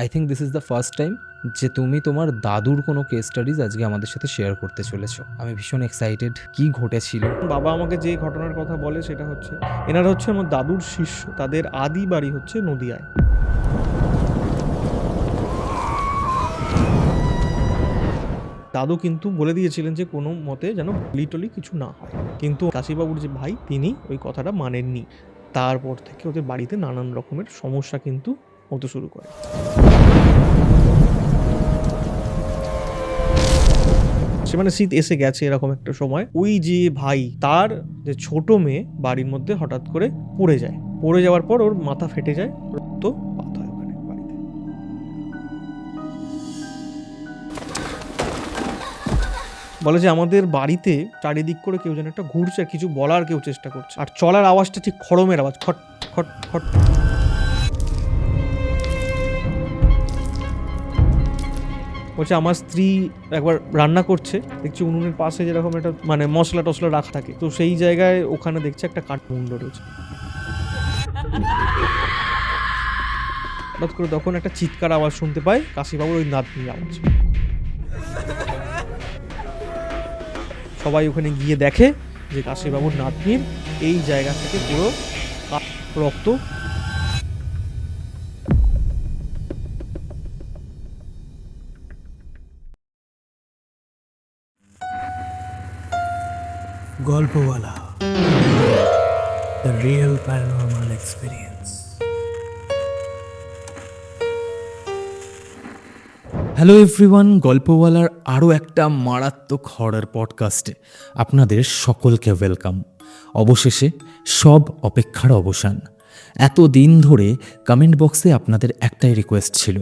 I think this is the first time যে তুমি তোমার দাদুর কোনো কেস স্টাডিজ আজকে আমাদের সাথে শেয়ার করতে চলেছো। আমি ভীষণ এক্সাইটেড। কি ঘটেছিল? বাবা আমাকে যে ঘটনার কথা বলে সেটা হচ্ছে, এনারা হচ্ছে আমার দাদুর শিষ্য। তাদের আদি বাড়ি হচ্ছে নদিয়ায়। দাদু কিন্তু বলে দিয়েছিলেন যে কোনো মতে যেন লিটলি কিছু না হয়, কিন্তু কাশীবাবুর যে ভাই তিনি ওই কথাটা মানেননি। তারপর থেকে ওদের বাড়িতে নানান রকমের সমস্যা কিন্তু হতে শুরু করে। সে মানে শীত এসে গেছে এরকম একটা সময়, ওই যে ভাই তার যে ছোট মেয়ে বাড়ির মধ্যে হঠাৎ করে পড়ে যায়। পড়ে যাওয়ার পর ওর মাথা ফেটে যায়, রক্ত পাত হয় ওখানে বাড়িতে। বলে যে আমাদের বাড়িতে চারিদিক করে কেউ যেন একটা ঘুরছে, কিছু বলার কেউ চেষ্টা করছে, আর চলার আওয়াজটা ঠিক খড়মের আওয়াজ, খট খট খট। বলছে আমার স্ত্রী একবার রান্না করছে, দেখছি উনুনের পাশে যেরকম একটা মানে মশলা টশলা রাখা থাকে, তো সেই জায়গায় ওখানে দেখছে একটা কাঠমুন্ড রয়েছে। হঠাৎ করে তখন একটা চিৎকার আওয়াজ শুনতে পায়, কাশীবাবুর ওই নাতনির আওয়াজ। সবাই ওখানে গিয়ে দেখে যে কাশীবাবুর নাতনির এই জায়গা থেকে পুরো রক্ত। Golpowala, the real paranormal experience. Hello everyone, গল্পওয়ালার আরও একটা মারাত্মক হরর পডকাস্টে আপনাদের সকলকে ওয়েলকাম। অবশেষে সব অপেক্ষার অবসান। এত দিন ধরে কমেন্ট বক্সে আপনাদের একটাই রিকোয়েস্ট ছিল,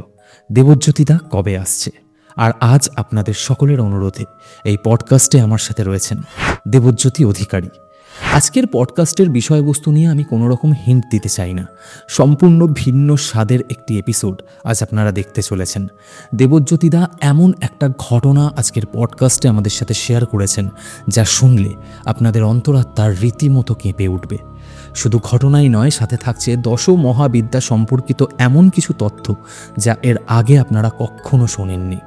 দেবজ্যোতিদা কবে আসছে। আর আজ আপনাদের সকলের অনুরোধে এই পডকাস্টে আমার সাথে রয়েছেন দেবজ্যোতি অধিকারী। আজকের পডকাস্টের বিষয়বস্তু নিয়ে আমি কোনো রকম হিন্ট দিতে চাই না। সম্পূর্ণ ভিন্ন স্বাদের একটি এপিসোড আজ আপনারা দেখতে চলেছেন। দেবজ্যোতিদা এমন একটা ঘটনা আজকের পডকাস্টে আমাদের সাথে শেয়ার করেছেন যা শুনলে আপনাদের অন্তরাত্মার রীতিমতো কেঁপে উঠবে। শুধু ঘটনাই নয়, সাথে থাকছে দশ মহাবিদ্যা সম্পর্কিত এমন কিছু তথ্য যা এর আগে আপনারা কখনো শোনেননি।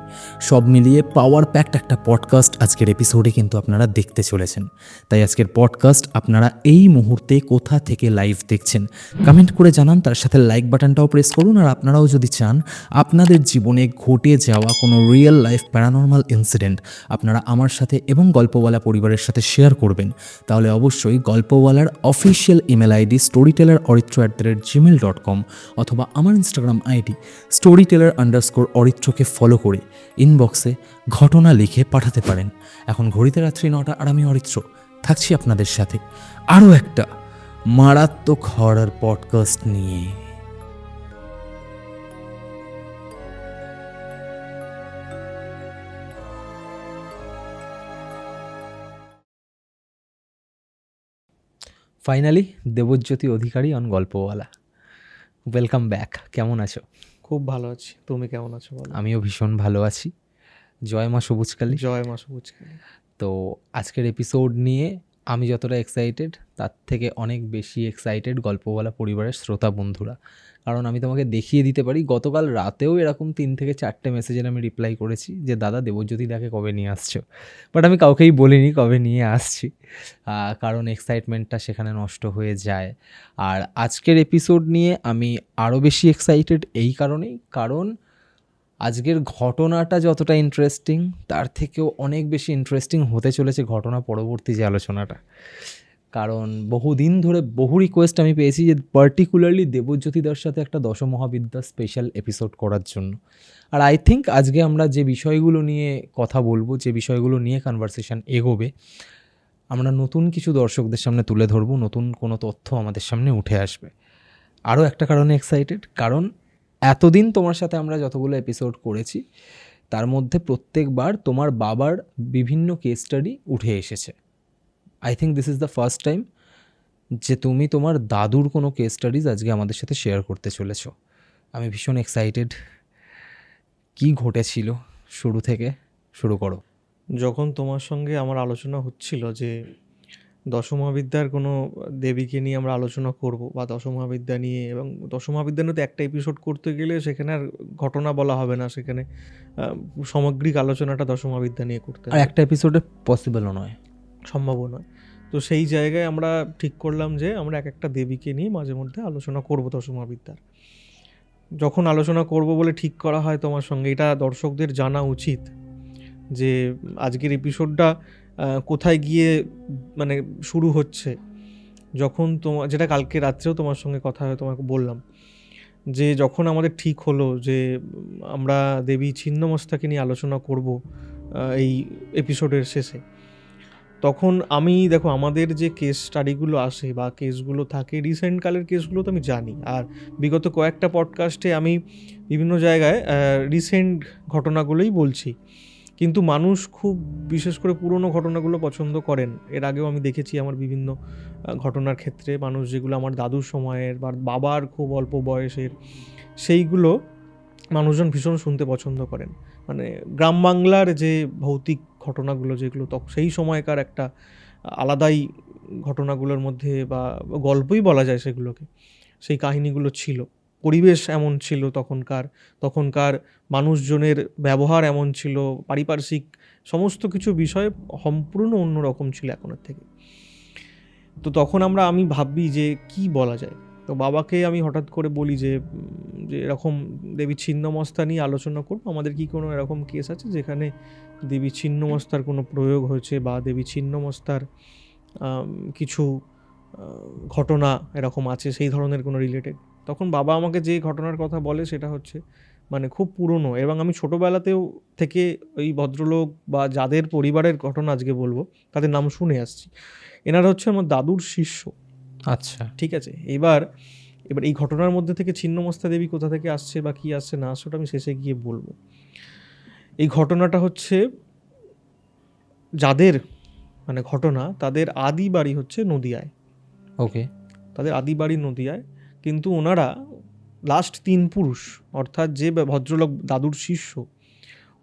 সব মিলিয়ে পাওয়ার প্যাকড একটা পডকাস্ট আজকের এপিসোডে কিন্তু আপনারা দেখতে চলেছেন। তাই আজকের পডকাস্ট আপনারা এই মুহূর্তে কোথা থেকে লাইভ দেখছেন কমেন্ট করে জানান, তার সাথে লাইক বাটনটাও প্রেস করুন। আর আপনারাও যদি চান আপনাদের জীবনে ঘটে যাওয়া কোনো রিয়েল লাইফ প্যারানর্মাল ইনসিডেন্ট আপনারা আমার সাথে এবং গল্পওয়ালা পরিবারের সাথে শেয়ার করবেন, তাহলে অবশ্যই গল্পওয়ালার অফিসিয়াল ইমেল আইডি storyteller@gmail.com অথবা আমার ইনস্টাগ্রাম আইডি storyteller_অরিত্রকে ফলো করে ইনবক্সে ঘটনা লিখে পাঠাতে পারেন। এখন ঘড়িতে রাত্রি 9টা আর আমি অরিত্র থাকছি আপনাদের সাথে আরও একটা মারাত্মক হরর পডকাস্ট নিয়ে। Finally Debjyoti Adhikari on Golpowala. Welcome back. কেমন আছো? খুব ভালো আছি, তুমি কেমন আছো বলো? আমিও ভীষণ ভালো আছি। জয় মা সবুজকালী। জয় মা সবুজকালী। তো আজকের এপিসোড নিয়ে আমি যতটা এক্সাইটেড তার থেকে অনেক বেশি এক্সাইটেড গল্পওয়ালা পরিবারের শ্রোতা বন্ধুরা। কারণ আমি তোমাকে দেখিয়ে দিতে পারি, গতকাল রাতেও এরকম 3 থেকে 4টে মেসেজের আমি রিপ্লাই করেছি যে দাদা দেবজ্যোতি দাকে কবে নিয়ে আসছো, বাট আমি কাউকেই বলিনি কবে নিয়ে আসছি, কারণ এক্সাইটমেন্টটা সেখানে নষ্ট হয়ে যায়। আর আজকের এপিসোড নিয়ে আমি আরও বেশি এক্সাইটেড এই কারণেই, কারণ আজকের ঘটনাটা যতটা ইন্টারেস্টিং তার থেকেও অনেক বেশি ইন্টারেস্টিং হতে চলেছে ঘটনা পরবর্তী যে আলোচনাটা। কারণ বহুদিন ধরে বহু রিকোয়েস্ট আমি পেয়েছি যে পার্টিকুলারলি দেবজ্যোতিদার সাথে একটা দশমহাবিদ্যা স্পেশাল এপিসোড করার জন্য। আর আই থিঙ্ক আজকে আমরা যে বিষয়গুলো নিয়ে কথা বলবো, যে বিষয়গুলো নিয়ে কনভারসেশন এগোবে, আমরা নতুন কিছু দর্শকদের সামনে তুলে ধরবো, নতুন কোনো তথ্য আমাদের সামনে উঠে আসবে। আরও একটা কারণে এক্সাইটেড, কারণ এতদিন তোমার সাথে আমরা যতগুলো এপিসোড করেছি তার মধ্যে প্রত্যেকবার তোমার বাবার বিভিন্ন কেস স্টাডি উঠে এসেছে। I think this is the first time যে তুমি তোমার দাদুর কোনো কেস স্টাডিজ আজকে আমাদের সাথে শেয়ার করতে চলেছ। আমি ভীষণ এক্সাইটেড। কি ঘটেছিল শুরু থেকে শুরু করো। যখন তোমার সঙ্গে আমার আলোচনা হচ্ছিল যে দশমহাবিদ্যার কোনো দেবীকে নিয়ে আমরা আলোচনা করব বা দশমহাবিদ্যা নিয়ে, এবং দশমহাবিদ্যা নিয়ে তো একটা এপিসোড করতে গেলে সেখানে আর ঘটনা বলা হবে না, সেখানে সামগ্রিক আলোচনাটা দশমহাবিদ্যা নিয়ে করতে আর হবে, একটা এপিসোডে পসিবলও নয়। সম্ভবও নয়। তো সেই জায়গায় আমরা ঠিক করলাম যে আমরা এক একটা দেবীকে নিয়ে মাঝে মধ্যে আলোচনা করব দশমহাবিদ্যার। যখন আলোচনা করব বলে ঠিক করা হয় তোমার সঙ্গে, এটা দর্শকদের জানা উচিত যে আজকের এপিসোডটা কোথায় গিয়ে মানে শুরু হচ্ছে। যখন তোমার, যেটা কালকে রাত্রেও তোমার সঙ্গে কথা হয়ে তোমাকে বললাম, যে যখন আমাদের ঠিক হলো যে আমরা দেবী ছিন্নমস্তাকে নিয়ে আলোচনা করব এই এপিসোডের শেষে, তখন আমি দেখো আমাদের যে কেস স্টাডিগুলো আসে বা কেসগুলো থাকে, রিসেন্ট কালের কেসগুলো তো আমি জানি, আর বিগত কয়েকটা পডকাস্টে আমি বিভিন্ন জায়গায় রিসেন্ট ঘটনাগুলোই বলছি, কিন্তু মানুষ খুব বিশেষ করে পুরনো ঘটনাগুলো পছন্দ করেন। এর আগেও আমি দেখেছি আমার বিভিন্ন ঘটনার ক্ষেত্রে মানুষ যেগুলো আমার দাদুর সময়ের বা বাবার খুব অল্প বয়সের, সেইগুলো মানুষজন ভীষণ শুনতে পছন্দ করেন। মানে গ্রাম বাংলার যে ভৌতিক ঘটনাগুলো যেগুলো সেই সময়কার একটা আলাদাই ঘটনাগুলোর মধ্যে বা গল্পই বলা যায় সেগুলোকে, সেই কাহিনীগুলো ছিল, পরিবেশ এমন ছিল তখনকার মানুষজনের ব্যবহার এমন ছিল, পারিপার্শ্বিক সমস্ত কিছু বিষয় সম্পূর্ণ অন্যরকম ছিল এখনের থেকে। তো তখন আমি ভাবি যে কি বলা যায়। তো বাবাকে আমি হঠাৎ করে বলি যে এরকম দেবী ছিন্নমস্তা নিয়ে আলোচনা করবো, আমাদের কি কোনো এরকম কেস আছে যেখানে দেবী ছিন্নমস্তার কোনো প্রয়োগ হয়েছে বা দেবী ছিন্নমস্তার কিছু ঘটনা এরকম আছে সেই ধরনের কোনো রিলেটেড। তখন বাবা আমাকে যে ঘটনার কথা বলে সেটা হচ্ছে মানে খুব পুরনো, এবং আমি ছোটোবেলাতেও থেকে ওই ভদ্রলোক বা যাদের পরিবারের ঘটনা আজকে বলবো তাদের নাম শুনে আসছি। এনারা হচ্ছে আমার দাদুর শিষ্য। আচ্ছা, ঠিক আছে, এবার এই ঘটনার মধ্যে থেকে ছিন্নমস্তা দেবী কোথা থেকে আসছে বা কী আসছে না আসছে ওটা আমি শেষে গিয়ে বলবো। এই ঘটনাটা হচ্ছে যাদের মানে ঘটনা, তাদের আদি বাড়ি হচ্ছে নদিয়ায়। ওকে, তাদের আদি বাড়ি নদিয়ায়, কিন্তু ওনারা লাস্ট 3 পুরুষ, অর্থাৎ যে ভদ্রলোক দাদুর শিষ্য,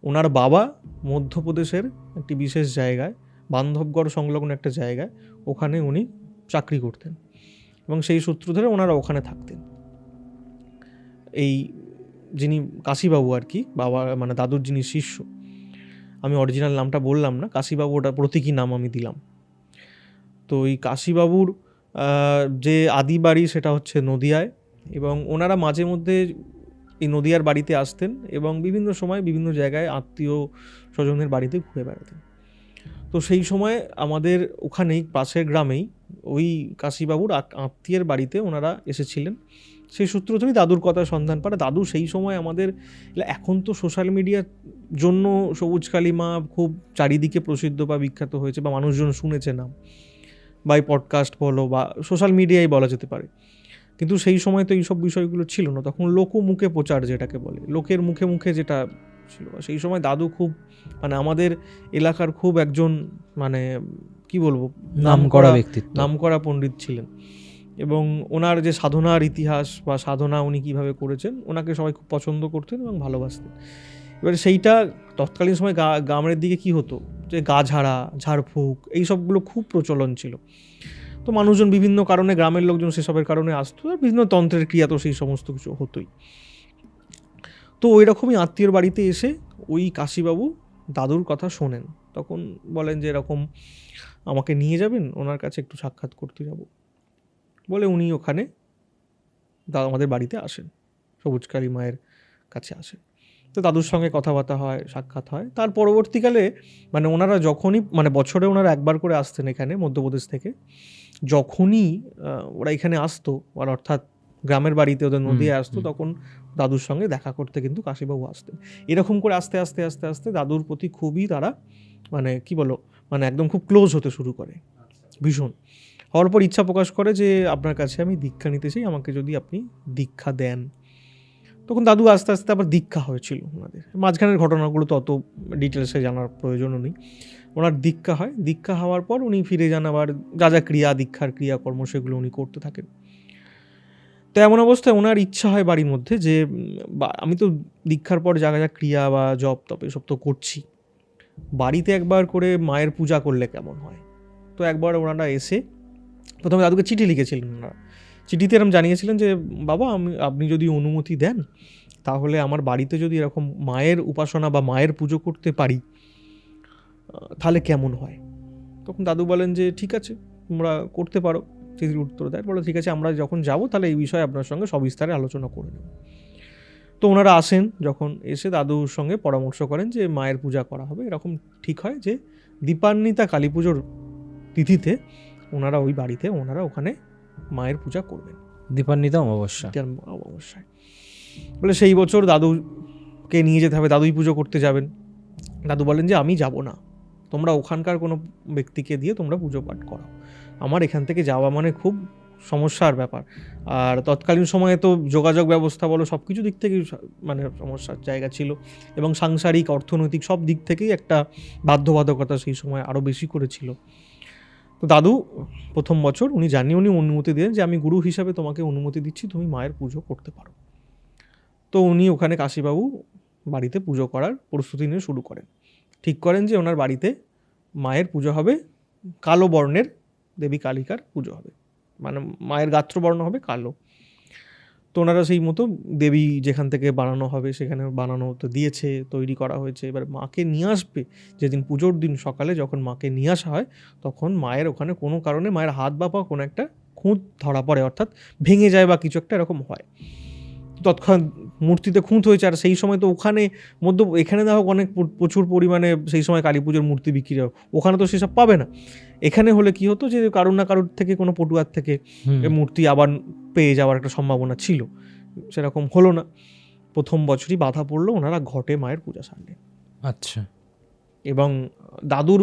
ওনার বাবা মধ্যপ্রদেশের একটি বিশেষ জায়গায়, বান্ধবগড় সংলগ্ন একটা জায়গায়, ওখানে উনি চাকরি করতেন এবং সেই সূত্র ধরে ওনারা ওখানে থাকতেন। এই যিনি কাশীবাবু আর কি, বাবা মানে দাদুর যিনি শিষ্য, আমি অরিজিনাল নামটা বললাম না, কাশীবাবু ওটা প্রতীকী নাম আমি দিলাম। তো এই কাশীবাবুর যে আদি বাড়ি সেটা হচ্ছে নদিয়ায়, এবং ওনারা মাঝে মধ্যে এই নদিয়ার বাড়িতে আসতেন এবং বিভিন্ন সময় বিভিন্ন জায়গায় আত্মীয় স্বজনের বাড়িতে ঘুরে বেড়াতেন। তো সেই সময় আমাদের ওখানেই পাশের গ্রামেই ওই কাশীবাবুর আত্মীয়ের বাড়িতে ওনারা এসেছিলেন। সেই সূত্র ধরেই দাদুর কথা সন্ধান পায়। দাদু সেই সময় আমাদের, এখন তো সোশ্যাল মিডিয়ার জন্য সবুজ কালিমা খুব চারিদিকে প্রসিদ্ধ বা বিখ্যাত হয়েছে বা মানুষজন শুনেছে নাম, বা এই পডকাস্ট বলো বা সোশ্যাল মিডিয়ায় বলা যেতে পারে, কিন্তু সেই সময় তো এইসব বিষয়গুলো ছিল না। তখন লোকমুখে প্রচার যেটাকে বলে, লোকের মুখে মুখে যেটা ছিল, সেই সময় দাদু খুব মানে আমাদের এলাকার খুব একজন মানে কি বলবো নামকরা ব্যক্তিত্ব, নামকরা পণ্ডিত ছিলেন। এবং ওনার যে সাধনার ইতিহাস বা সাধনা উনি কীভাবে করেছেন, ওনাকে সবাই খুব পছন্দ করতেন এবং ভালোবাসতেন। এবারে সেইটা তৎকালীন সময় গ্রামের দিকে কি হতো যে গা ঝাড়া, ঝাড়ফুঁক এইসবগুলো খুব প্রচলন ছিল। তো মানুষজন বিভিন্ন কারণে, গ্রামের লোকজন সেসবের কারণে আসতো, আর বিভিন্ন তন্ত্রের ক্রিয়া তো সেই সমস্ত কিছু হতোই। তো ওই রকমই আত্মীয়র বাড়িতে এসে ওই কাশীবাবু দাদুর কথা শোনেন, তখন বলেন যে এরকম আমাকে নিয়ে যাবেন ওনার কাছে, একটু সাক্ষাৎ করতে যাব বলে উনি ওখানে আমাদের বাড়িতে আসেন, সবুজ কালী মায়ের কাছে আসেন। তো দাদুর সঙ্গে কথাবার্তা হয়, সাক্ষাৎ হয়। তার পরবর্তীকালে মানে ওনারা যখনই মানে বছরে ওনারা একবার করে আসতেন এখানে মধ্যপ্রদেশ থেকে, যখনই ওরা এখানে আসতো, আর অর্থাৎ গ্রামের বাড়িতে ওদের নদিয়া আসতো, তখন দাদুর সঙ্গে দেখা করতে কিন্তু কাশীবাবু আসতেন। এরকম করে আস্তে আস্তে আস্তে আস্তে দাদুর প্রতি খুবই তারা মানে কি বলো মানে একদম খুব ক্লোজ হতে শুরু করে, ভীষণ। হওয়ার পর ইচ্ছা প্রকাশ করে যে আপনার কাছে আমি দীক্ষা নিতে চাই, আমাকে যদি আপনি দীক্ষা দেন। তখন দাদু আস্তে আস্তে আবার দীক্ষা হয়েছিল ওনাদের, মাঝখানের ঘটনাগুলো তো অত ডিটেলসে জানার প্রয়োজনও নেই। ওনার দীক্ষা হয়, দীক্ষা হওয়ার পর উনি ফিরে যান, আবার যা যা ক্রিয়া, দীক্ষার ক্রিয়াকর্ম সেগুলো উনি করতে থাকেন। তো এমন অবস্থায় ওনার ইচ্ছা হয় বাড়ির মধ্যে যে আমি তো দীক্ষার পর যা যা ক্রিয়া বা জপ তপ এসব তো করছি, বাড়িতে একবার করে মায়ের পূজা করলে কেমন হয়। তো একবার ওনারা এসে প্রথমে দাদুকে চিঠি লিখেছিলেন। ওনারা চিঠিতে এরকম জানিয়েছিলেন যে বাবা আপনি যদি অনুমতি দেন তাহলে আমার বাড়িতে যদি এরকম মায়ের উপাসনা বা মায়ের পুজো করতে পারি তাহলে কেমন হয়। তখন দাদু বলেন যে ঠিক আছে, তোমরা করতে পারো। চিঠির উত্তর দেয়, বলে ঠিক আছে, আমরা যখন যাব তাহলে এই বিষয়ে আপনার সঙ্গে সবিস্তারে আলোচনা করে নেব। তো ওনারা আসেন, যখন এসে দাদুর সঙ্গে পরামর্শ করেন যে মায়ের পূজা করা হবে। এরকম ঠিক হয় যে দীপান্বিতা কালী পুজোর তিথিতে ওনারা ওই বাড়িতে ওখানে মায়ের পূজা করবেন। দীপান্বিতা অমাবস্যা। অবশ্যই বলে সেই বছর দাদুকে নিয়ে যেতে হবে, দাদুই পুজো করতে যাবেন। দাদু বলেন যে আমি যাব না, তোমরা ওখানকার কোনো ব্যক্তিকে দিয়ে তোমরা পুজো পাঠ করাও, আমার এখান থেকে যাওয়া মানে খুব সমস্যার ব্যাপার। আর তৎকালীন সময়ে তো যোগাযোগ ব্যবস্থা বলো সব কিছু দিক থেকেই মানে সমস্যার জায়গা ছিল, এবং সাংসারিক অর্থনৈতিক সব দিক থেকেই একটা বাধ্যবাধকতা সেই সময় আরও বেশি করেছিল। তো দাদু প্রথম বছর উনি অনুমতি দেন যে আমি গুরু হিসাবে তোমাকে অনুমতি দিচ্ছি, তুমি মায়ের পুজো করতে পারো। তো উনি ওখানে কাশীবাবু বাড়িতে পুজো করার প্রস্তুতি নিয়ে শুরু করেন। ঠিক করেন যে ওনার বাড়িতে মায়ের পুজো হবে, কালো বর্ণের দেবী কালিকার পুজো হবে, মানে মায়ের গাত্রবর্ণ হবে কালো। তো ওনারা সেই মতো দেবী যেখান থেকে বানানো হবে সেখানে বানানো তো দিয়েছে, তৈরি করা হয়েছে। এবার মাকে নিয়ে আসবে যেদিন পুজোর দিন সকালে, যখন মাকে নিয়ে আসা হয় তখন মায়ের ওখানে কোনো কারণে মায়ের হাত বা পা কোনো একটা খুঁত ধরা পড়ে, অর্থাৎ ভেঙে যায় বা কিছু একটা এরকম হয়। তৎক্ষণাৎ মূর্তিতে খুঁত হয়েছে। আর সেই সময় তো ওখানে এখানে না হোক অনেক প্রচুর পরিমাণে সেই সময় কালী পুজোর মূর্তি বিক্রি হয়, ওখানে তো সেসব পাবে না। এখানে হলে কি হতো যে কারুর না কারুর থেকে কোনো পটুয়ার থেকে মূর্তি আবার পেয়ে যাওয়ার একটা সম্ভাবনা ছিল, সেরকম হলো না। প্রথম বছরই বাধা পড়লো, ওনারা ঘটে মায়ের পূজা সারলেন। আচ্ছা। এবং দাদুর,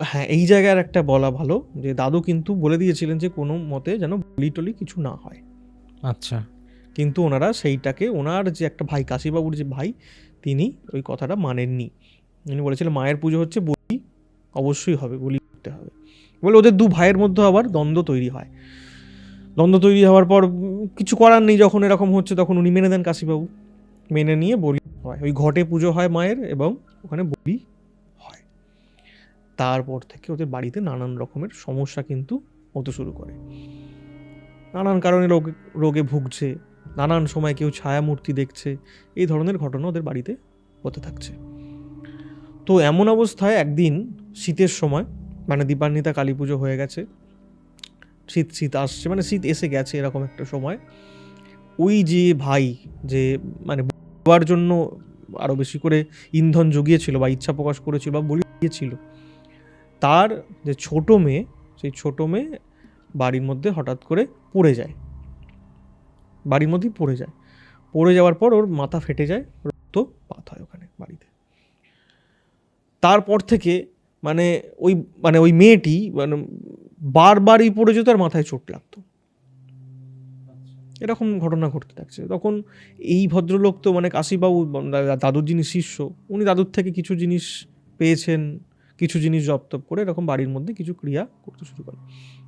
হ্যাঁ এই জায়গার একটা বলা ভালো যে দাদু কিন্তু বলে দিয়েছিলেন যে কোনো মতে যেন বলি কিছু না হয়। আচ্ছা। কিন্তু ওনারা সেইটাকে, ওনার যে একটা ভাই কাশীবাবুর যে ভাই, তিনি ওই কথাটা মানেননি। উনি বলেছিলেন মায়ের পুজো হচ্ছে, বলি অবশ্যই হবে, বলি করতে হবে। বলে ওদের দু ভাইয়ের মধ্যে আবার দ্বন্দ্ব তৈরি হয়। দ্বন্দ্ব তৈরি হওয়ার পর কিছু করার নেই, যখন এরকম হচ্ছে তখন উনি মেনে দেন কাশীবাবু, মেনে নিয়ে বলি হয়, ওই ঘটে পুজো হয় মায়ের এবং ওখানে বলি হয়। তারপর থেকে ওদের বাড়িতে নানান রকমের সমস্যা কিন্তু হতে শুরু করে। নানান কারণে রোগে ভুগছে, নানান সময় কেউ ছায়া মূর্তি দেখছে, এই ধরনের ঘটনা ওদের বাড়িতে হতে থাকছে। তো এমন অবস্থায় একদিন শীতের সময়, মানে দীপান্বিতা কালী পুজো হয়ে গেছে, শীত আসছে, মানে শীত এসে গেছে এরকম একটা সময়, ওই যে ভাই যে মানে বলিবার জন্য আরও বেশি করে ইন্ধন জুগিয়েছিল বা ইচ্ছা প্রকাশ করেছিল বা বলি দিয়েছিল, তার যে ছোট মেয়ে, সেই ছোট মেয়ে বাড়ির মধ্যে হঠাৎ করে পড়ে যায়, বাড়ির মধ্যেই পড়ে যায়। পড়ে যাওয়ার পর ওর মাথা ফেটে যায়, রক্তপাত হয় ওখানে বাড়িতে। তারপর থেকে মানে ওই মেয়েটি মানে বারবারই পড়ে যেত আর মাথায় চোট লাগতো, এরকম ঘটনা ঘটতে থাকছে। তখন এই ভদ্রলোক তো মানে কাশীবাবু দাদুর যিনি শিষ্য, উনি দাদুর থেকে কিছু জিনিস পেয়েছেন, কিছু জিনিস জপতপ করে এরকম বাড়ির মধ্যে কিছু ক্রিয়া করতে শুরু করেন।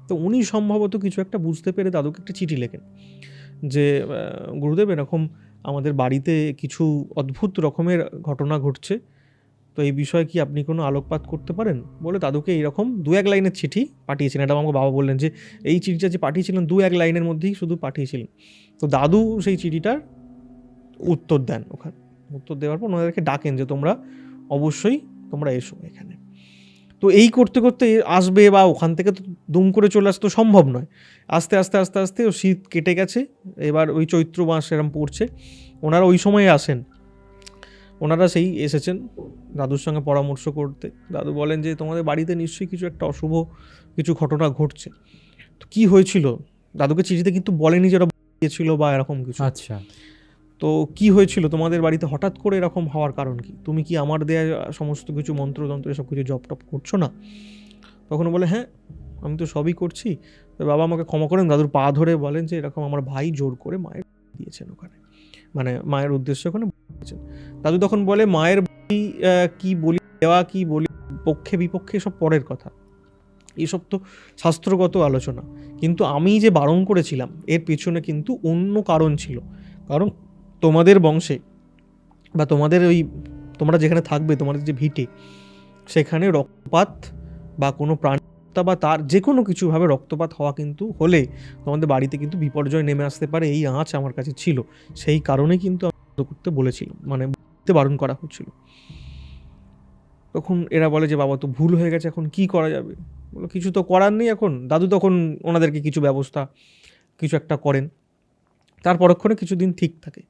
তো উনি সম্ভবত কিছু একটা বুঝতে পেরে দাদুকে একটা চিঠি লেখেন যে গুরুদেব এরকম আমাদের বাড়িতে কিছু অদ্ভুত রকমের ঘটনা ঘটছে, তো এই বিষয়ে কি আপনি কোনো আলোকপাত করতে পারেন। বলে দাদুকে এইরকম 2-1 লাইনের চিঠি পাঠিয়েছিলেন। এটা আমাকে বাবা বললেন যে এই চিঠিটা যে পাঠিয়েছিলেন 2-1 লাইনের মধ্যেই শুধু পাঠিয়েছিলেন। তো দাদু সেই চিঠিটার উত্তর দেন, ওখানে উত্তর দেওয়ার পর ওনাদেরকে ডাকেন যে তোমরা অবশ্যই তোমরা এসো এখানে। তো এই করতে করতে আসবে বা ওখান থেকে তো দুম করে চলে আসতে সম্ভব নয়, আস্তে আস্তে আস্তে আস্তে শীত কেটে গেছে, এবার ওই চৈত্র মাস এরম পড়ছে, ওনারা ওই সময়ে আসেন। ওনারা সেই এসেছেন দাদুর সঙ্গে পরামর্শ করতে। দাদু বলেন যে তোমাদের বাড়িতে নিশ্চয়ই কিছু একটা অশুভ কিছু ঘটনা ঘটছে। তো কী হয়েছিল, দাদুকে চিঠিতে কিন্তু বলেনি যে ওরা গিয়েছিল বা এরকম কিছু। আচ্ছা। তো কি হয়েছিল তোমাদের বাড়িতে হঠাৎ করে এরকম হওয়ার কারণ কি, তুমি কি আমার দেয়া সমস্ত কিছু মন্ত্রতন্ত্র এসব কিছু জপ টপ করছো না। তখন বলে হ্যাঁ আমি তো সবই করছি। তো বাবা আমাকে ক্ষমা করেন, দাদুর পা ধরে বলেন যে এরকম আমার ভাই জোর করে মায়ের দিয়েছেন ওখানে, মানে মায়ের উদ্দেশ্যে ওখানে দিয়েছেন। দাদু তখন বলে মায়ের কি বলি দেওয়া, কি বলি পক্ষে বিপক্ষে সব পরের কথা, এইসব তো শাস্ত্রগত আলোচনা, কিন্তু আমি যে বারণ করেছিলাম এর পেছনে কিন্তু অন্য কারণ ছিল। কারণ তোমাদের বংশে বা তোমাদের ওই তোমরা যেখানে থাকবে, তোমাদের যে ভিটে, সেখানে রক্তপাত বা কোনো প্রাণী হত্যা বা তার যে কোনো কিছুভাবে রক্তপাত হওয়া কিন্তু হলে তোমাদের বাড়িতে কিন্তু বিপর্যয় নেমে আসতে পারে, এই আঁচ আমার কাছে ছিল, সেই কারণেই কিন্তু আমি বন্ধ করতে বলেছিলাম, মানে বলতে বারণ করা হচ্ছিল। তখন এরা বলে যে বাবা তো ভুল হয়ে গেছে, এখন কি করা যাবে? বলো কিছু তো করার নেই এখন। দাদু তখন ওনাদেরকে কিছু ব্যবস্থা কিছু একটা করেন, তার পরক্ষণে কিছুদিন ঠিক থাকে।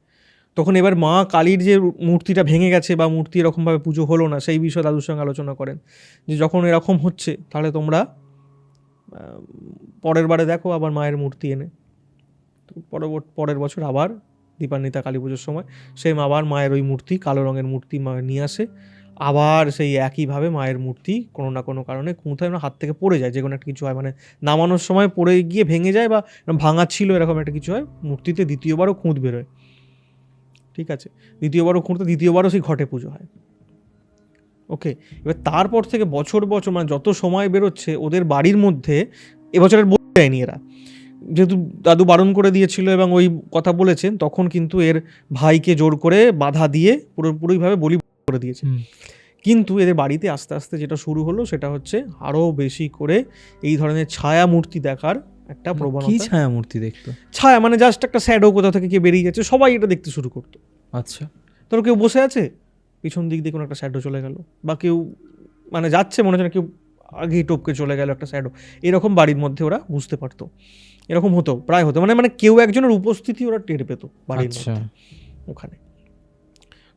তখন এবার মা কালীর যে মূর্তিটা ভেঙে গেছে বা মূর্তি এরকমভাবে পুজো হলো না, সেই বিষয়ে দাদুর সঙ্গে আলোচনা করেন যে যখন এরকম হচ্ছে তাহলে তোমরা পরের বারে দেখো আবার মায়ের মূর্তি এনে। তো পরের বছর আবার দীপান্বিতা কালী পুজোর সময় সেম আবার মায়ের ওই মূর্তি, কালো রঙের মূর্তি মা নিয়ে আসে। আবার সেই একইভাবে মায়ের মূর্তি কোনো না কোনো কারণে কোথায় না হাত থেকে পড়ে যায়, যে কোনো একটা কিছু হয়, মানে নামানোর সময় পড়ে গিয়ে ভেঙে যায় বা ভাঙা ছিল এরকম একটা কিছু হয়, মূর্তিতে দ্বিতীয়বারও খুঁত বেরোয়। ঠিক আছে, দ্বিতীয়বারও খুঁড়তে, দ্বিতীয়বারও সেই ঘটে পুজো হয়। ওকে, এবার তারপর থেকে বছর বছর মানে যত সময় বেরোচ্ছে ওদের বাড়ির মধ্যে, এবছরের বলতে যায়নি এরা, যেহেতু দাদু বারণ করে দিয়েছিল এবং ওই কথা বলেছেন, তখন কিন্তু এর ভাইকে জোর করে বাধা দিয়ে পুরোপুরিভাবে বলি করে দিয়েছে। কিন্তু এদের বাড়িতে আস্তে আস্তে যেটা শুরু হলো সেটা হচ্ছে আরও বেশি করে এই ধরনের ছায়া মূর্তি দেখার একটা কি প্রবণতা। ছায়া মূর্তি দেখতো? ছায়া মানে জাস্ট একটা শ্যাডো কোথা থেকে কে বেরিয়ে যাচ্ছে, সবাই এটা দেখতে শুরু করতো। আচ্ছা, ধরো কেউ বসে আছে, পিছন দিক দিয়ে কোনো একটা শ্যাডো চলে গেল, বা কেউ মানে যাচ্ছে মনে হচ্ছে না কেউ আগেই টপকে চলে গেল একটা শ্যাডো, এরকম বাড়ির মধ্যে ওরা বুঝতে পারতো। এরকম হতো, প্রায় হতো, মানে কেউ একজনের উপস্থিতি ওরা টের পেত বাড়ির আচ্ছা। মধ্যে ওখানে।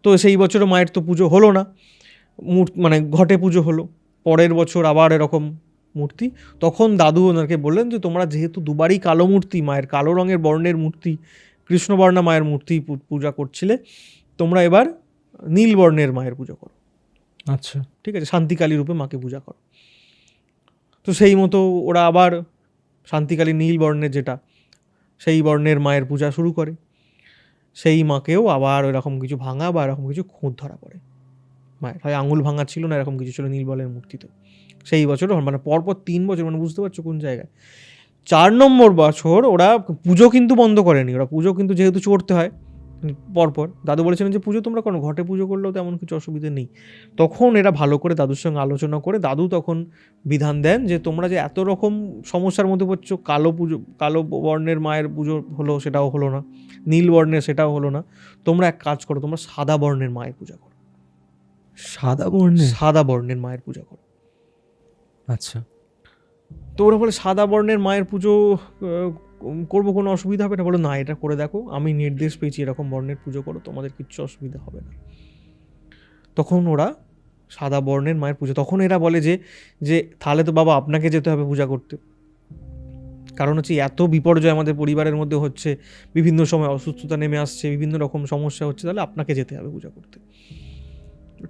তো সেই বছরও মায়ের তো পুজো হলো না, মানে ঘটে পুজো হলো। পরের বছর আবার এরকম মূর্তি। তখন দাদু ওনাকে বললেন যে তোমরা যেহেতু দুবারই কালো মূর্তি, মায়ের কালো রঙের বর্ণের মূর্তি, কৃষ্ণবর্ণা মায়ের মূর্তি পূজা করছিলে, তোমরা এবার নীল বর্ণের মায়ের পুজো করো। আচ্ছা, ঠিক আছে, শান্তিকালী রূপে মাকে পূজা করো। তো সেই মতো ওরা আবার শান্তিকালী নীল বর্ণের যেটা, সেই বর্ণের মায়ের পূজা শুরু করে। সেই মাকেও আবার এরকম কিছু ভাঙা বা এরকম কিছু খুঁত ধরা পড়ে মায়ের, হয় আঙুল ভাঙা ছিল না এরকম কিছু ছিল নীল বর্ণের মূর্তিতে। সেই বছর মানে পরপর 3 বছর, মানে বুঝতে পারছো কোন জায়গায়। 4 নম্বর বছর ওরা পুজো কিন্তু বন্ধ করেনি, ওরা পুজো কিন্তু যেহেতু চড়তে হয় পরপর, দাদু বলেছিলেন যে পুজো তোমরা কোনো ঘটে পুজো করলেও তেমন কিছু অসুবিধে নেই। তখন এরা ভালো করে দাদুর সঙ্গে আলোচনা করে দাদু তখন বিধান দেন যে তোমরা যে এত রকম সমস্যার মধ্যে পড়ছো, কালো বর্ণের মায়ের পুজো হলো সেটাও হলো না, নীল বর্ণের সেটাও হলো না, তোমরা এক কাজ করো, তোমরা সাদা বর্ণের মায়ের পূজা করো। সাদা বর্ণের? সাদা বর্ণের মায়ের পূজা করো। আচ্ছা, তো ওরা বলে সাদা বর্ণের মায়ের পুজো করবো, কোনো অসুবিধা হবে না? বলো না, এটা করে দেখো, আমি নির্দেশ পেয়েছি এরকম বর্ণের পুজো করো, তোমাদের কিচ্ছু অসুবিধা হবে না। তখন ওরা সাদা বর্ণের মায়ের পুজো, তখন এরা বলে যে তাহলে তো বাবা আপনাকে যেতে হবে পূজা করতে, কারণ হচ্ছে এত বিপর্যয় আমাদের পরিবারের মধ্যে হচ্ছে, বিভিন্ন সময় অসুস্থতা নেমে আসছে, বিভিন্ন রকম সমস্যা হচ্ছে, তাহলে আপনাকে যেতে হবে পূজা করতে।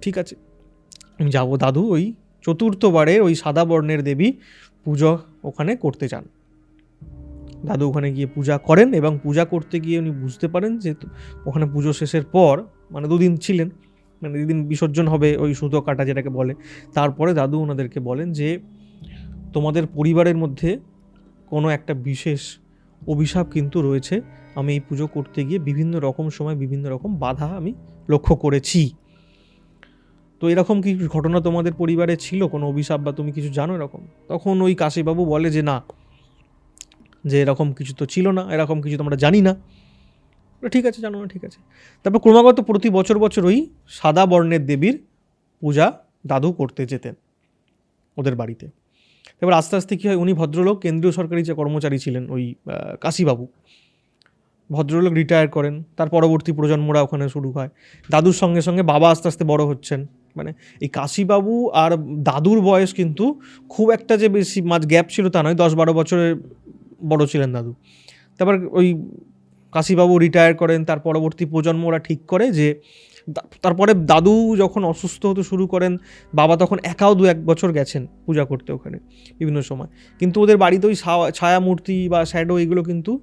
ঠিক আছে, আমি যাবো। দাদু ওই চতুর্থবারের ওই সাদা বর্ণের দেবী পুজো ওখানে করতে চান। দাদু ওখানে গিয়ে পূজা করেন এবং পূজা করতে গিয়ে উনি বুঝতে পারেন যে ওখানে পুজো শেষের পর, মানে 2 দিন ছিলেন, মানে যেদিন বিসর্জন হবে ওই সুতো কাটা যেটাকে বলে, তারপরে দাদু ওনাদেরকে বলেন যে তোমাদের পরিবারের মধ্যে কোনো একটা বিশেষ অভিশাপ কিন্তু রয়েছে, আমি এই পুজো করতে গিয়ে বিভিন্ন রকম সময় বিভিন্ন রকম বাধা আমি লক্ষ্য করেছি। তো এরকম কি ঘটনা তোমাদের পরিবারে ছিল, কোনো অভিশাপ বা তুমি কিছু জানো এরকম? তখন ওই কাশীবাবু বলে যে না, যে এরকম কিছু তো ছিল না, এরকম কিছু তো আমরা জানি না। ঠিক আছে, জানো না, ঠিক আছে। তারপর ক্রমাগত প্রতি বছর ওই সাদা বর্ণের দেবীর পূজা দাদু করতে যেতেন ওদের বাড়িতে। এবার আস্তে আস্তে কী হয়, উনি ভদ্রলোক কেন্দ্রীয় সরকারি যে কর্মচারী ছিলেন ওই কাশীবাবু, ভদ্রলোক রিটায়ার করেন, তার পরবর্তী প্রজন্মরা ওখানে শুরু হয়। দাদুর সঙ্গে সঙ্গে বাবা আস্তে আস্তে বড় হচ্ছেন, মানে এই কাশীবাবু আর দাদুর বয়স কিন্তু খুব একটা যে বেশি গ্যাপ ছিল তা নয়, 10-12 বছরের বড় ছিলেন দাদু। তারপর ওই কাশীবাবু রিটায়ার করেন, তার পরবর্তী প্রজন্ম ওরা ঠিক করে যে তারপরে দাদু যখন অসুস্থ হতে শুরু করেন, বাবা তখন একাও 2-1 বছর গেছেন পূজা করতে ওখানে বিভিন্ন সময়, কিন্তু ওদের বাড়িতে ওই ছায়া মূর্তি বা শ্যাডো এগুলো কিন্তু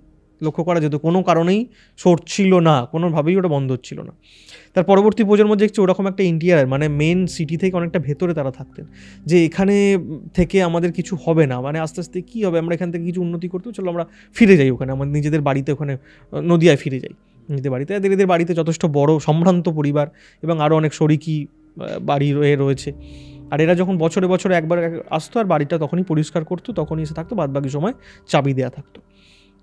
লক্ষ্য করা যেত, কোনো কারণেই সরছিল না, কোনোভাবেই ওটা বন্ধ হচ্ছিল না। তার পরবর্তী প্রজন্ম দেখছে ওরকম একটা ইন্টিরিয়ার, মানে মেন সিটি থেকে অনেকটা ভেতরে তারা থাকতেন, যে এখানে থেকে আমাদের কিছু হবে না, মানে আস্তে আস্তে কী হবে, আমরা এখান থেকে কিছু উন্নতি করতে, চলো আমরা ফিরে যাই ওখানে, আমাদের নিজেদের বাড়িতে, ওখানে নদিয়ায় ফিরে যাই নিজেদের বাড়িতে। এদের বাড়িতে যথেষ্ট বড় সম্ভ্রান্ত পরিবার এবং আরও অনেক শরিকি বাড়ি রয়েছে, আর এরা যখন বছরে বছরে একবার আসতো আর বাড়িটা তখনই পরিষ্কার করতো, তখনই এসে থাকতো, বাদবাকি সময় চাবি দেওয়া থাকতো।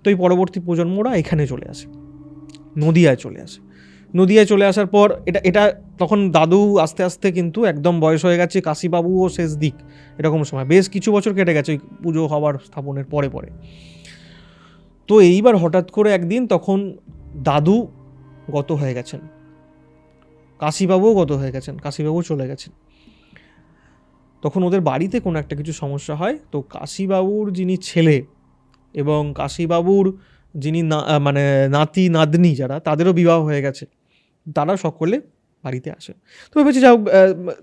তো এই পরবর্তী প্রজন্মরা এখানে চলে আসে, নদিয়ায় চলে আসে। নদিয়ায় চলে আসার পর এটা তখন দাদু আস্তে আস্তে কিন্তু একদম বয়স হয়ে গেছে, কাশীবাবুও শেষ দিক, এরকম সময় বেশ কিছু বছর কেটে গেছে ওই পুজো হওয়ার স্থাপনের পরে পরে। তো এইবার হঠাৎ করে একদিন তখন দাদু গত হয়ে গেছেন, কাশীবাবুও গত হয়ে গেছেন, কাশীবাবু চলে গেছেন। তখন ওদের বাড়িতে কোনো একটা কিছু সমস্যা হয়। তো কাশীবাবুর যিনি ছেলে এবং কাশীবাবুর যিনি মানে নাতি নাতনি যারা, তাদেরও বিবাহ হয়ে গেছে, তারা সকলে বাড়িতে আসে। তো ভেবেছি যাও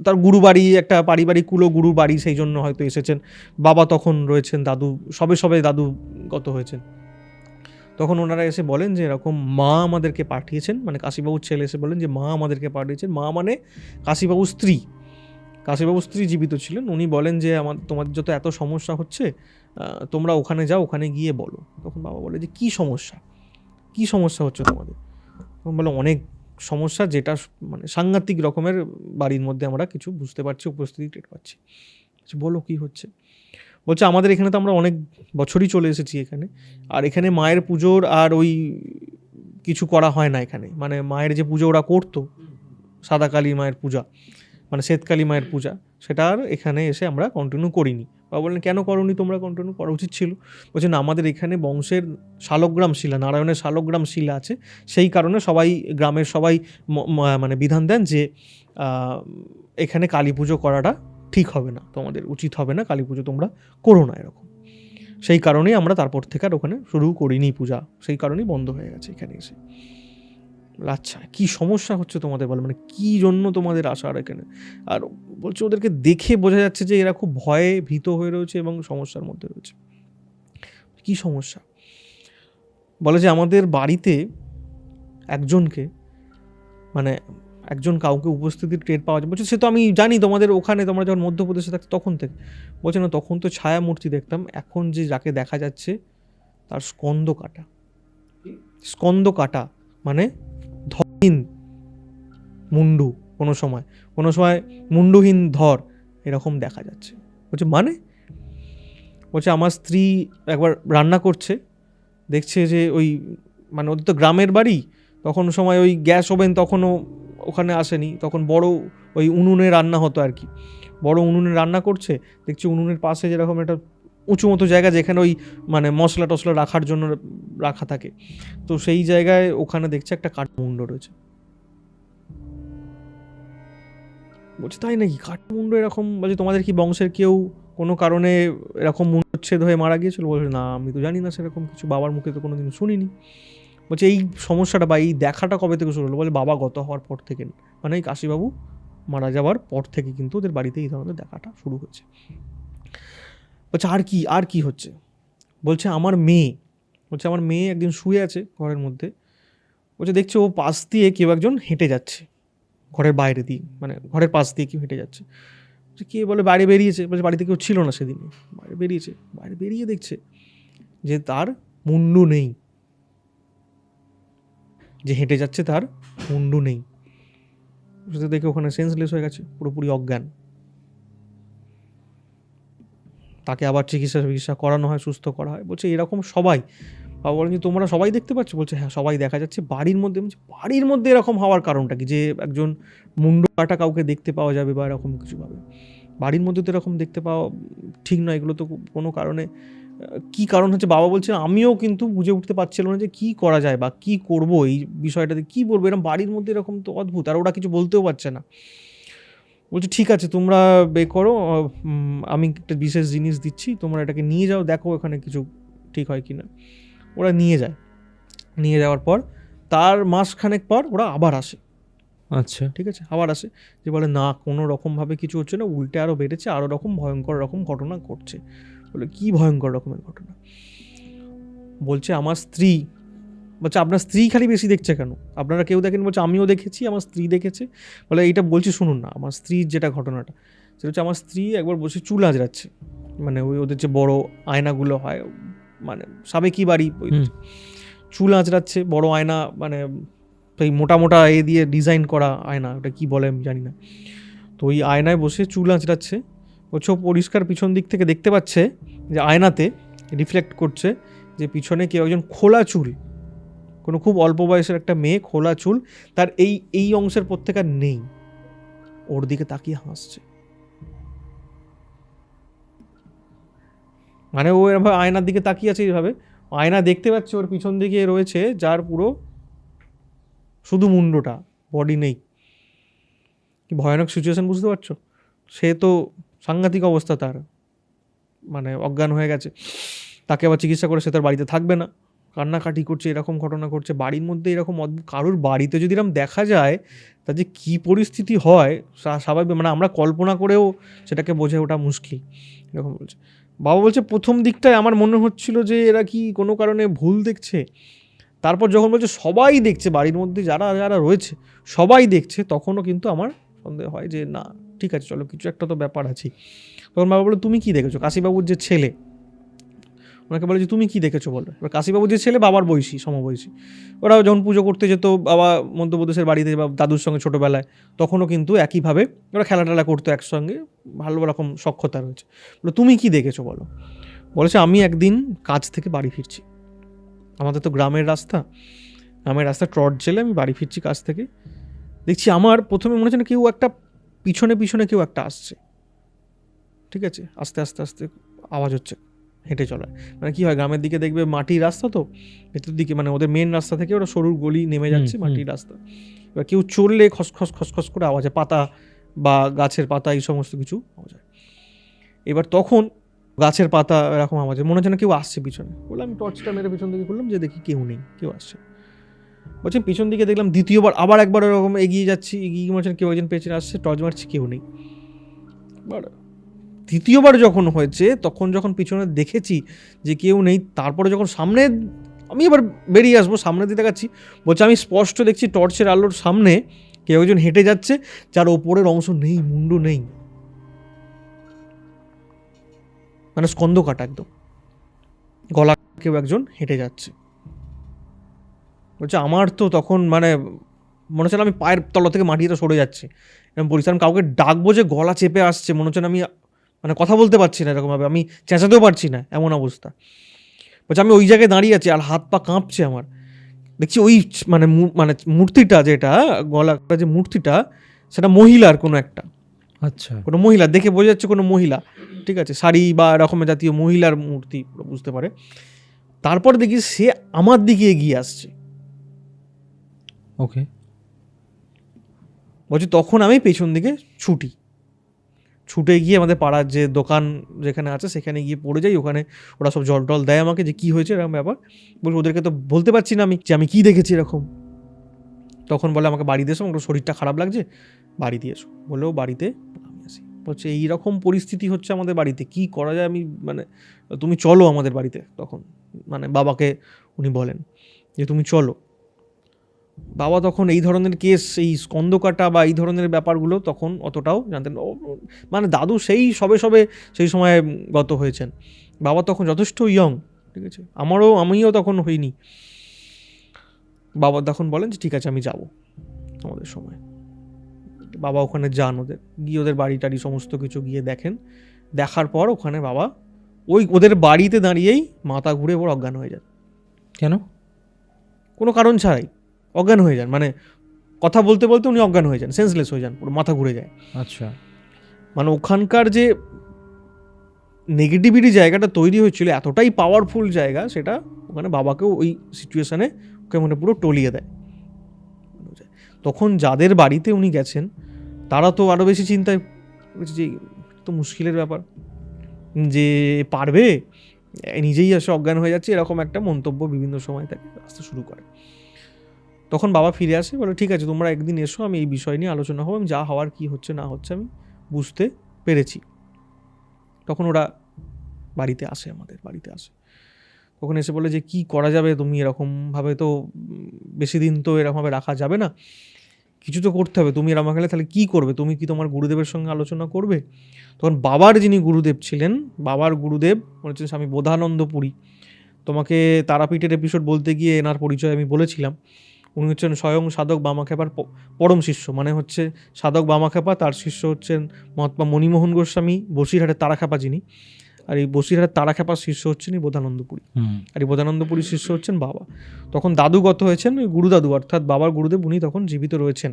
তার গুরু বাড়ি, একটা পারিবারিক কুলো গুরু বাড়ি, সেই জন্য হয়তো এসেছেন। বাবা তখন রয়েছেন, দাদু সবে দাদু গত হয়েছেন। তখন ওনারা এসে বলেন যে এরকম মা আমাদেরকে পাঠিয়েছেন, মানে কাশীবাবুর ছেলে এসে বলেন যে মা আমাদেরকে পাঠিয়েছেন। মা মানে কাশীবাবুর স্ত্রী, কাশীবাবুর স্ত্রী জীবিত ছিলেন। উনি বলেন যে তোমাদের যত এত সমস্যা হচ্ছে, তোমরা ওখানে যাও, ওখানে গিয়ে বলো। তখন বাবা বলে যে কী সমস্যা হচ্ছে তোমাদের? তখন বলে অনেক সমস্যা, যেটা মানে সাংঘাতিক রকমের বাড়ির মধ্যে আমরা কিছু বুঝতে পারছি, উপস্থিতি টের পাচ্ছি। বলো কী হচ্ছে? বলছে আমাদের এখানে তো আমরা অনেক বছরই চলে এসেছি এখানে, আর এখানে মায়ের পুজোর আর ওই কিছু করা হয় না এখানে। মানে মায়ের যে পুজো ওরা করতো, সাদা কালী মায়ের পূজা, মানে শ্বেতকালী মায়ের পূজা, সেটা আর এখানে এসে আমরা কন্টিনিউ করিনি। বাবা বললেন কেন করোনি তোমরা? কন্টিনিউ করা উচিত ছিল। বলছে না, আমাদের এখানে বংশের শালগ্রাম শিলা, নারায়ণের শালগ্রাম শিলা আছে, সেই কারণে সবাই গ্রামের সবাই মানে বিধান দেন যে এখানে কালী পুজো করাটা ঠিক হবে না, তোমাদের উচিত হবে না, কালী পুজো তোমরা করো না, এরকম। সেই কারণেই আমরা তারপর থেকে আর ওখানে শুরু করিনি পূজা, সেই কারণেই বন্ধ হয়ে গেছে এখানে এসে। আচ্ছা, কি সমস্যা হচ্ছে তোমাদের বলো, মানে কী জন্য তোমাদের আসার এখানে? আর বলছে ওদেরকে দেখে বোঝা যাচ্ছে যে এরা খুব ভয়ে ভীত হয়ে রয়েছে এবং সমস্যার মধ্যে রয়েছে। কি সমস্যা? বলে যে আমাদের বাড়িতে একজনকে, মানে কাউকে উপস্থিতির টের পাওয়া যায়। বলছে সে তো আমি জানি, তোমাদের ওখানে তোমরা যখন মধ্যপ্রদেশে থাকতো তখন থেকে। বলছে না, তখন তো ছায়া মূর্তি দেখতাম, এখন যে যাকে দেখা যাচ্ছে তার স্কন্দ কাটা, মানে ধরহীন মুন্ডু, কোনো সময় মুন্ডুহীন ধর, এরকম দেখা যাচ্ছে। বলছে মানে? বলছে আমার স্ত্রী একবার রান্না করছে, দেখছে যে ওই, মানে ওদের তো গ্রামের বাড়ি, তখন সময় ওই গ্যাস ওভেন তখনও ওখানে আসেনি, তখন বড় ওই উনুনে রান্না হতো আর কি। বড় উনুনে রান্না করছে, দেখছি উনুনের পাশে যেরকম একটা উঁচু মতো জায়গা, যেখানে ওই মানে মশলা টশলা রাখার জন্য রাখা থাকে, তো সেই জায়গায় ওখানে দেখছে একটা কাঠমুন্ড রয়েছে। বলছে তাই নাকি? কাঠমুন্ড এরকম? বলছে তোমাদের কি বংশের কেউ কোনো কারণে এরকম মুন্ডচ্ছেদ হয়ে মারা গিয়েছিল? বলছে না, আমি তো জানি না সেরকম কিছু, বাবার মুখে তো কোনোদিন শুনিনি। বলছে এই সমস্যাটা বা এই দেখাটা কবে থেকে শুরু হলো? বলে বাবা গত হওয়ার পর থেকে, মানে এই কাশীবাবু মারা যাওয়ার পর থেকে কিন্তু ওদের বাড়িতে এই ধরনের দেখাটা শুরু হয়েছে। বলছে আর কি হচ্ছে? বলছে আমার মেয়ে একদিন শুয়ে আছে ঘরের মধ্যে, বলছে দেখছে ও পাশ দিয়ে কেউ একজন হেঁটে যাচ্ছে, ঘরের বাইরে দিয়ে, মানে ঘরের পাশ দিয়ে কেউ হেঁটে যাচ্ছে। কে? বলে বাইরে বেরিয়েছে। বলছে বাড়িতে কেউ ছিল না সেদিন, বাইরে বেরিয়ে দেখছে যে তার মুন্ডু নেই, যে হেঁটে যাচ্ছে তার মুন্ডু নেই। সেটা দেখে ওখানে সেন্সলেস হয়ে গেছে, পুরোপুরি অজ্ঞান। তাকে আবার চিকিৎসা করানো হয়, সুস্থ করা হয়। বলছে এরকম সবাই, বাবা বলেন যে তোমরা সবাই দেখতে পাচ্ছ? বলছে হ্যাঁ, সবাই দেখা যাচ্ছে বাড়ির মধ্যে। বাড়ির মধ্যে এরকম হওয়ার কারণটা কি, যে একজন মুন্ডু কাটা কাউকে দেখতে পাওয়া যাবে বা এরকম কিছু ভাবে? বাড়ির মধ্যে তো এরকম দেখতে পাওয়া ঠিক নয়, এগুলো তো কোনো কারণে, কি কারণ হচ্ছে? বাবা বলছে আমিও কিন্তু বুঝে উঠতে পারছিলাম না যে কী করা যায় বা কী করবো এই বিষয়টাতে, কী বলবো, এরকম বাড়ির মধ্যে এরকম তো অদ্ভুত, আর ওরা কিছু বলতেও পারছে না। বলছে ঠিক আছে, তোমরা করো, আমি একটা বিশেষ জিনিস দিচ্ছি, তোমরা এটাকে নিয়ে যাও, দেখো এখানে কিছু ঠিক হয় কি না। ওরা নিয়ে যাওয়ার পর তার মাসখানেক পর ওরা আবার আসে। আচ্ছা, ঠিক আছে, আবার আসে, যে বলে না কোনো রকমভাবে কিছু হচ্ছে না, উল্টে আরও বেড়েছে, আরও ভয়ঙ্কর রকম ঘটনা ঘটছে। বলে কী ভয়ঙ্কর রকমের ঘটনা? বলছে আমার স্ত্রী, বলছে আপনার স্ত্রী খালি বেশি দেখছে কেন, আপনারা কেউ দেখেন? বলছে আমিও দেখেছি, আমার স্ত্রী দেখেছে। বলে এইটা বলছি শুনুন না, আমার স্ত্রীর যেটা ঘটনাটা, সেটা হচ্ছে আমার স্ত্রী একবার বসে চুল আঁচড়াচ্ছে, মানে ওই ওদের যে বড় আয়নাগুলো হয়, মানে সাবেকি বাড়ি, ওই চুল আঁচড়াচ্ছে, বড় আয়না, মানে এই মোটা মোটা দিয়ে ডিজাইন করা আয়না, ওটা কী বলে আমি জানি না। তো তো ওই আয়নায় বসে চুল আঁচড়াচ্ছে, বলছে ও পরিষ্কার পিছন দিক থেকে দেখতে পাচ্ছে যে আয়নাতে রিফ্লেক্ট করছে যে পিছনে কেউ একজন খোলা চুল, কোনো খুব অল্প বয়সের একটা মেয়ে, খোলা চুল, তার এই অংশের প্রত্যেক আর নেই, ওর দিকে তাকিয়ে হাসছে। মানে ও এরভাবে আয়নার দিকে তাকিয়ে আছে, এইভাবে আয়না দেখতে পাচ্ছে ওর পিছন দিকে রয়েছে যার পুরো শুধু মুন্ডটা, বডি নেই। কি ভয়ানক সিচুয়েশন, বুঝতে পারছো? সে তো সাংঘাতিক অবস্থা তার, মানে অজ্ঞান হয়ে গেছে, তাকে আবার চিকিৎসা করে সে তার বাড়িতে থাকবে না, কান্নাকাটি করছে, এরকম ঘটনা করছে বাড়ির মধ্যে। এরকম কারোর বাড়িতে যদি এরকম দেখা যায় তার যে কী পরিস্থিতি হয় স্বাভাবিক, মানে আমরা কল্পনা করেও সেটাকে বোঝে ওটা মুশকিল। এরকম বলছে বাবা। বলছে প্রথম দিকটায় আমার মনে হচ্ছিল যে এরা কি কোনো কারণে ভুল দেখছে, তারপর যখন বলছে সবাই দেখছে, বাড়ির মধ্যে যারা যারা রয়েছে সবাই দেখছে, তখনও কিন্তু আমার সন্দেহ হয় যে না, ঠিক আছে চলো কিছু একটা তো ব্যাপার আছে। তখন বাবা বলে তুমি কি দেখেছো? কাশীবাবুর যে ছেলে, ওনাকে বলে যে তুমি কি দেখেছো বলো। এবার কাশীবাবুর যে ছেলে বাবার বয়সী, সমবয়সী, ওরাও যখন পুজো করতে যেত বাবা মধ্যপ্রদেশের বাড়িতে বা দাদুর সঙ্গে ছোটোবেলায়, তখনও কিন্তু একইভাবে ওরা খেলা টেলা করতো একসঙ্গে, ভালো রকম সখ্যতা রয়েছে। বলে তুমি কি দেখেছো বলো। বলেছে আমি একদিন কাজ থেকে বাড়ি ফিরছি, আমাদের তো গ্রামের রাস্তা, গ্রামের রাস্তা টর্চ জেলে আমি বাড়ি ফিরছি কাজ থেকে, দেখছি আমার প্রথমে মনে হচ্ছে না কেউ একটা পিছনে পিছনে কেউ একটা আসছে, ঠিক আছে, আস্তে আস্তে আস্তে আওয়াজ হচ্ছে, হেঁটে চলার। মানে কী হয় গ্রামের দিকে দেখবে মাটির রাস্তা, তো ভেতর দিকে মানে ওদের মেন রাস্তা থেকে ওরা সরুর গলি নেমে যাচ্ছে মাটির রাস্তা, এবার কেউ চললে খসখস খসখস করে আওয়াজ হয়, পাতা বা গাছের পাতা এই সমস্ত কিছু আওয়াজ হয়। এবার তখন গাছের পাতা এরকম আওয়াজ হয়, মনে হচ্ছে না কেউ আসছে পিছনে। বললাম আমি টর্চটা মেরে পিছন দিকে করলাম যে দেখি কেউ নেই, কেউ আসছে। বলছি পিছন দিকে দেখলাম দ্বিতীয়বার আবার একবার এরকম এগিয়ে যাচ্ছি, এগিয়ে মনে হচ্ছে কেউ একজন পেছনে আসছে, টর্চ মারছি, কেউ নেই। দ্বিতীয়বার যখন হয়েছে তখন যখন পিছনে দেখেছি যে কেউ নেই, তারপরে যখন সামনে আমি এবার বেরিয়ে আসবো, সামনে দিয়ে দেখাচ্ছি, বলছে আমি স্পষ্ট দেখছি টর্চের আলোর সামনে কেউ একজন হেঁটে যাচ্ছে, যার ওপরের অংশ নেই, মুন্ডু নেই, মানে স্কন্দ কাটা একদম, গলা কেউ একজন হেঁটে যাচ্ছে। বলছে আমার তো তখন মানে মনে হচ্ছে না আমি পায়ের তলা থেকে মাটিটা সরে যাচ্ছে, এরকম পরিষ্কার। আমি কাউকে ডাকবো যে গলা চেপে আসছে, মনে হচ্ছে না আমি মানে কথা বলতে পারছি না, এরকমভাবে আমি চেঁচাতেও পারছি না, এমন অবস্থা। বলছে আমি ওই জায়গায় দাঁড়িয়ে আছি আর হাত পা কাঁপছে আমার, দেখছি ওই মানে মানে মূর্তিটা যেটা গলা যে মূর্তিটা সেটা মহিলার কোনো একটা, আচ্ছা, কোনো মহিলা, দেখে বোঝা যাচ্ছে কোনো মহিলা, ঠিক আছে, শাড়ি বা এরকমের জাতীয় মহিলার মূর্তি বুঝতে পারে। তারপর দেখি সে আমার দিকে এগিয়ে আসছে। ওকে। বলছি তখন আমি পেছন দিকে ছুটে গিয়ে আমাদের পাড়ার যে দোকান যেখানে আছে সেখানে গিয়ে পড়ে যাই, ওখানে ওরা সব জল টল দেয় আমাকে যে কী হয়েছে এরকম ব্যাপার। বলছি ওদেরকে তো বলতে পারছি না আমি যে আমি কী দেখেছি এরকম। তখন বলে আমাকে বাড়িতে এসো, আমার শরীরটা খারাপ লাগছে, বাড়িতে এসো। বললেও বাড়িতে আমি আসি। বলছে এইরকম পরিস্থিতি হচ্ছে আমাদের বাড়িতে, কি করা যায় আমি, মানে তুমি চলো আমাদের বাড়িতে। তখন মানে বাবাকে উনি বলেন যে তুমি চলো। বাবা তখন এই ধরনের কেস, এই স্কন্দ কাটা বা এই ধরনের ব্যাপারগুলো তখন অতটাও জানতেন, মানে দাদু সেই সবে সেই সময় গত হয়েছেন, বাবা তখন যথেষ্ট ইয়ং, ঠিক আছে, আমিও তখন হইনি। বাবা তখন বলেন যে ঠিক আছে আমি যাব আমাদের সময়। বাবা ওখানে যান, গিয়ে ওদের বাড়ি টাড়ি সমস্ত কিছু গিয়ে দেখেন, দেখার পর ওখানে বাবা ওই ওদের বাড়িতে দাঁড়িয়েই মাথা ঘুরে ওর অজ্ঞান হয়ে যান। কেন? কোনো কারণ ছাড়াই অজ্ঞান হয়ে যান, মানে কথা বলতে বলতে উনি অজ্ঞান হয়ে যান, সেন্সলেস হয়ে যান, পুরো মাথা ঘুরে যায়। আচ্ছা, মানে ওখানকার যে নেগেটিভিটি জায়গাটা তৈরি হয়েছিল, এতটাই পাওয়ারফুল জায়গা, সেটা ওখানে বাবাকেও ওই সিচুয়েশানে ওকে মানে পুরো টলিয়ে দেয়। তখন যাদের বাড়িতে উনি গেছেন তারা তো আরও বেশি চিন্তায় যে তো মুশকিলের ব্যাপার, যে পারবে, নিজেই আসে অজ্ঞান হয়ে যাচ্ছে, এরকম একটা মন্তব্য বিভিন্ন সময় তাকে আসতে শুরু করে। তখন বাবা ফিরে আসে, বলে ঠিক আছে তোমরা একদিন এসো, আমি এই বিষয় নিয়ে আলোচনা হবো, আমি যা হওয়ার কি হচ্ছে না হচ্ছে আমি বুঝতে পেরেছি। তখন ওরা বাড়িতে আসে, আমাদের বাড়িতে আসে। তখন এসে বলে যে কি করা যাবে, তুমি এরকমভাবে তো বেশি দিন তো এরকমভাবে রাখা যাবে না, কিছু তো করতে হবে, তুমি এরকম গেলে তাহলে কী করবে, তুমি কি তোমার গুরুদেবের সঙ্গে আলোচনা করবে? তখন বাবার যিনি গুরুদেব ছিলেন, বাবার গুরুদেব মনে হচ্ছে স্বামী বোধানন্দ পুরী, তোমাকে তারাপীঠের এপিসোড বলতে গিয়ে এনার পরিচয় আমি বলেছিলাম, উনি হচ্ছেন স্বয়ং সাধক বামাখ্যাপার পরম শিষ্য, মানে হচ্ছে সাধক বামাখ্যাপা, তার শিষ্য হচ্ছেন মহাত্মা মণিমোহন গোস্বামী, বসিরহাটের তারাখ্যাপা যিনি, আর এই বসিরহাটের তারাখ্যাপার শিষ্য হচ্ছেন এই বোধানন্দপুরী, আর এই বোধানন্দপুরীর শিষ্য হচ্ছেন বাবা। তখন দাদু গত হয়েছেন, ওই গুরুদাদু অর্থাৎ বাবার গুরুদেব, উনি তখন জীবিত রয়েছেন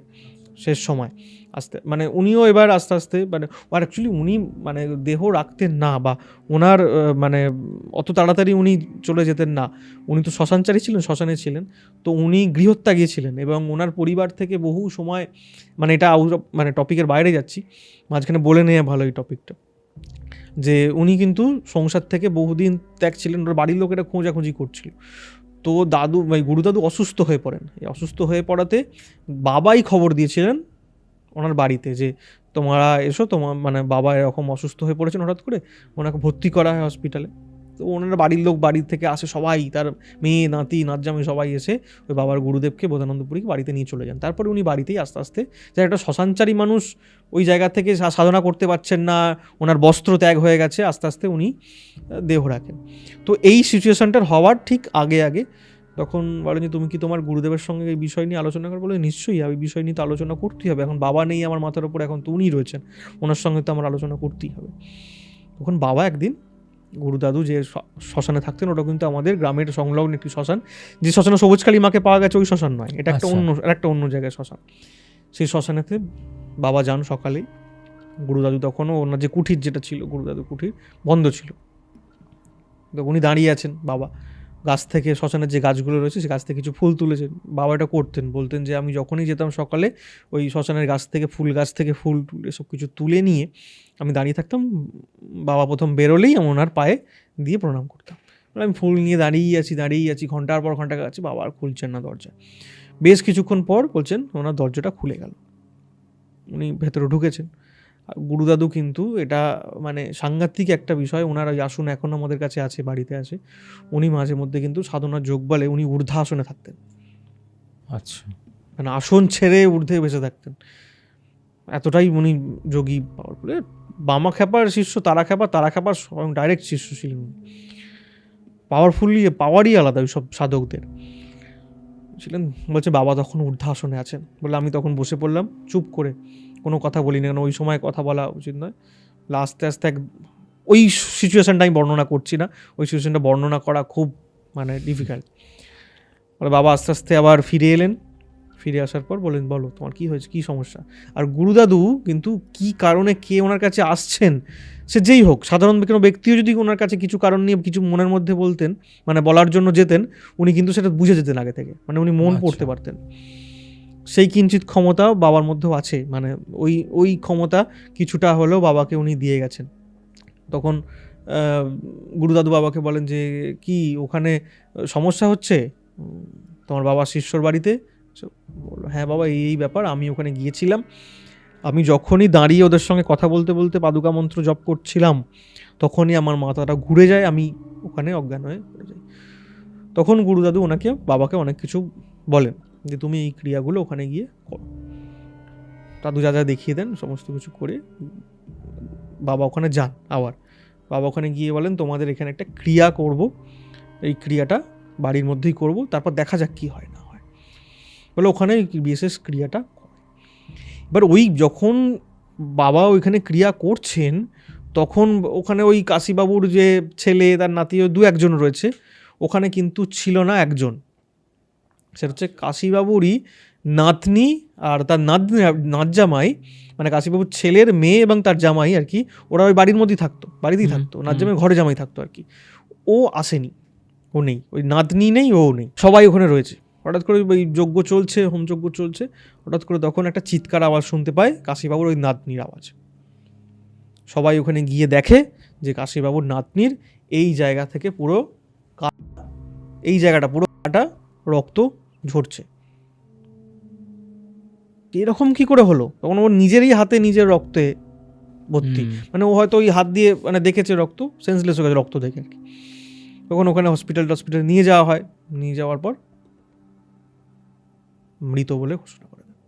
শেষ সময়। আস্তে মানে উনিও এবার আস্তে আস্তে মানে, আর অ্যাকচুয়ালি উনি মানে দেহ রাখতেন না, বা ওনার মানে অত তাড়াতাড়ি উনি চলে যেতেন না। উনি তো শ্মশানচারী ছিলেন, শ্মশানে ছিলেন, তো উনি গৃহত্যাগী ছিলেন, এবং ওনার পরিবার থেকে বহু সময়, মানে এটা মানে টপিকের বাইরে যাচ্ছি, মাঝখানে বলে নেওয়া ভালো এই টপিকটা, যে উনি কিন্তু সংসার থেকে বহুদিন ত্যাগ ছিলেন, ওর বাড়ির লোকেরা খোঁজাখুঁজি করছিল। তো দাদু মানে গুরুদাদু অসুস্থ হয়ে পড়েন। এই অসুস্থ হয়ে পড়াতে বাবাই খবর দিয়েছিলেন ওনার বাড়িতে যে তোমরা এসো, তোমার মানে বাবা এরকম অসুস্থ হয়ে পড়েছেন, হঠাৎ করে ওনাকে ভর্তি করা হয় হসপিটালে। তো ওনার বাড়ির লোক বাড়ি থেকে আসে, সবাই তার মেয়ে নাতি নাতজামাই সবাই এসে ওই বাবার গুরুদেবকে বোধানন্দপুরীকে বাড়িতে নিয়ে চলে যান। তারপরে উনি বাড়িতেই আস্তে আস্তে, যারা একটা শ্মশানচারী মানুষ ওই জায়গা থেকে সাধনা করতে পারছেন না, ওনার বস্ত্র ত্যাগ হয়ে গেছে, আস্তে আস্তে উনি দেহ রাখেন। তো এই সিচুয়েশনটার হওয়ার ঠিক আগে আগে তখন বলেন যে তুমি কি তোমার গুরুদেবের সঙ্গে এই বিষয় নিয়ে আলোচনা করে? বলে নিশ্চয়ই, এই বিষয় নিয়ে তো আলোচনা করতেই হবে, এখন বাবা নেই আমার মাথার উপর, এখন তো উনিই রয়েছেন, ওনার সঙ্গে তো আমার আলোচনা করতেই হবে। তখন বাবা একদিন গুরুদাদু যে শ্মশানে থাকতেন, ওটা কিন্তু আমাদের গ্রামের সংলগ্ন একটি শ্মশান, যে শ্মশানে সবুজকালী মাকে পাওয়া গেছে ওই শ্মশান নয়, এটা একটা অন্য জায়গায় শ্মশান। সেই শ্মশানেতে বাবা যান সকালেই। গুরুদাদু তখনও ওনার যে কুঠির যেটা ছিল, গুরুদাদু কুঠির বন্ধ ছিল, তো উনি দাঁড়িয়ে আছেন। বাবা গাছ থেকে, শ্মশানের যে গাছগুলো রয়েছে সেই গাছ থেকে কিছু ফুল তুলেছেন। বাবা এটা করতেন, বলতেন যে আমি যখনই যেতাম সকালে ওই শ্মশানের গাছ থেকে ফুল টুল সব কিছু তুলে নিয়ে আমি দাঁড়িয়ে থাকতাম। বাবা প্রথম বেরোলেই আমি ওনার পায়ে দিয়ে প্রণাম করতাম। আমি ফুল নিয়ে দাঁড়িয়েই আছি ঘন্টার পর ঘন্টা কাছে, বাবা আর খুলছেন না দরজা। বেশ কিছুক্ষণ পর বলছেন ওনার দরজাটা খুলে গেল, উনি ভেতরে ঢুকেছেন। গুরুদাদু কিন্তু এটা মানে সাংঘাতিক একটা বিষয়, ওনার ওই আসন এখন আমাদের কাছে আছে, বাড়িতে আছে। উনি মাঝে মধ্যে কিন্তু সাধনার যোগ বলে উনি ঊর্ধ্বা আসনে থাকতেন। আচ্ছা, মানে আসন ছেড়ে ঊর্ধ্বে বসে থাকতেন, এতটাই উনি যোগী পাওয়ারফুল। বামাখ্যাপার শিষ্য তারাখ্যাপার ডাইরেক্ট শিষ্য ছিলেন। পাওয়ারই আলাদা ওই সব সাধকদের ছিলেন। বলছে বাবা তখন ঊর্ধ্বা আসনে আছেন, বলে আমি তখন বসে পড়লাম চুপ করে, কোনো কথা বলি না, কেন ওই সময় কথা বলা উচিত নয়। আস্তে আস্তে ওই সিচুয়েশানটা আমি বর্ণনা করছি না, ওই সিচুয়েশানটা বর্ণনা করা খুব মানে ডিফিকাল্ট। বলে বাবা আস্তে আস্তে আবার ফিরে এলেন, ফিরে আসার পর বলেন বলো তোমার কী হয়েছে, কী সমস্যা। আর গুরুদাদু কিন্তু কী কারণে কে ওনার কাছে আসছেন, সে যেই হোক, সাধারণ কোনো ব্যক্তিও যদি ওনার কাছে কিছু কারণ নিয়ে কিছু মনের মধ্যে বলতেন, মানে বলার জন্য যেতেন, উনি কিন্তু সেটা বুঝে যেতেন আগে থেকে, মানে উনি মন পড়তে পারতেন। সেই কিঞ্চিত ক্ষমতা বাবার মধ্যেও আছে, মানে ওই ক্ষমতা কিছুটা হলেও বাবাকে উনি দিয়ে গেছেন। তখন গুরুদাদু বাবাকে বলেন যে কি ওখানে সমস্যা হচ্ছে তোমার বাবার শিষ্যর বাড়িতে? বললো হ্যাঁ বাবা, এই ব্যাপার, আমি ওখানে গিয়েছিলাম, আমি যখনই দাঁড়িয়ে ওদের সঙ্গে কথা বলতে বলতে পাদুকা মন্ত্র জপ করছিলাম, তখনই আমার মাথাটা ঘুরে যায়, আমি ওখানে অজ্ঞান হয়ে পড়ে যাই। তখন গুরুদাদু বাবাকে অনেক কিছু বলেন যে তুমি এই ক্রিয়াগুলো ওখানে গিয়ে করো। দাদু যা যা দেখিয়ে দেন সমস্ত কিছু করে বাবা ওখানে যান। আবার বাবা ওখানে গিয়ে বলেন তোমাদের এখানে একটা ক্রিয়া করব, এই ক্রিয়াটা বাড়ির মধ্যেই করব, তারপর দেখা যাক কী হয় না হয়। বলে ওখানে বিশেষ ক্রিয়াটা করে। এবার ওই যখন বাবা ওইখানে ক্রিয়া করছেন, তখন ওখানে ওই কাশীবাবুর যে ছেলে তার নাতি দু একজন রয়েছে, ওখানে কিন্তু ছিল না একজন, সেটা হচ্ছে কাশীবাবুরই নাতনি আর তার নাতজামাই, মানে কাশীবাবুর ছেলের মেয়ে এবং তার জামাই আর কি, ওরা ওই বাড়ির মধ্যেই থাকতো, বাড়িতেই থাকতো, নাতজামাই ঘরে জামাই থাকতো আর কি। ও আসেনি, ও নেই, ওই নাতনি নেই, ও নেই, সবাই ওখানে রয়েছে। হঠাৎ করে ওই যজ্ঞ চলছে, হোমযজ্ঞ চলছে, হঠাৎ করে তখন একটা চিৎকার আওয়াজ শুনতে পায়, কাশীবাবুর ওই নাতনির আওয়াজ। সবাই ওখানে গিয়ে দেখে যে কাশীবাবুর নাতনির এই জায়গা থেকে পুরো এই জায়গাটা পুরো কাটা, রক্ত ঝরছে। এরকম কি করে হলো? তখন ওর নিজেরই হাতে নিজের রক্তে ভর্তি, মানে ও হয়তো ওই হাত দিয়ে মানে দেখেছে রক্ত, সেন্সলেস হয়ে গেছে রক্ত দেখে আর কি। তখন ওখানে হসপিটালে নিয়ে যাওয়া হয়, নিয়ে যাওয়ার পর মৃত বলে ঘোষণা করে দেয়,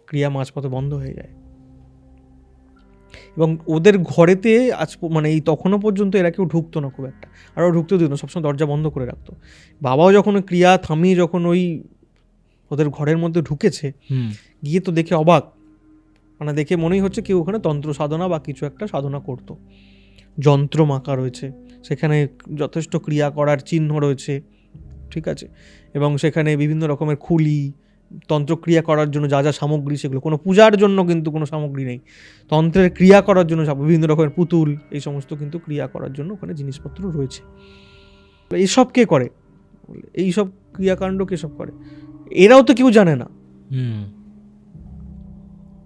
ক্রিয়া মাঝপথে বন্ধ হয়ে যায়। এবং ওদের ঘরেতে মানে এই তখনও পর্যন্ত এরা কেউ ঢুকতো না খুব একটা, আর ওরা ঢুকতেও দিত না, সবসময় দরজা বন্ধ করে রাখতো। বাবাও যখন ওই ক্রিয়া থামিয়ে যখন ওই ওদের ঘরের মধ্যে ঢুকেছে, গিয়ে তো দেখে অবাক, মানে দেখে মনেই হচ্ছে কেউ ওখানে তন্ত্র সাধনা বা কিছু একটা সাধনা করতো। যন্ত্র মাকা রয়েছে সেখানে, যথেষ্ট ক্রিয়া করার চিহ্ন রয়েছে, ঠিক আছে, এবং সেখানে বিভিন্ন রকমের খুলি, তন্ত্রক্রিয়া করার জন্য যা যা সামগ্রী, সেগুলো কোনো পূজার জন্য কিন্তু কোনো সামগ্রী নেই, তন্ত্রের ক্রিয়া করার জন্য বিভিন্ন রকমের পুতুল, এই সমস্ত কিন্তু ক্রিয়া করার জন্য ওখানে জিনিসপত্র রয়েছে। এইসব কে করে, এইসব ক্রিয়াকাণ্ড কে সব করে, এরাও তো কেউ জানে না,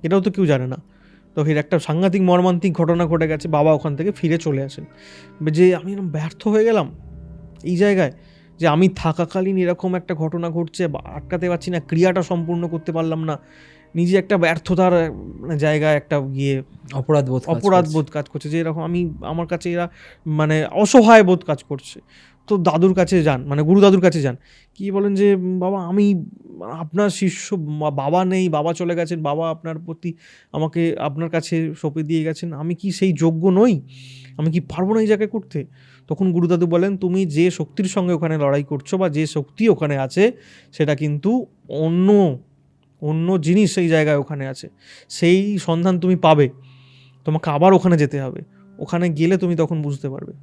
এটাও তো কেউ জানে না। তো এর একটা সাংঘাতিক মর্মান্তিক ঘটনা ঘটে গেছে। বাবা ওখান থেকে ফিরে চলে আসেন, যে আমি এরকম ব্যর্থ হয়ে গেলাম এই জায়গায়, যে আমি থাকাকালীন এরকম একটা ঘটনা ঘটছে, আটকাতে পারছি না, ক্রিয়াটা সম্পূর্ণ করতে পারলাম না, নিজে একটা ব্যর্থতার মানে জায়গায় একটা গিয়ে অপরাধ বোধ কাজ করছে, যে এরকম আমি, আমার কাছে এরা মানে অসহায় বোধ কাজ করছে। তো দাদুর কাছে যান, মানে গুরু দাদুর কাছে যান, কি বলেন যে বাবা আমি আপনার শিষ্য, বাবা নেই, বাবা চলে গেছেন, বাবা আপনার প্রতি আমাকে আপনার কাছে সঁপে দিয়ে গেছেন, আমি কি সেই যোগ্য নই, আমি কি পারবো না এই জায়গায় করতে? তখন গুরুদাদু বলেন, তুমি যে শক্তির সঙ্গে ওখানে লড়াই করছো বা যে শক্তি ওখানে আছে, সেটা কিন্তু অন্য জিনিস সেই জায়গায় ওখানে আছে, সেই সন্ধান তুমি পাবে, তোমাকে আবার ওখানে যেতে হবে, ওখানে গেলে তুমি তখন বুঝতে পারবে।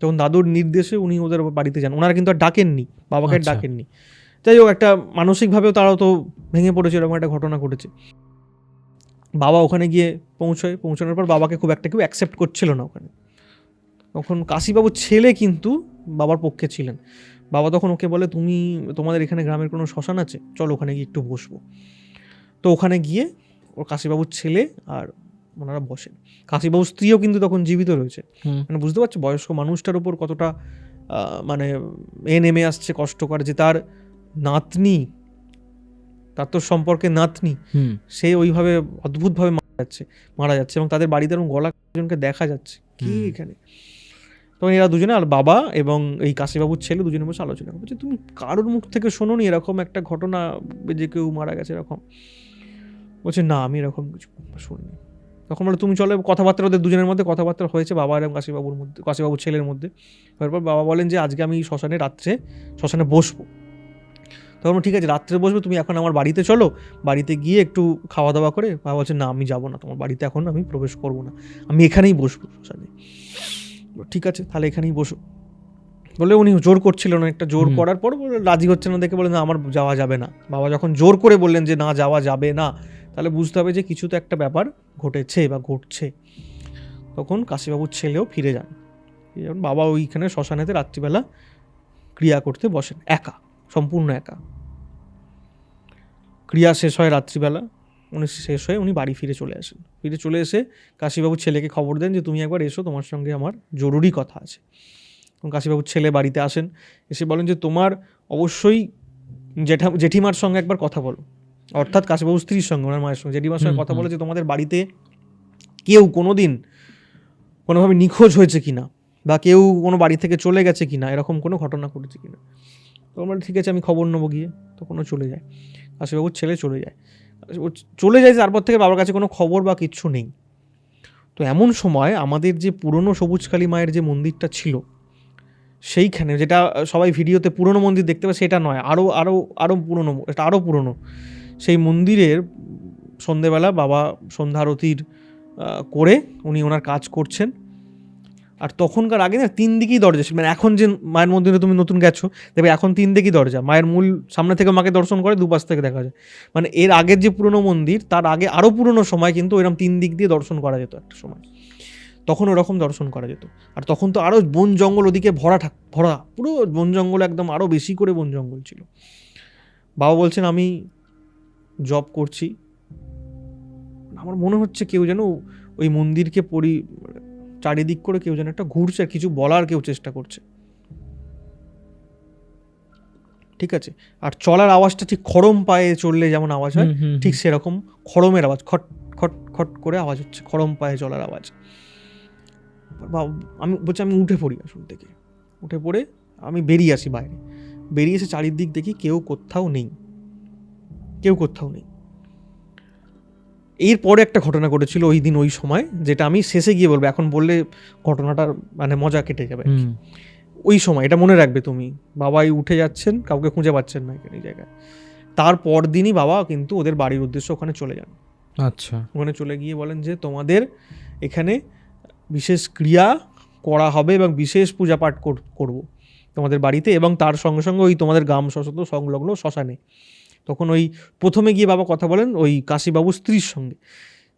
তখন দাদুর নির্দেশে উনি ওদের বাড়িতে যান, ওনারা কিন্তু আর ডাকেননি, বাবাকে ডাকেননি। যাই হোক, একটা মানসিকভাবেও তারাও তো ভেঙে পড়েছে, এরকম একটা ঘটনা ঘটেছে। বাবা ওখানে গিয়ে পৌঁছানোর পর বাবাকে খুব একটা কেউ অ্যাকসেপ্ট করছিল না ওখানে। তখন কাশীবাবুর ছেলে কিন্তু বাবার পক্ষে ছিলেন। বাবা তখন ওকে বলে, তোমাদের এখানে গ্রামের কোনো শ্মশান আছে, চলো ওখানে গিয়ে একটু বসবো। তো ওখানে গিয়ে ওর কাশীবাবুর ছেলে আর ওনারা বসেন। কাশীবাবুর স্ত্রীও কিন্তু তখন জীবিত রয়েছে, মানে বুঝতে পারছো বয়স্ক মানুষটার উপর কতটা মানে নেমে আসছে কষ্ট করে, যে তার নাতনি, তার তো সম্পর্কে নাতনি, সে ওইভাবে অদ্ভুতভাবে মারা যাচ্ছে এবং তাদের বাড়িতে এরকম গলা জনকে দেখা যাচ্ছে কি এখানে। তখন এরা দুজনে, আর বাবা এবং এই কাশীবাবুর ছেলে দুজনে বসে আলোচনা করছে, তুমি কারোর মুখ থেকে শোনোনি এরকম একটা ঘটনা যে কেউ মারা গেছে এরকম? বলছে না, আমি এরকম কিছু শুনিনি। তখন বলে তুমি চলো, কথাবার্তা ওদের দুজনের মধ্যে কথাবার্তা হয়েছে বাবা এবং কাশীবাবুর ছেলের মধ্যে। তারপর বাবা বলেন যে আজকে আমি শ্মশানে বসবো। তখন ঠিক আছে, রাত্রে বসবে, তুমি এখন আমার বাড়িতে চলো, বাড়িতে গিয়ে একটু খাওয়া দাওয়া করে। বাবা বলছে না, আমি যাবো না তোমার বাড়িতে, এখন আমি প্রবেশ করবো না, আমি এখানেই বসবো শ্মশানে। ঠিক আছে, তাহলে এখানেই বসো বলে উনি জোর করছিলেন, একটা জোর করার পর রাজি হচ্ছে না দেখে বলে না, আমার যাওয়া যাবে না। বাবা যখন জোর করে বললেন যে না, যাওয়া যাবে না, তাহলে বুঝতে হবে যে কিছু তো একটা ব্যাপার ঘটেছে বা ঘটছে। তখন কাশীবাবুর ছেলেও ফিরে যান। বাবা ওইখানে শ্মশানেতে রাত্রিবেলা ক্রিয়া করতে বসেন, একা, সম্পূর্ণ একা। ক্রিয়া শেষ হয় রাত্রিবেলা, শেষ হয়ে উনি বাড়ি ফিরে চলে এসে কাশীবাবুর ছেলেকে খবর দেন যে তুমি একবার এসো, তোমার সঙ্গে আমার জরুরি কথা আছে। কাশীবাবুর ছেলে বাড়িতে আসেন, এসে বলেন যে তোমার অবশ্যই জেঠিমার সঙ্গে একবার কথা বলো, অর্থাৎ কাশীবাবুর স্ত্রীর সঙ্গে, ওনার মায়ের সঙ্গে, জেঠিমার সঙ্গে কথা বলে যে তোমাদের বাড়িতে কেউ কোনোদিন কোনোভাবে নিখোঁজ হয়েছে কিনা, বা কেউ কোনো বাড়ি থেকে চলে গেছে কিনা, এরকম কোনো ঘটনা ঘটেছে কিনা। তো আমরা ঠিক আছে, আমি খবর নেবো গিয়ে। তখন ও চলে যায়, কাশীবাবুর ছেলে চলে যায়। তারপর থেকে বাবার কাছে কোনো খবর বা কিচ্ছু নেই। তো এমন সময় আমাদের যে পুরনো সবুজকালী মায়ের যে মন্দিরটা ছিল সেইখানে, যেটা সবাই ভিডিওতে পুরনো মন্দির দেখতে পাবে, সেটা নয়, আরও পুরনো, এটা আরও পুরনো। সেই মন্দিরের সন্ধেবেলা বাবা সন্ধ্যা আরতির করে উনি ওনার কাজ করছেন। আর তখনকার আগে না 3 দিকেই দরজা ছিল, মানে এখন যে মায়ের মন্দিরে তুমি নতুন গেছো দেখবে এখন 3 দিকেই দরজা, মায়ের মূল সামনে থেকে মাকে দর্শন করে, দুপাশ থেকে দেখা যায়। মানে এর আগের যে পুরনো মন্দির, তার আগে আরও পুরনো সময় কিন্তু এরকম 3 দিক দিয়ে দর্শন করা যেত একটা সময়, তখন ওরকম দর্শন করা যেত। আর তখন তো আরও বন জঙ্গল, ওদিকে ভরা পুরো বন জঙ্গল, একদম আরও বেশি করে বন জঙ্গল ছিল। বাবা বলছেন আমি জব করছি, আমার মনে হচ্ছে কেউ যেন ওই মন্দিরকে চারিদিক করে কেউ যেন একটা ঘুরছে, আর কিছু বলার কেউ চেষ্টা করছে, ঠিক আছে। আর চলার আওয়াজটা ঠিক খড়ম পায়ে চললে যেমন আওয়াজ হয়, ঠিক সেরকম খড়মের আওয়াজ, খট খট খট করে আওয়াজ হচ্ছে, খড়ম পায়ে চলার আওয়াজ। আমি বলছি আমি উঠে পড়ি, আসল থেকে উঠে পড়ে আমি বেরিয়ে আসি বাইরে, বেরিয়ে এসে চারিদিক দেখি কেউ কোথাও নেই। এরপরে একটা ঘটনা ঘটেছিল ওই দিন ওই সময়, যেটা আমি শেষে গিয়ে বলবো, এখন বললে ঘটনাটার মানে মজা কেটে যাবে। ওই সময় এটা মনে রাখবে তুমি, বাবাই উঠে যাচ্ছেন, কাউকে খুঁজে পাচ্ছেন না এখানে এই জায়গায়। তারপর দিনই বাবা কিন্তু ওদের বাড়ির উদ্দেশ্যে ওখানে চলে যান। আচ্ছা, ওখানে চলে গিয়ে বলেন যে তোমাদের এখানে বিশেষ ক্রিয়া করা হবে এবং বিশেষ পূজা পাঠ করব তোমাদের বাড়িতে, এবং তার সঙ্গে সঙ্গে ওই তোমাদের গ্রাম শাসত সংলগ্ন শ্মশানে। তখন ওই প্রথমে গিয়ে বাবা কথা বলেন ওই কাশীবাবুর স্ত্রীর সঙ্গে,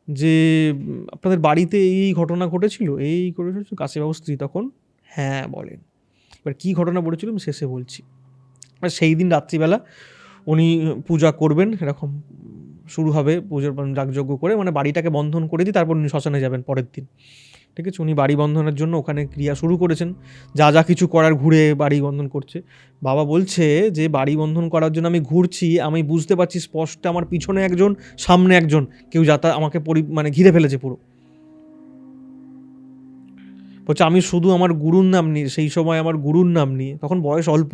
যে আপনাদের বাড়িতে এই ঘটনা ঘটেছিল, এই ঘটেছিল। কাশীবাবুর স্ত্রী তখন হ্যাঁ বলেন। এবার কী ঘটনা ঘটেছিল আমি শেষে বলছি। আর সেই দিন রাত্রিবেলা উনি পূজা করবেন, এরকম শুরু হবে পুজোর যাগযজ্ঞ করে, মানে বাড়িটাকে বন্ধন করে দিয়ে তারপর উনি শ্মশানে যাবেন পরের দিন। ঠিক আছে, উনি বাড়ি বন্ধনের জন্য ওখানে ক্রিয়া শুরু করেছেন, যা যা কিছু করার ঘুরে বাড়ি বন্ধন করছে। বাবা বলছে যে বাড়ি বন্ধন করার জন্য আমি ঘুরছি, আমি বুঝতে পারছি স্পষ্ট আমার পিছনে একজন, সামনে একজন, কেউ আমাকে মানে ঘিরে ফেলেছে পুরো। বলছে আমি শুধু আমার গুরুর নাম নিয়ে, সেই সময় আমার গুরুর নাম নিয়ে, তখন বয়স অল্প,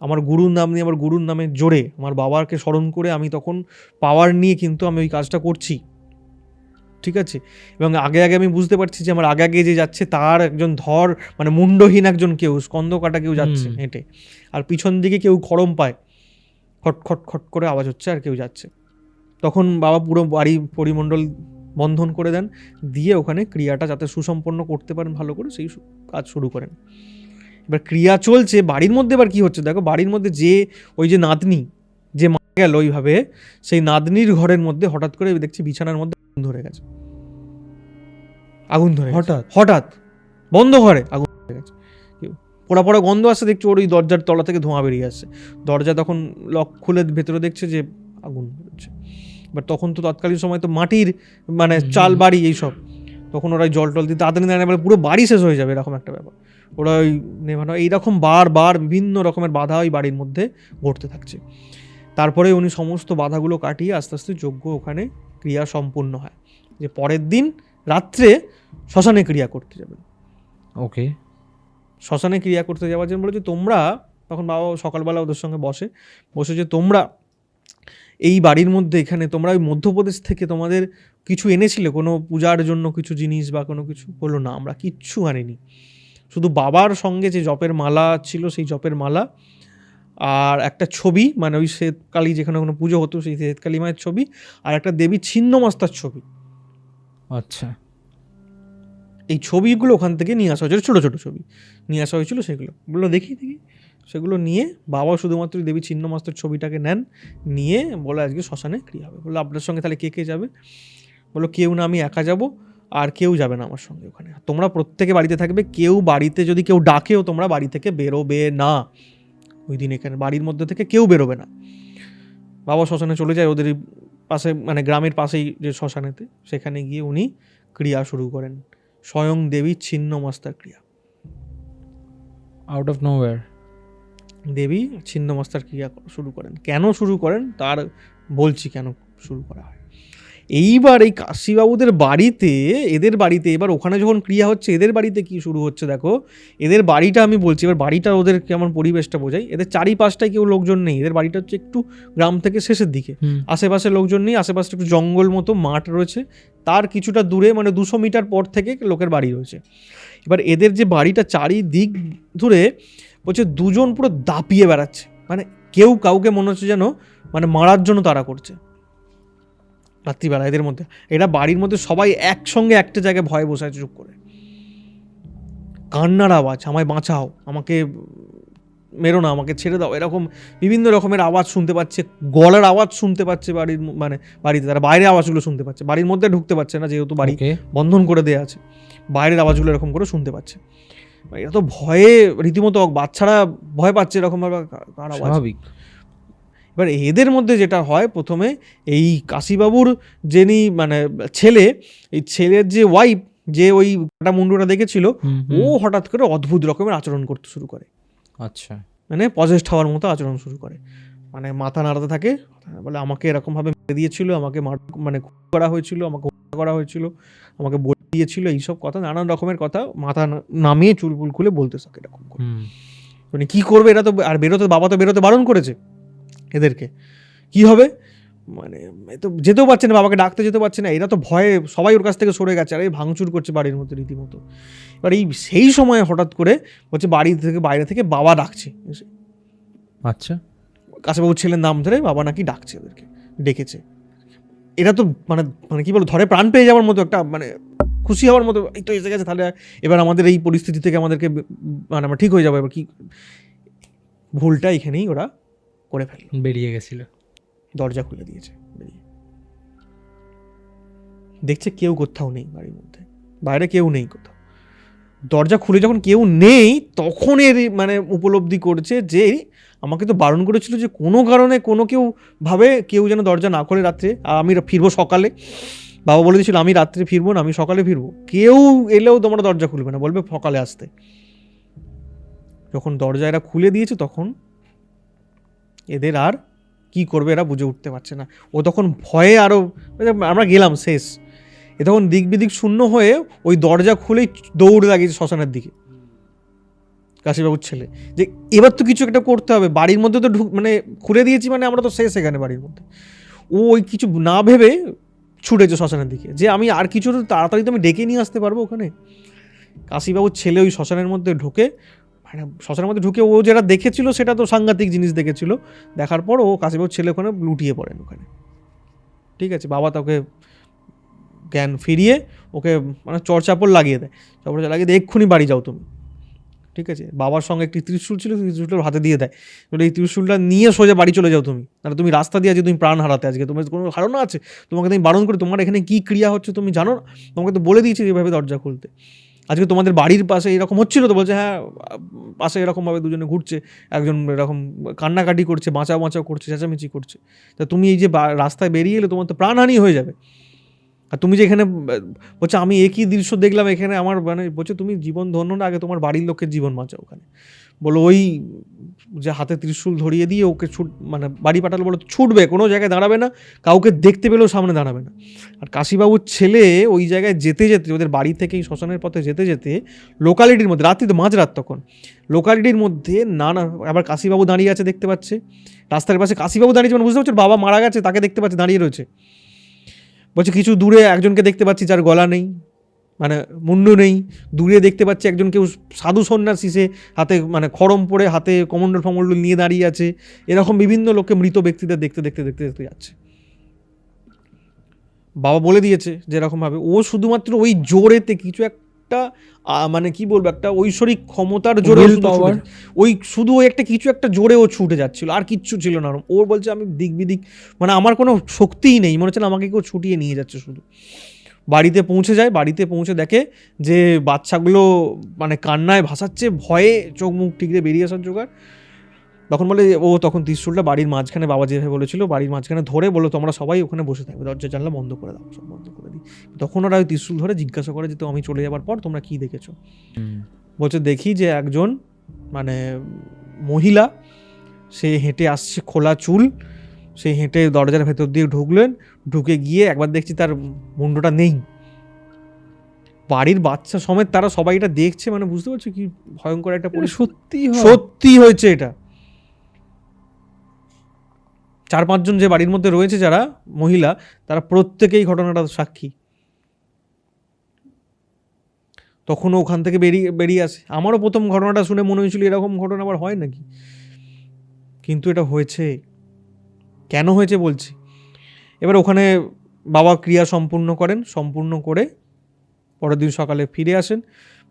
আমার গুরুর নাম নিয়ে, আমার গুরুর নামে জোরে আমার বাবাকে স্মরণ করে আমি তখন পাওয়ার নিয়ে কিন্তু আমি ওই কাজটা করছি। ঠিক আছে, এবং আগে আগে আমি বুঝতে পারছি যে আমার আগে আগে যে যাচ্ছে তার একজন মানে মুন্ডহীন একজন কেউ, স্কন্দ কাটা কেউ যাচ্ছে হেঁটে, আর পিছন দিকে কেউ খড়ম পায়, খট খট খট করে আওয়াজ হচ্ছে আর কেউ যাচ্ছে। তখন বাবা পুরো বাড়ি পরিমণ্ডল বন্ধন করে দেন, দিয়ে ওখানে ক্রিয়াটা যাতে সুসম্পন্ন করতে পারেন ভালো করে সেই কাজ শুরু করেন। এবার ক্রিয়া চলছে বাড়ির মধ্যে, এবার কি হচ্ছে দেখো, বাড়ির মধ্যে যে ওই যে নাতনি যে মারা গেল ওইভাবে, সেই নাতনির ঘরের মধ্যে হঠাৎ করে দেখছি বিছানার মধ্যে আগুন ধরে গেছে। আগুন ধরে হঠাৎ বন্ধ ঘরে আগুন ধরে গেছে, পোড়া পোড়া গন্ধ আসছে, দেখছি ওর ওই দরজার তলা থেকে ধোঁয়া বেরিয়ে আসছে। দরজা তখন লক খুলে ভেতরে দেখছে যে আগুন বেরোচ্ছে। এবার তখন তো তৎকালীন সময় তো মাটির মানে চাল বাড়ি এইসব, তখন ওরা জল টল দিয়ে তাড়াতাড়ি নেবে, পুরো বাড়ি শেষ হয়ে যাবে এরকম একটা ব্যাপার। ওরা ওই নেভানো এইরকম বারবার বিভিন্ন রকমের বাধা ওই বাড়ির মধ্যে ঘটতে থাকছে। তারপরে উনি সমস্ত বাধাগুলো কাটিয়ে আস্তে আস্তে যজ্ঞ ওখানে ক্রিয়া সম্পূর্ণ হয়, যে পরের দিন রাত্রে শ্মশানে ক্রিয়া করতে যাবেন। ওকে, শ্মশানে ক্রিয়া করতে যাওয়ার জন্য বলে যে তোমরা, তখন বাবা সকালবেলা ওদের সঙ্গে বসে যে তোমরা এই বাড়ির মধ্যে এখানে তোমরা ওই মধ্যপ্রদেশ থেকে তোমাদের কিছু এনেছিলে কোনো পূজার জন্য কিছু জিনিস বা কোনো কিছু? বললো না, আমরা কিচ্ছু আনিনি, শুধু বাবার সঙ্গে যে জপের মালা ছিল সেই জপের মালা আর একটা ছবি, মানে ওই শ্বেতকালী যেখানে কোনো পুজো হতো সেই শ্বেতকালী মায়ের ছবি, আর একটা দেবী ছিন্নমস্তার ছবি। আচ্ছা, এই ছবিগুলো ওখান থেকে নিয়ে আসা হয়েছিল, ছোটো ছোটো ছবি নিয়ে আসা হয়েছিল, সেগুলো বললো দেখি সেগুলো নিয়ে বাবা শুধুমাত্র দেবী ছিন্নমস্তার ছবিটাকে নেন, নিয়ে বলে আজকে শ্মশানে ক্রিয়া হবে। বললো আপনার সঙ্গে তাহলে কে কে যাবে? বললো কেউ না, আমি একা যাব, আর কেউ যাবে না আমার সঙ্গে ওখানে, তোমরা প্রত্যেকে বাড়িতে থাকবে, কেউ বাড়িতে যদি কেউ ডাকেও তোমরা বাড়ি থেকে বেরোবে না ওই দিন, এখানে বাড়ির মধ্যে থেকে কেউ বেরোবে না। বাবা শ্মশানে চলে যায়, ওদের পাশে মানে গ্রামের পাশেই যে শ্মশানেতে, সেখানে গিয়ে উনি ক্রিয়া শুরু করেন, স্বয়ং দেবী ছিন্নমস্তার ক্রিয়া। আউট অফ নোওয়্যার দেবী ছিন্নমস্তার ক্রিয়া শুরু করেন। কেন শুরু করেন তার বলছি, কেন শুরু করা হয়। এইবার এই কাশীবাবুদের বাড়িতে, এদের বাড়িতে, এবার ওখানে যখন ক্রিয়া হচ্ছে এদের বাড়িতে কি শুরু হচ্ছে দেখো, এদের বাড়িটা আমি বলছি, এবার বাড়িটা ওদের কেমন পরিবেশটা বোঝাই। এদের চারিপাশটায় কেউ লোকজন নেই, এদের বাড়িটা হচ্ছে একটু গ্রাম থেকে শেষের দিকে, আশেপাশে লোকজন নেই, আশেপাশে একটু জঙ্গল মতো মাঠ রয়েছে, তার কিছুটা দূরে মানে 200 মিটার পর থেকে লোকের বাড়ি রয়েছে। এবার এদের যে বাড়িটা চারিদিক ধরে বলছে দুজন পুরো দাপিয়ে বেড়াচ্ছে, মানে কেউ কাউকে মনে হচ্ছে যেন মানে মারার জন্য তারা করছে রাত্রিবেলা এদের মধ্যে। এরা বাড়ির মধ্যে সবাই একসঙ্গে একটা জায়গায় ভয়ে বসে আছে চুপ করে, কান্নার আওয়াজ, আমায় বাঁচাও, আমাকে মেরো না, আমাকে ছেড়ে দাও, এরকম বিভিন্ন রকমের আওয়াজ শুনতে পাচ্ছে, গলার আওয়াজ শুনতে পাচ্ছে বাড়ির, মানে বাড়িতে তারা বাইরের আওয়াজগুলো শুনতে পাচ্ছে, বাড়ির মধ্যে ঢুকতে পারছে না যেহেতু বাড়ি বন্ধন করে দেওয়া আছে, বাইরের আওয়াজগুলো এরকম করে শুনতে পাচ্ছে। এরা তো ভয়ে রীতিমতো, বাচ্চারা ভয় পাচ্ছে এরকমভাবে স্বাভাবিক। এবার এদের মধ্যে যেটা হয়, প্রথমে এই কাশীবাবুর যিনি মানে ছেলে, এই ছেলের যে ওয়াইফ, যে ওই কাটা মুন্ডুটা দেখেছিল, ও হঠাৎ করে অদ্ভুত রকমের আচরণ করতে শুরু করে। আচ্ছা, মানে পজেসড হওয়ার মতো আচরণ শুরু করে, মানে মাথা নাড়াতে থাকে, বলে আমাকে এরকমভাবে মেরে দিয়েছিল, আমাকে মানে করা হয়েছিল, আমাকে হত্যা করা হয়েছিল, আমাকে বলে দিয়েছিল, এইসব কথা, নানান রকমের কথা মাথা নামিয়ে চুলপুল খুলে বলতে থাকে এরকম করে। মানে কী করবে এরা তো, আর বেরোতে, বাবা তো বেরোতে বারণ করেছে এদেরকে, কি হবে মানে এ তো যেতেও পারছে না, বাবাকে ডাকতে যেতে পারছে না, এরা তো ভয়ে সবাই ওর কাছ থেকে সরে গেছে, আর এই ভাঙচুর করছে বাড়ির মধ্যে রীতিমতো। এবার সেই সময় হঠাৎ করে বলছে বাড়ি থেকে বাইরে থেকে বাবা ডাকছে এসে, আচ্ছা, কাশীবাবুর ছেলের নাম ধরে বাবা নাকি ডাকছে, ওদেরকে ডেকেছে। এটা তো মানে মানে কি বলবো, ধরে প্রাণ পেয়ে যাওয়ার মতো একটা, মানে খুশি হওয়ার মতো, এই তো এসে গেছে, তাহলে এবার আমাদের এই পরিস্থিতি থেকে আমাদেরকে মানে আমরা ঠিক হয়ে যাবো। এবার কি ভুলটা এখানেই ওরা করে ফেললো, বেরিয়ে গেছিল। দরজা খুলে দিয়েছে, বেরিয়ে দেখছে কেউ কোথাও নেই বাড়ির মধ্যে, বাইরে কেউ নেই কোথাও। দরজা খুলে যখন কেউ নেই তখন এর মানে উপলব্ধি করছে যে আমাকে তো বারণ করেছিল যে কোনো কারণে কোনো কেউ ভাবে কেউ যেন দরজা না করে রাত্রে, আর আমি ফিরবো সকালে। বাবা বলে দিয়েছিল আমি রাত্রে ফিরবো না, আমি সকালে ফিরবো, কেউ এলেও তোমরা দরজা খুলবে না, বলবে সকালে আসতে। যখন দরজা এরা খুলে দিয়েছে তখন এদের আর কি করবে এরা বুঝে উঠতে পারছে না। ও তখন ভয়ে আরো, আমরা গেলাম শেষ, এ তখন দিক বিদিক শূন্য হয়ে ওই দরজা খুলেই দৌড় লাগিয়েছে শ্মশানের দিকে, কাশীবাবুর ছেলে, যে এবার তো কিছু একটা করতে হবে, বাড়ির মধ্যে তো মানে খুলে দিয়েছি, মানে আমরা তো শেষ এখানে বাড়ির মধ্যে। ও ওই কিছু না ভেবে ছুটেছে শ্মশানের দিকে, যে আমি আর কিছু তাড়াতাড়ি তো আমি ডেকে নিয়ে আসতে পারবো ওখানে। কাশীবাবুর ছেলে ওই শ্মশানের মধ্যে ঢুকে, মানে শ্মশানের মধ্যে ঢুকে ও যেটা দেখেছিল সেটা তো সাংঘাতিক জিনিস দেখেছিল, দেখার পর ও কাশীবাবুর ছেলে ওখানে লুটিয়ে পড়েন ওখানে। ঠিক আছে, বাবা তাকে জ্ঞান ফিরিয়ে ওকে মানে চড়চাপড় লাগিয়ে দেয়, চাপড় লাগিয়ে দেয়, এক্ষুনি বাড়ি যাও তুমি। ঠিক আছে, বাবার সঙ্গে একটি ত্রিশূল ছিল, ত্রিশূলটা হাতে দিয়ে দেয়, বলে এই ত্রিশূলটা নিয়ে সোজা বাড়ি চলে যাও তুমি, তাহলে তুমি রাস্তা দিয়ে আজকে তুমি প্রাণ হারাতে, আজকে তোমার কোনো ধারণা আছে, তোমাকে তুমি বারণ করে, তোমার এখানে কী ক্রিয়া হচ্ছে তুমি জানো না, তোমাকে তো বলে দিয়েছি এভাবে দরজা খুলতে, আজকে তোমাদের বাড়ির পাশে এরকম হচ্ছিল তো, বলছে হ্যাঁ পাশে এরকমভাবে দুজনে ঘুরছে, একজন এরকম কান্নাকাটি করছে, বাঁচাও বাঁচাও করছে, চেঁচামেচি করছে, তা তুমি এই যে রাস্তায় বেরিয়ে এলে তোমার তো প্রাণহানি হয়ে যাবে, আর তুমি যে এখানে বলছে আমি একই দৃশ্য দেখলাম এখানে আমার, মানে বলছে তুমি জীবন ধন্য না, আগে তোমার বাড়ির লোকের জীবন বাঁচাও ওখানে। বলো ওই যে হাতে ত্রিশূল ধরিয়ে দিয়ে ওকে মানে বাড়ি পাঠালো, বলো ছুটবে, কোনো জায়গায় দাঁড়াবে না, কাউকে দেখতে পেলেও সামনে দাঁড়াবে না। আর কাশীবাবুর ছেলে ওই জায়গায় যেতে যেতে, ওদের বাড়ি থেকেই শ্মশানের পথে যেতে যেতে লোকালিটির মধ্যে, রাত্রি তো মাঝরাত তখন, লোকালিটির মধ্যে নানা, আবার কাশীবাবু দাঁড়িয়ে আছে দেখতে পাচ্ছে রাস্তার পাশে, কাশীবাবু দাঁড়িয়েছে মানে বুঝতে পারছো বাবা মারা গেছে তাকে দেখতে পাচ্ছে দাঁড়িয়ে রয়েছে। বলছে কিছু দূরে একজনকে দেখতে পাচ্ছি যার গলা নেই, মানে মুন্ডু নেই, দূরে দেখতে পাচ্ছি একজন কেউ সাধু সন্ন্যাসী, সে হাতে মানে খড়ম পরে হাতে কমণ্ডল ফমণ্ডল নিয়ে দাঁড়িয়ে আছে, এরকম বিভিন্ন লোককে মৃত ব্যক্তিদের দেখতে দেখতে দেখতে দেখতে যাচ্ছে। বাবা বলে দিয়েছে যেরকমভাবে ও শুধুমাত্র ওই জোরেতে কিছু একটা মানে কি বলবো, একটা ঐশ্বরিক ক্ষমতার জোরে ওই শুধু ওই একটা কিছু একটা জোরে ও ছুটে যাচ্ছিল, আর কিচ্ছু ছিল না। ও বলছে আমি দিক বিদিক মানে আমার কোনো শক্তিই নেই, মনে হচ্ছে আমাকে কেউ ছুটিয়ে নিয়ে যাচ্ছে শুধু। বাড়িতে পৌঁছে যায়, বাড়িতে পৌঁছে দেখে যে বাচ্চাগুলো মানে কান্নায় ভাসাচ্ছে, ভয়ে চোখ মুখ ঠিকরে বেরিয়ে আসার জোগাড়। তখন বলে ও তখন ত্রিশূলটা বাড়ির মাঝখানে, বাবা যেভাবে বলেছিল বাড়ির মাঝখানে ধরে বলো তোমরা সবাই ওখানে বসে থাকবে, দরজা জানলা বন্ধ করে দাও, সব বন্ধ করে দিই। তখন ওরা ওই ত্রিশূল ধরে জিজ্ঞাসা করে যে তো আমি চলে যাবার পর তোমরা কি দেখেছো? বলছে দেখি যে একজন মানে মহিলা, সে হেঁটে আসছে, খোলা চুল, সে হেঁটে দরজার ভেতর দিয়ে ঢুকলেন, ঢুকে গিয়ে একবার দেখছি তার মুন্ডটা নেই, বাড়ির বাচ্চা সমেত তারা সবাই এটা দেখছে, মানে বুঝতে পারছো কি ভয়ঙ্কর একটা সত্যি সত্যি হয়েছে এটা। 4-5 জন যে বাড়ির মধ্যে রয়েছে যারা মহিলা, তারা প্রত্যেকেই ঘটনাটা সাক্ষী। তখনও ওখান থেকে বেরিয়ে আসে। আমারও প্রথম ঘটনাটা শুনে মনে হয়েছিল এরকম ঘটনা আবার হয় নাকি, কিন্তু এটা হয়েছে। কেন হয়েছে বলছি। এবার ওখানে বাবা ক্রিয়া সম্পূর্ণ করেন, সম্পূর্ণ করে পরের দিন সকালে ফিরে আসেন,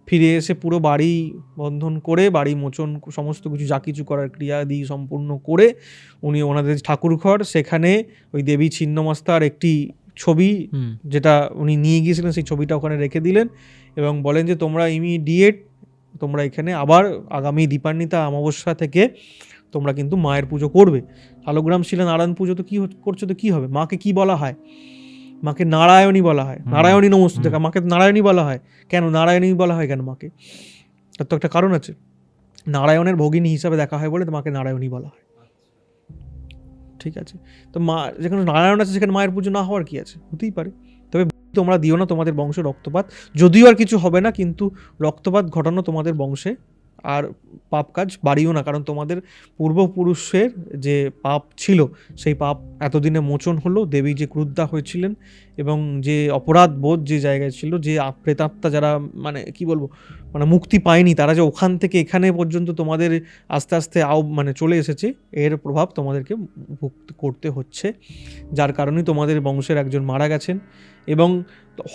ফিরে এসে পুরো বাড়ি বন্ধন করে, বাড়ি মোচন সমস্ত কিছু যা কিছু করার ক্রিয়া দিয়ে সম্পূর্ণ করে উনি ওনাদের ঠাকুরঘর, সেখানে ওই দেবী ছিন্নমস্তার একটি ছবি যেটা উনি নিয়ে গিয়েছিলেন সেই ছবিটা ওখানে রেখে দিলেন এবং বলেন যে তোমরা ইমিডিয়েট তোমরা এখানে আবার আগামী দীপান্বিতা অমাবস্যা থেকে তোমরা কিন্তু মায়ের পুজো করবে। শালগ্রাম শিলা নারায়ণ পুজো তো কী করছো তো কী হবে, মাকে কি বলা হয়, মাকে নারায়ণী বলা হয়, নারায়ণী নমস্তুতে, মাকে নারায়ণী বলা হয় কেন, নারায়ণী বলা হয় কেন মাকে, তার তো একটা কারণ আছে, নারায়ণের ভগিনী হিসাবে দেখা হয় বলে মাকে নারায়ণী বলা হয়। ঠিক আছে, তো মা যেখানে নারায়ণ আছে সেখানে মায়ের পুজো না হওয়ার কি আছে, হতেই পারে। তবে তোমরা দিও না তোমাদের বংশে রক্তপাত, যদিও আর কিছু হবে না, কিন্তু রক্তপাত ঘটানো তোমাদের বংশে আর পাপ কাজ বাড়িও না, কারণ তোমাদের পূর্বপুরুষের যে পাপ ছিল সেই পাপ এতদিনে মোচন হলো। দেবী যে ক্রুদ্ধা হয়েছিলেন এবং যে অপরাধ বোধ যে জায়গায় ছিল, যে প্রেতাত্মা যারা মানে কি বলবো মানে মুক্তি পায়নি, তারা যে ওখান থেকে এখানে পর্যন্ত তোমাদের আস্তে আস্তে মানে চলে এসেছে, এর প্রভাব তোমাদেরকে ভোগ করতে হচ্ছে। যার কারণে তোমাদের বংশের একজন মারা গেছেন এবং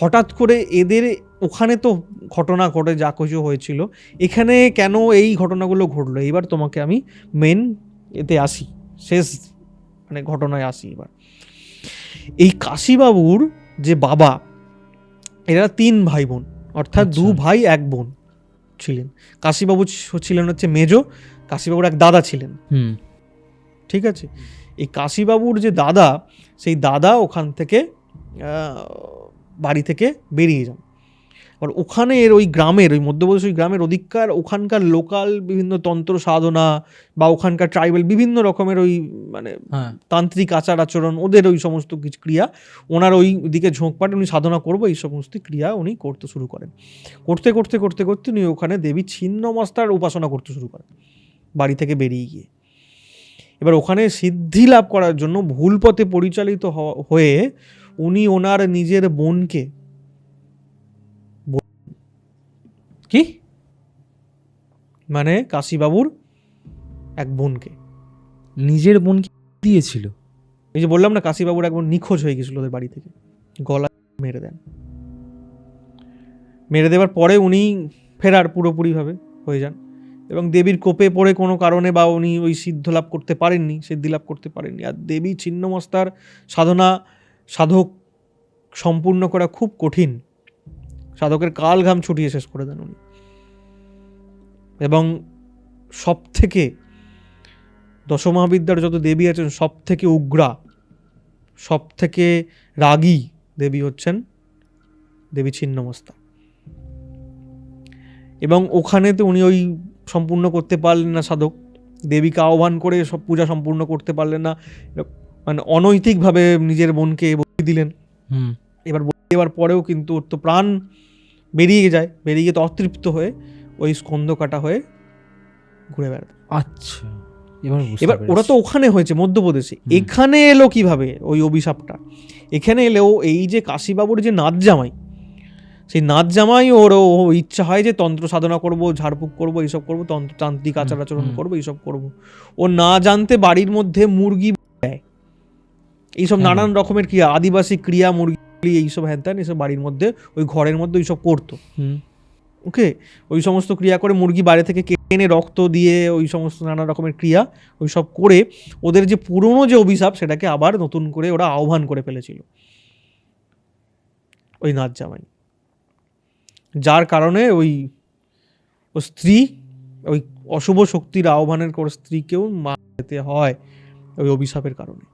হঠাৎ করে এদের ওখানে তো ঘটনা ঘটে যা কিছু হয়েছিল, এখানে কেন এই ঘটনাগুলো ঘটলো, এবার তোমাকে আমি মেন এতে আসি, শেষ মানে ঘটনায় আসি। এবার এই কাশীবাবুর যে বাবা, এরা 3 ভাই বোন, অর্থাৎ 2 ভাই 1 বোন ছিলেন। কাশীবাবু ছিলেন হচ্ছে মেজো, কাশীবাবুর এক দাদা ছিলেন, ঠিক আছে। এই কাশীবাবুর যে দাদা, সেই দাদা ওখান থেকে বাড়ি থেকে বেরিয়ে যান। আর ওখানে এর ওই গ্রামের, ওই মধ্যপ্রদেশ ওই গ্রামের ওখানকার লোকাল বিভিন্ন তন্ত্র সাধনা বা ওখানকার ট্রাইবাল বিভিন্ন রকমের ওই মানে তান্ত্রিক আচার আচরণ, ওদের ওই সমস্ত কিছু ক্রিয়া, ওনার ওই দিকে ঝোঁক পাটে, উনি সাধনা করবো এই সমস্ত ক্রিয়া উনি করতে শুরু করেন। করতে করতে করতে করতে উনি ওখানে দেবী ছিন্নমস্তার উপাসনা করতে শুরু করেন বাড়ি থেকে বেরিয়ে গিয়ে। এবার ওখানে সিদ্ধি লাভ করার জন্য ভুল পথে পরিচালিত হয়ে উনি ওনার নিজের বোনকে, কি মানে কাশীবাবুর এক বোনকে, নিজের বোনকে দিয়েছিল। এই যে বললাম না কাশীবাবুর এক বোন নিখোঁজ হয়ে গেছিল ওদের বাড়ি থেকে, গলা মেরে দেন। মেরে দেওয়ার পরে উনি ফেরার পুরোপুরিভাবে হয়ে যান এবং দেবীর কোপে পড়ে কোনো কারণে বা উনি ওই সিদ্ধি লাভ করতে পারেননি। আর দেবী ছিন্নমস্তার সাধক সম্পূর্ণ করা খুব কঠিন, সাধকের কাল ঘাম ছুটিয়ে শেষ করে দেন উনি। এবং সব থেকে দশমহাবিদ্যার যত দেবী আছেন সব থেকে উগ্রা, সব থেকে রাগী দেবী হচ্ছেন দেবী ছিন্নমস্তা। এবং ওখানেতে উনি ওই সম্পূর্ণ করতে পারলেন না, সাধক দেবীকে আহ্বান করে সব পূজা সম্পূর্ণ করতে পারলেন না, মানে অনৈতিকভাবে নিজের বোনকে বলি দিলেন। এবার বলি দেওয়ার পরেও কিন্তু ওর তো প্রাণ বেরিয়ে গিয়ে তো অতৃপ্ত হয়ে ওই স্কন্ধ কাটা হয়ে ঘুরে বেড়াতে। আচ্ছা, এবার ওরা তো ওখানে হয়েছে মধ্যপ্রদেশে, এখানে এলো কিভাবে ওই অভিশাপটা? এখানে এলেও এই যে কাশীবাবুর যে নাচ জামাই, সেই নাচ জামাই ওর ইচ্ছা হয় যে তন্ত্র সাধনা করব, ঝাড়ফুঁক করব, এইসব করবো, তান্ত্রিক আচার আচরণ করবো, এইসব করব। ও না জানতে বাড়ির মধ্যে মুরগি দেয়, এইসব নানান রকমের ক্রিয়া, আদিবাসী ক্রিয়া, মুরগি এইসব হ্যান ত্যান এইসব বাড়ির মধ্যে ওই ঘরের মধ্যে ওইসব করতো। ওকে, ওই সমস্ত ক্রিয়া করে মুরগি বাইরে থেকে কেনে রক্ত দিয়ে ওই সমস্ত নানা রকমের ক্রিয়া ওই সব করে ওদের যে পুরনো যে অভিশাপ সেটাকে আবার নতুন করে ওরা আহ্বান করে ফেলেছিল ওই নাচ জামাই। যার কারণে ওই স্ত্রী, ওই অশুভ শক্তির আহ্বানের করে স্ত্রীকেও মারতে হয় ওই অভিশাপের কারণে।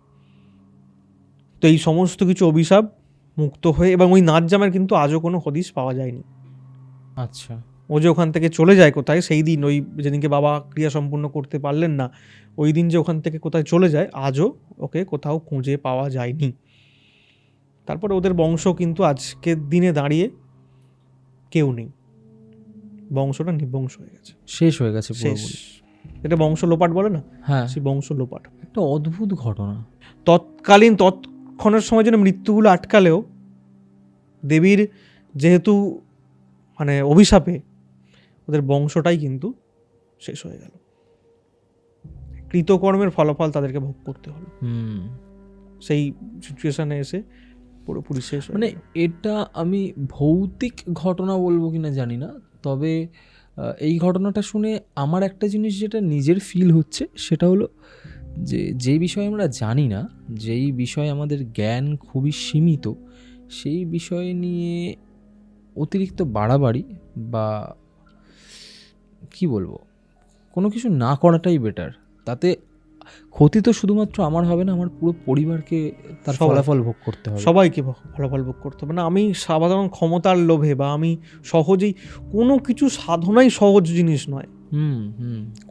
তো এই সমস্ত কিছু অভিশাপ মুক্ত হয়ে, এবং ওই নাচ জামাইয়ের কিন্তু আজও কোনো হদিশ পাওয়া যায়নি। আচ্ছা, ও যে ওখান থেকে চলে যায় কোথায়, সেই দিন ওই যেদিনকে বাবা ক্রিয়া সম্পূর্ণ করতে পারলেন না, ওই দিন যে ওখান থেকে কোথায় চলে যায় আজও ওকে কোথাও খুঁজে পাওয়া যায়নি। তারপরে ওদের বংশ কিন্তু আজকের দিনে দাঁড়িয়ে কেউ নেই, বংশটা নিবংশ হয়ে গেছে, শেষ হয়ে গেছে শেষ। এটা বংশ লোপাট বলে না, হ্যাঁ, সেই বংশ লোপাট। একটা অদ্ভুত ঘটনা। তৎক্ষণের সময় যেন মৃত্যুগুলো আটকালেও দেবীর যেহেতু মানে অভিশাপে ওদের বংশটাই কিন্তু শেষ হয়ে গেল, কৃতকর্মের ফলাফল তাদেরকে ভোগ করতে হলো। সেই সিচুয়েশনে এসে পুরোপুরি শেষ। মানে এটা আমি ভৌতিক ঘটনা বলবো কিনা জানি না, তবে এই ঘটনাটা শুনে আমার একটা জিনিস যেটা নিজের ফিল হচ্ছে সেটা হলো যে বিষয়ে আমরা জানি না, যেই বিষয়ে আমাদের জ্ঞান খুবই সীমিত, সেই বিষয় নিয়ে অতিরিক্ত বাড়াবাড়ি বা কি বলবো কোনো কিছু না করাটাই বেটার। তাতে ক্ষতি তো শুধুমাত্র আমার হবে না, আমার পুরো পরিবারকে তার ফলাফল ভোগ করতে হবে, সবাইকে ফলাফল ভোগ করতে হবে। না আমি সাধারণ ক্ষমতার লোভে বা আমি সহজেই কোনো কিছু সাধনাই সহজ জিনিস নয়,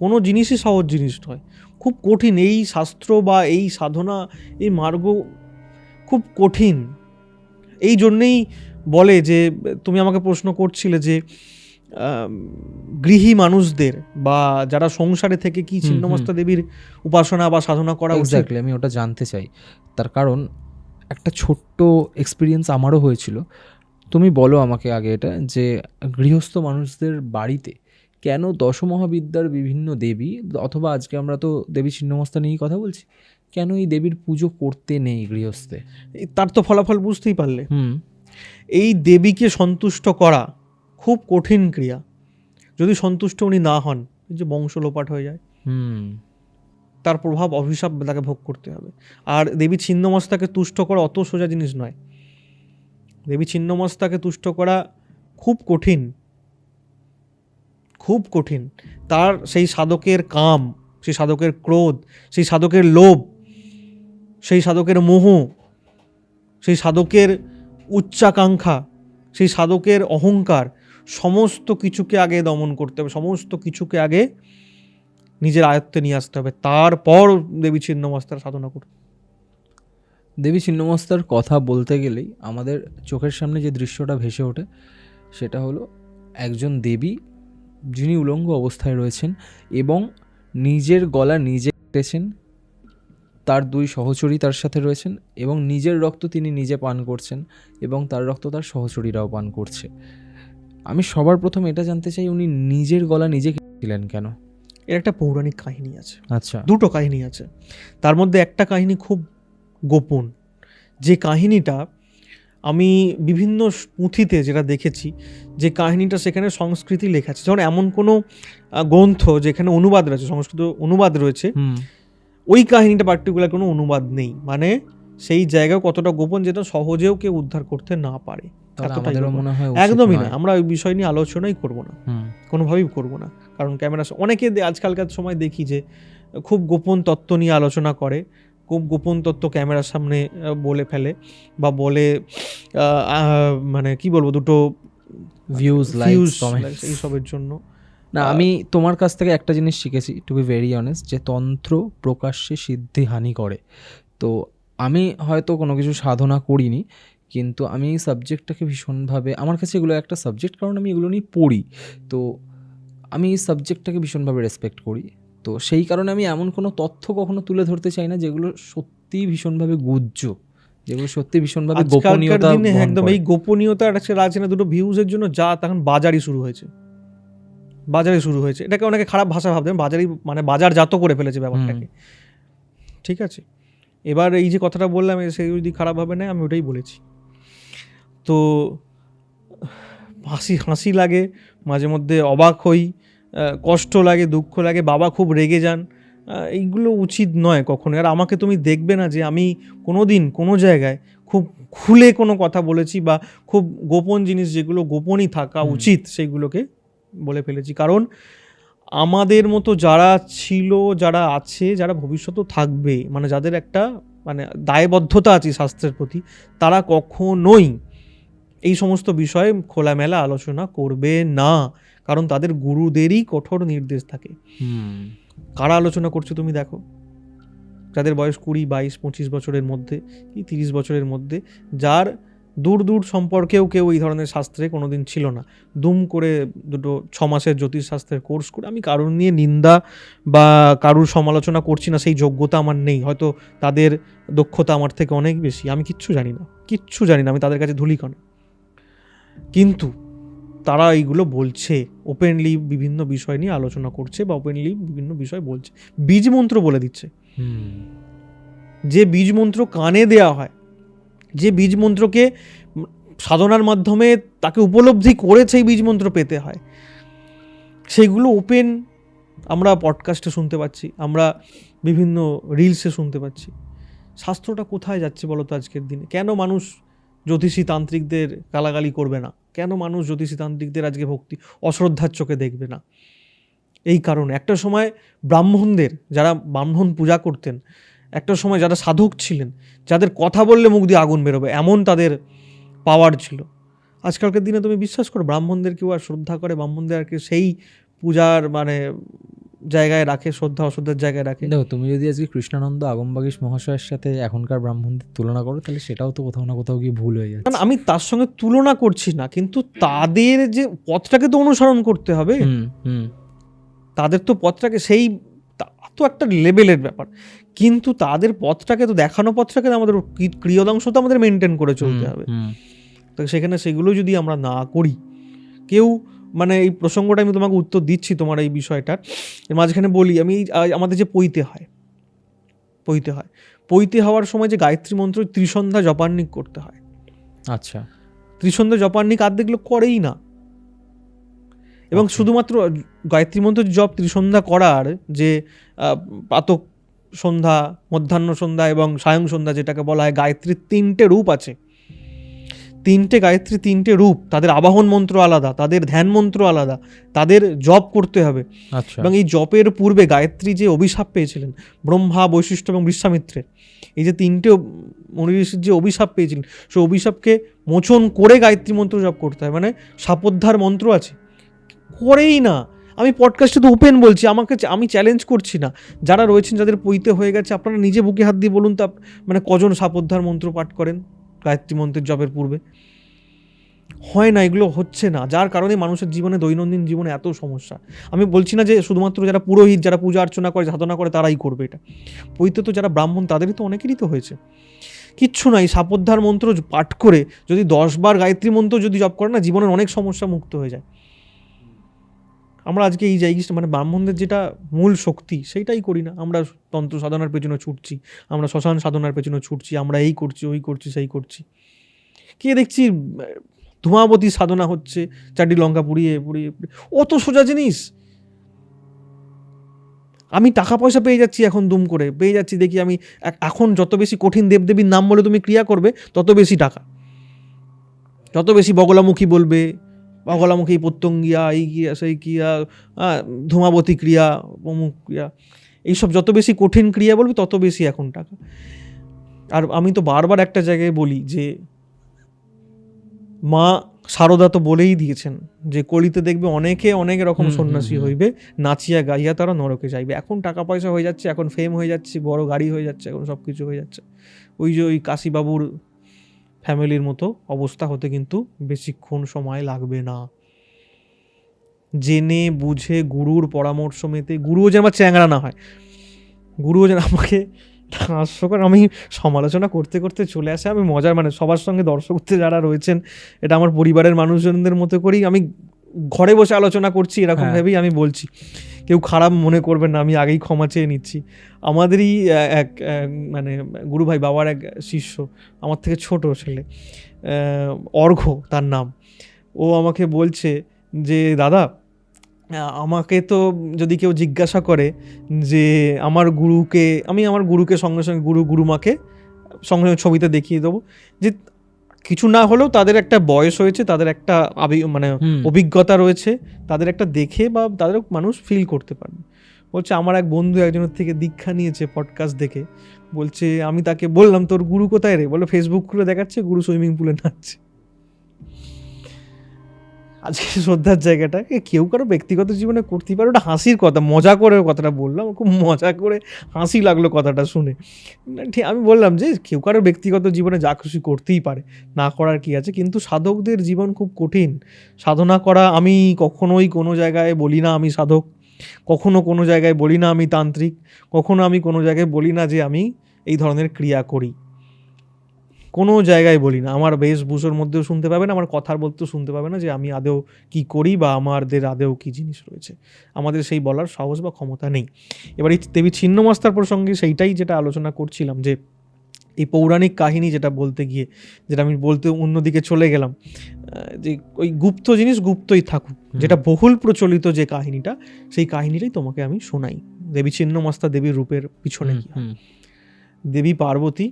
কোনো জিনিসই সহজ জিনিস নয়, খুব কঠিন। এই শাস্ত্র বা এই সাধনা, এই মার্গ খুব কঠিন। এই জন্যেই বলে যে তুমি আমাকে প্রশ্ন করছিলে যে গৃহী মানুষদের বা যারা সংসারে থেকে কি ছিন্নমস্তা দেবীর উপাসনা বা সাধনা করা উচিত? এক্স্যাক্টলি, আমি ওটা জানতে চাই। তার কারণ একটা ছোট্ট এক্সপিরিয়েন্স আমারও হয়েছিল। তুমি বলো আমাকে আগে এটা, যে গৃহস্থ মানুষদের বাড়িতে কেন দশমহাবিদ্যার বিভিন্ন দেবী, অথবা আজকে আমরা তো দেবী ছিন্নমস্তা নিয়েই কথা বলছি, কেন এই দেবীর পুজো করতে নেই গৃহস্থে? তার তো ফলাফল বুঝতেই পারলে। হুম, এই দেবীকে সন্তুষ্ট করা খুব কঠিন ক্রিয়া। যদি সন্তুষ্ট উনি না হন, এই যে বংশ লোপাট হয়ে যায়, হুম, তার প্রভাব অভিশাপ তাকে ভোগ করতে হবে। আর দেবী ছিন্নমস্তাকে তুষ্ট করা অত সোজা জিনিস নয়। দেবী ছিন্নমস্তাকে তুষ্ট করা খুব কঠিন, খুব কঠিন। তার সেই সাধকের কাম, সেই সাধকের ক্রোধ, সেই সাধকের লোভ, সেই সাধকের মোহ, সেই সাধকের উচ্চাকাঙ্ক্ষা, সেই সাধকের অহংকার, সমস্ত কিছুকে আগে দমন করতে হবে, সমস্ত কিছুকে আগে নিজের আয়ত্তে নিয়ে আসতে হবে, তারপর দেবী ছিন্নমস্তার সাধনা করতে। দেবী ছিন্নমস্তার কথা বলতে গেলেই আমাদের চোখের সামনে যে দৃশ্যটা ভেসে ওঠে সেটা হলো একজন দেবী যিনি উলঙ্গ অবস্থায় রয়েছেন এবং নিজের গলা নিজে কেটেছেন, তার দুই সহচরী তার সাথে রয়েছেন এবং নিজের রক্ত তিনি নিজে পান করছেন এবং তার রক্ত তার সহচরীরাও পান করছে। আমি সবার প্রথম এটা জানতে চাই, উনি নিজের গলা নিজে কেটেছিলেন কেন? এর একটা পৌরাণিক কাহিনী আছে, আচ্ছা, দুটো কাহিনী আছে। তার মধ্যে একটা কাহিনী খুব গোপন, যে কাহিনীটা আমি বিভিন্ন পুঁথিতে যেটা দেখেছি, যে কাহিনীটা সেখানে সংস্কৃতি লেখা আছে। যেমন এমন কোনো গ্রন্থ যেখানে অনুবাদ রয়েছে, সংস্কৃত অনুবাদ রয়েছে, হুম, ওই কাহিনীটা পার্টিকুলার কোনো অনুবাদ নেই। মানে সেই জায়গায় কতটা গোপন যেটা সহজেও কেউ উদ্ধার করতে না পারে, তাহলে এতটাই আমাদেরও গোপন। মনে হয় উচিত একদমই না, নয়। আমরা ওই বিষয় নিয়ে আলোচনাই করব না, হুম, কোনোভাবেই করব না। কারণ ক্যামেরা অনেকে আজকালকার সময় দেখি যে খুব গোপন তত্ত্ব নিয়ে আলোচনা করে, খুব গোপন তত্ত্ব ক্যামেরার সামনে বলে ফেলে, বা বলে মানে কি বলবো, দুটো ভিউজ, লাইকস, কমেন্টস, এইসবের জন্য। না, আমি তোমার কাছ থেকে একটা জিনিস শিখেছি, টু বি ভেরি অনেস্ট, যে তন্ত্র প্রকাশ্যে সিদ্ধিহানি করে। তো আমি হয়তো কোনো কিছু সাধনা করিনি, কিন্তু আমি এই সাবজেক্টটাকে ভীষণভাবে, আমার কাছে এগুলো একটা সাবজেক্ট, কারণ আমি এগুলো নিয়ে পড়ি। তো আমি এই সাবজেক্টটাকে ভীষণভাবে রেসপেক্ট করি। তো সেই কারণে আমি এমন কোনো তথ্য কখনো তুলে ধরতে চাই না যেগুলো সত্যিই ভীষণভাবে গুহ্য, যেগুলো সত্যি ভীষণভাবে আজকালকার গোপনীয়তা দিনে বহন একদম করে। এই গোপনীয়তা আছে না, দুটো ভিউজের জন্য যা তখন বাজারই শুরু হয়েছে, বাজারে শুরু হয়েছে। এটাকে অনেকে খারাপ ভাষা ভাবতেন, বাজারই মানে বাজারজাত করে ফেলেছে ব্যাপারটাকে। ঠিক আছে, এবার এই যে কথাটা বললাম, সে যদি খারাপভাবে নেয়, আমি ওটাই বলেছি। তো হাসি লাগে, মাঝে মধ্যে অবাক হই, কষ্ট লাগে, দুঃখ লাগে, বাবা খুব রেগে যান। এইগুলো উচিত নয় কখনো। আর আমাকে তুমি দেখবে না যে আমি কোনো দিন কোনো জায়গায় খুব খুলে কোনো কথা বলেছি, বা খুব গোপন জিনিস যেগুলো গোপনই থাকা উচিত সেইগুলোকে বলে ফেলেছি। কারণ আমাদের মতো যারা ছিল, যারা আছে, যারা ভবিষ্যতেও থাকবে, মানে যাদের একটা মানে দায়বদ্ধতা আছে শাস্ত্রের প্রতি, তারা কখনোই এই সমস্ত বিষয়ে খোলামেলা আলোচনা করবে না। কারণ তাদের গুরুদেরই কঠোর নির্দেশ থাকে। কারা আলোচনা করছে তুমি দেখো, যাদের বয়স 20, 22, 25 বছরের মধ্যে কি 30 বছরের মধ্যে, যার দূর দূর সম্পর্কেও কেউ এই ধরনের শাস্ত্রে কোনোদিন ছিল না, দুম করে দুটো 6 মাসের জ্যোতিষশাস্ত্রের কোর্স করে। আমি কারোর নিয়ে নিন্দা বা কারুর সমালোচনা করছি না, সেই যোগ্যতা আমার নেই। হয়তো তাদের দক্ষতা আমার থেকে অনেক বেশি, আমি কিচ্ছু জানি না, আমি তাদের কাছে ধূলিকণা। কিন্তু তারা এইগুলো বলছে, ওপেনলি বিভিন্ন বিষয় নিয়ে আলোচনা করছে, বা ওপেনলি বিভিন্ন বিষয় বলছে, বীজ মন্ত্র বলে দিচ্ছে। যে বীজ মন্ত্র কানে দেয়া হয়, যে বীজ মন্ত্রকে সাধনার মাধ্যমে তাকে উপলব্ধি করে সেই বীজ মন্ত্র পেতে হয়, সেইগুলো ওপেন আমরা পডকাস্টে শুনতে পাচ্ছি, আমরা বিভিন্ন রিলসে শুনতে পাচ্ছি। শাস্ত্রটা কোথায় যাচ্ছে বলো তো আজকের দিনে? কেন মানুষ জ্যোতিষী তান্ত্রিকদের গালাগালি করবে না? কেন মানুষ জ্যোতিষী তান্ত্রিকদের আজকে ভক্তি অশ্রদ্ধার চোখে দেখবে না? এই কারণে একটা সময় ব্রাহ্মণদের, যারা ব্রাহ্মণ পূজা করতেন, একটা সময় যারা সাধক ছিলেন, যাদের কথা বললে মুখ দিয়ে আগুন বেরোবে এমন তাদের পাওয়ার ছিল। আজকালকার দিনে তুমি বিশ্বাস করো ব্রাহ্মণদের কেউ আর শ্রদ্ধা করে? ব্রাহ্মণদের আর কি সেই পূজার মানে জায়গায় রাখে, শ্রদ্ধা অশ্রদ্ধার জায়গায় রাখে। দেখো, তুমি যদি আজকে কৃষ্ণানন্দ আগমবাগীশ মহাশয়ের সাথে এখনকার ব্রাহ্মণদের তুলনা করো, তাহলে সেটাও তো কোথাও না কোথাও গিয়ে ভুল হয়ে না, যাচ্ছে। আমি তার সঙ্গে তুলনা করছি না, কিন্তু তাদের যে পথটাকে তো অনুসরণ করতে হবে। তাদের তো পথটাকে তো একটা লেভেলের ব্যাপার, কিন্তু তাদের পথটাকে তো দেখানো পথটাকে তো আমাদের ক্রিয়াদাংশ তো আমাদের মেনটেন করে চলতে হবে। তো সেখানে সেগুলো যদি আমরা না করি, কেউ মানে এই প্রসঙ্গটা আমি তোমাকে উত্তর দিচ্ছি তোমার এই বিষয়টার মাঝখানে বলি। আমি আমাদের যে পৈতে হয়, পৈতে হওয়ার সময় যে গায়ত্রী মন্ত্র ত্রিসন্ধ্যা জপান্নিক করতে হয়। আচ্ছা, ত্রিসন্ধ্যা জপান্নিক আর্ধেকগুলো করেই না, এবং Okay. শুধুমাত্র গায়ত্রী মন্ত্র জপ ত্রিসন্ধ্যা করার যে প্রাতঃ সন্ধ্যা, মধ্যাহ্ন সন্ধ্যা এবং সায়ং সন্ধ্যা যেটাকে বলা হয়, গায়ত্রীর 3টে রূপ আছে। 3টে গায়ত্রী 3টে রূপ, তাদের আবাহন মন্ত্র আলাদা, তাদের ধ্যান মন্ত্র আলাদা, তাদের জপ করতে হবে। আচ্ছা, এবং এই জপের পূর্বে গায়ত্রী যে অভিশাপ পেয়েছিলেন ব্রহ্মা, বৈশিষ্ট্য এবং বিশ্বামিত্রের, এই যে 3টে মুনি ঋষির যে অভিশাপ পেয়েছিলেন, সেই অভিশাপকে মোচন করে গায়ত্রী মন্ত্র জপ করতে হয়। মানে শাপোদ্ধার মন্ত্র আছে, করেই না। আমি পডকাস্টে তো ওপেন বলছি, আমি চ্যালেঞ্জ করছি না। যারা রয়েছেন, যাদের পৈতে হয়ে গেছে, আপনারা নিজে বুকে হাত দিয়ে বলুন তা, মানে কজন শাপোদ্ধার মন্ত্র পাঠ করেন গায়ত্রী মন্ত্রের জপের পূর্বে? হয় না, এগুলো হচ্ছে না, যার কারণে মানুষের জীবনে, দৈনন্দিন জীবনে এত সমস্যা। আমি বলছি না যে শুধুমাত্র যারা পুরোহিত, যারা পূজা অর্চনা করে, সাধনা করে, তারাই করবে এটা। পৈতে তো যারা ব্রাহ্মণ, তাদেরই তো অনেকেরই তো হয়েছে। কিচ্ছু নাই, শাপোদ্ধার মন্ত্র পাঠ করে যদি 10 বার গায়ত্রী মন্ত্র যদি জপ করে না, জীবনের অনেক সমস্যা মুক্ত হয়ে যায়। আমরা আজকে এই জায়গাটা, মানে ব্রাহ্মণদের যেটা মূল শক্তি, সেইটাই করি না। আমরা তন্ত্র সাধনার পেছনে ছুটছি, আমরা শ্মশান সাধনার পেছনে ছুটছি, আমরা এই করছি, ওই করছি, সেই করছি। কে দেখছি ধূমাবতী সাধনা হচ্ছে, 4টি লঙ্কা পুড়িয়ে পুড়িয়ে, অত সোজা জিনিস। আমি টাকা পয়সা পেয়ে যাচ্ছি, এখন দুম করে পেয়ে যাচ্ছি, দেখি আমি এখন যত বেশি কঠিন দেবদেবীর নাম বলে তুমি ক্রিয়া করবে, তত বেশি টাকা, যত বেশি বগলামুখী বলবে, বগলামুখী প্রত্যঙ্গিয়া, এই ক্রিয়া, সেই ক্রিয়া, ধূমাবতী ক্রিয়া, অমুক ক্রিয়া, এইসব যত বেশি কঠিন ক্রিয়া বলবে, তত বেশি এখন টাকা। আর আমি তো বারবার একটা জায়গায় বলি যে মা শারদা তো বলেই দিয়েছেন যে কলিতে দেখবে অনেকে অনেক রকম সন্ন্যাসী হইবে, নাচিয়া গাইয়া তারা নরকে যাইবে। এখন টাকা পয়সা হয়ে যাচ্ছে, এখন ফেম হয়ে যাচ্ছে, বড় গাড়ি হয়ে যাচ্ছে, এখন সব কিছু হয়ে যাচ্ছে। ওই যে ওই কাশীবাবুর ফ্যামিলির মতো অবস্থা হতে কিন্তু বেশিক্ষণ সময় লাগবে না। জেনে বুঝে গুরুর পরামর্শ মেতে, গুরুও যেন আমার চ্যাংড়া না হয়, গুরুও যেন আমাকে হাস্যকর, আমি সমালোচনা করতে করতে চলে আসে, আমি মজার, মানে সবার সঙ্গে দর্শকদের যারা রয়েছেন, এটা আমার পরিবারের মানুষজনদের মতো করেই আমি ঘরে বসে আলোচনা করছি, এরকম ভেবেই আমি বলছি। কেউ খারাপ মনে করবেন না, আমি আগেই ক্ষমা চেয়ে নিচ্ছি। আমাদেরই এক মানে গুরু ভাই বাবার এক শিষ্য, আমার থেকে ছোট ছেলে, অর্ঘ্য তার নাম, ও আমাকে বলছে যে দাদা, আমাকে তো যদি কেউ জিজ্ঞাসা করে যে আমার গুরুকে সঙ্গে সঙ্গে গুরুমাকে সঙ্গে সঙ্গে ছবিতে দেখিয়ে দেবো, যে কিছু না হলেও তাদের একটা বয়স হয়েছে, তাদের একটা মানে অভিজ্ঞতা রয়েছে, তাদের একটা দেখে বা তাদের মানুষ ফিল করতে পারবে। বলছে আমার এক বন্ধু একজনের থেকে দীক্ষা নিয়েছে পডকাস্ট দেখে, বলছে আমি তাকে বললাম তোর গুরু কোথায় রে? বলে ফেসবুক খুলে দেখাচ্ছে গুরু সুইমিং পুলে নাচছে। আজকে শ্রদ্ধার জায়গাটা কেউ কারো ব্যক্তিগত জীবনে করতেই পারে, ওটা হাসির কথা, মজা করে কথাটা বললাম, খুব মজা করে হাসি লাগলো কথাটা শুনে। ঠিক আমি বললাম যে কেউ কারো ব্যক্তিগত জীবনে যা খুশি করতেই পারে, না করার কি আছে, কিন্তু সাধকদের জীবন খুব কঠিন। সাধনা করা, আমি কখনোই কোনো জায়গায় বলি না আমি সাধক, কখনো কোনো জায়গায় বলি না আমি তান্ত্রিক, কখনো আমি কোনো জায়গায় বলি না যে আমি এই ধরনের ক্রিয়া করি, কোনো জায়গায় বলি না। আমার বেশভূষার মধ্যেও শুনতে পাবে না, আমার কথার বলতেও শুনতে পাবে না যে আমি আদেও কি করি বা আমাদের আদেও কি জিনিস রয়েছে। আমাদের সেই বলার সাহস বা ক্ষমতা নেই। এবার এই দেবী ছিন্নমস্তার প্রসঙ্গে সেইটাই যেটা আলোচনা করছিলাম, যে এই পৌরাণিক কাহিনী যেটা বলতে গিয়ে, যেটা আমি বলতে অন্যদিকে চলে গেলাম, যে ওই গুপ্ত জিনিস গুপ্তই থাকুক, যেটা বহুল প্রচলিত যে কাহিনীটা, সেই কাহিনীটাই তোমাকে আমি শোনাই। দেবী ছিন্নমস্তা দেবীর রূপের পিছনে কি হয়। দেবী পার্বতী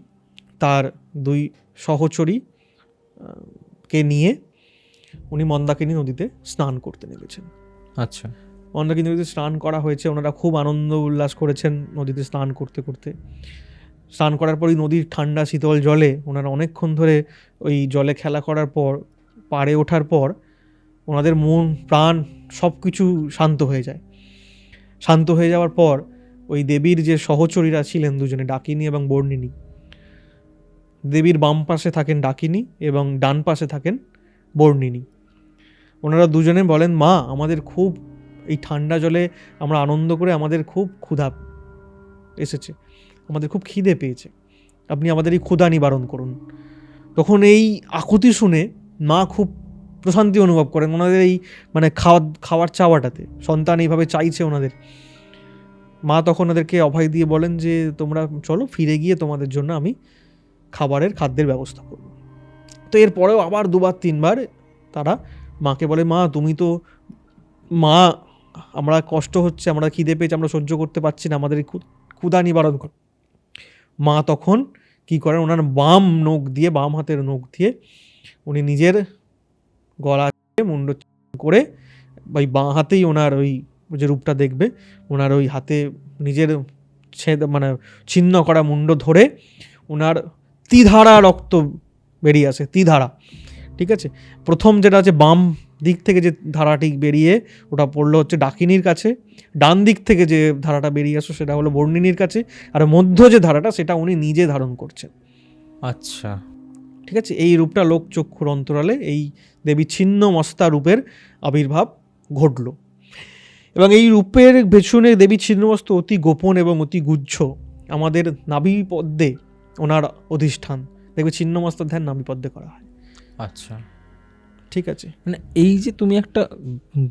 তার 2 সহচরী কে নিয়ে উনি মন্দাকিনী নদীতে স্নান করতে নেমেছেন। আচ্ছা, মন্দাকিনী নদীতে স্নান করা হয়েছে, ওনারা খুব আনন্দ উল্লাস করেছেন নদীতে স্নান করতে করতে। স্নান করার পরই নদীর ঠান্ডা শীতল জলে ওনারা অনেকক্ষণ ধরে ওই জলে খেলা করার পর, পাড়ে ওঠার পর ওনাদের মন প্রাণ সব কিছু শান্ত হয়ে যায়। শান্ত হয়ে যাওয়ার পর ওই দেবীর যে সহচরীরা ছিলেন দুজনে, ডাকিনী এবং বর্ণিনী, দেবীর বাম পাশে থাকেন ডাকিনী এবং ডান পাশে থাকেন বর্ণিনী। ওনারা দুজনে বলেন, মা আমাদের খুব এই ঠান্ডা জলে আমরা আনন্দ করে আমাদের খুব ক্ষুধা এসেছে, আমাদের খুব খিদে পেয়েছে, আপনি আমাদের এই ক্ষুধা নিবারণ করুন। তখন এই আকুতি শুনে মা খুব প্রশান্তি অনুভব করেন ওনাদের এই মানে খাওয়ার চাওয়াটাতে, সন্তান এইভাবে চাইছে ওনাদের। মা তখন ওদেরকে অভয় দিয়ে বলেন যে তোমরা চলো, ফিরে গিয়ে তোমাদের জন্য আমি খাদ্যের ব্যবস্থা করব। তো এরপরেও আবার 2বার 3বার তারা মাকে বলে, মা তুমি তো, মা আমরা কষ্ট হচ্ছে, আমরা খিদে পেয়েছে, আমরা সহ্য করতে পারছি না, আমাদের এই ক্ষুধা নিবারণ কর। মা তখন কি করেন, ওনার বাম হাতের নখ দিয়ে উনি নিজের গলা মুন্ড করে ওই বাঁ হাতেই ওনার ওই যে রূপটা দেখবে, ওনার ওই হাতে নিজের মানে ছিন্ন করা মুন্ড ধরে ওনার ত্রিধারা রক্ত বেরিয়ে আসে, ত্রিধারা, ঠিক আছে। প্রথম যেটা আছে বাম দিক থেকে যে ধারাটি বেরিয়ে ওটা পড়লো হচ্ছে ডাকিনীর কাছে, ডান দিক থেকে যে ধারাটা বেরিয়ে আসে সেটা হলো বর্ণিনীর কাছে, আর মধ্য যে ধারাটা সেটা উনি নিজে ধারণ করছেন। আচ্ছা, ঠিক আছে। এই রূপটা লোকচক্ষুর অন্তরালে এই দেবী ছিন্নমস্তা রূপের আবির্ভাব ঘটল। এবং এই রূপের পেছনে দেবী ছিন্নমস্তা অতি গোপন এবং অতি গুহ্য। আমাদের নাভিপদ্মে ওনার অধিষ্ঠান, দেখবে ছিন্নমস্তার ধ্যান নাভিপদ্মে করা হয়। আচ্ছা, ঠিক আছে। মানে এই যে তুমি একটা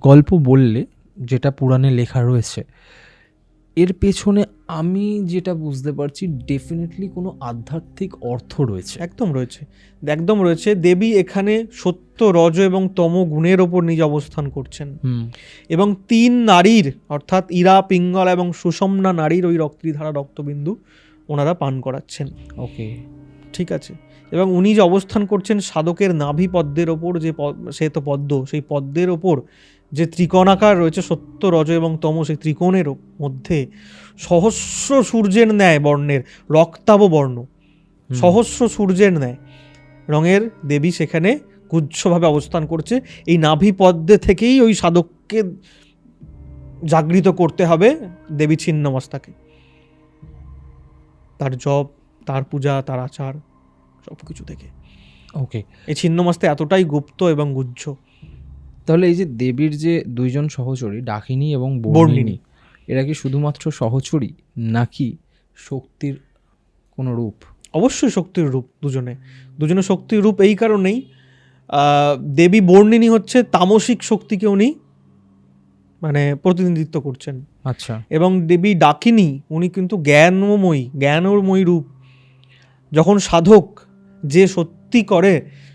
গল্প বললে যেটা পুরাণে লেখা রয়েছে, এর পেছনে আমি যেটা বুঝতে পারছি ডেফিনেটলি কোনো আধ্যাত্মিক অর্থ রয়েছে। একদম রয়েছে। দেবী এখানে সত্য, রজ এবং তম গুণের ওপর নিজ অবস্থান করছেন এবং 3 নারীর অর্থাৎ ইরা, পিঙ্গলা এবং সুষমনা নারীর ওই ত্রিধারা রক্তবিন্দু ওনারা পান করাচ্ছেন। ওকে, ঠিক আছে। এবং উনি যে অবস্থান করছেন সাধকের নাভি পদ্মের ওপর, যে পদ্ম, সেই পদ্মের ওপর যে ত্রিকোণাকার রয়েছে সত্য, রজ এবং তম, সেই ত্রিকোণের মধ্যে সহস্র সূর্যের ন্যায় বর্ণের রক্তাভ বর্ণ, সহস্র সূর্যের ন্যায় রঙের দেবী সেখানে গুচ্ছভাবে অবস্থান করছে। এই নাভি পদ্মে থেকেই ওই সাধককে জাগৃত করতে হবে দেবী ছিন্নমস্তাকে, তার জপ, তার পূজা, তার আচার সব কিছু থেকে। ওকে, এই ছিন্নমস্তা এতটাই গুপ্ত এবং গুহ্য। তাহলে এই যে দেবীর যে 2 জন সহচরী ডাকিনী এবং বর্ণিনী, এরা কি শুধুমাত্র সহচরী নাকি শক্তির কোনো রূপ? অবশ্যই শক্তির রূপ, দুজনে শক্তির রূপ। এই কারণেই দেবী বর্ণিনী হচ্ছে তামসিক শক্তিকে উনি মানে প্রতিনিধিত্ব করছেন। আচ্ছা, এবং দেবী ডাকিনী উনি কিন্তু জ্ঞানময়ী রূপ। যখন সাধক যে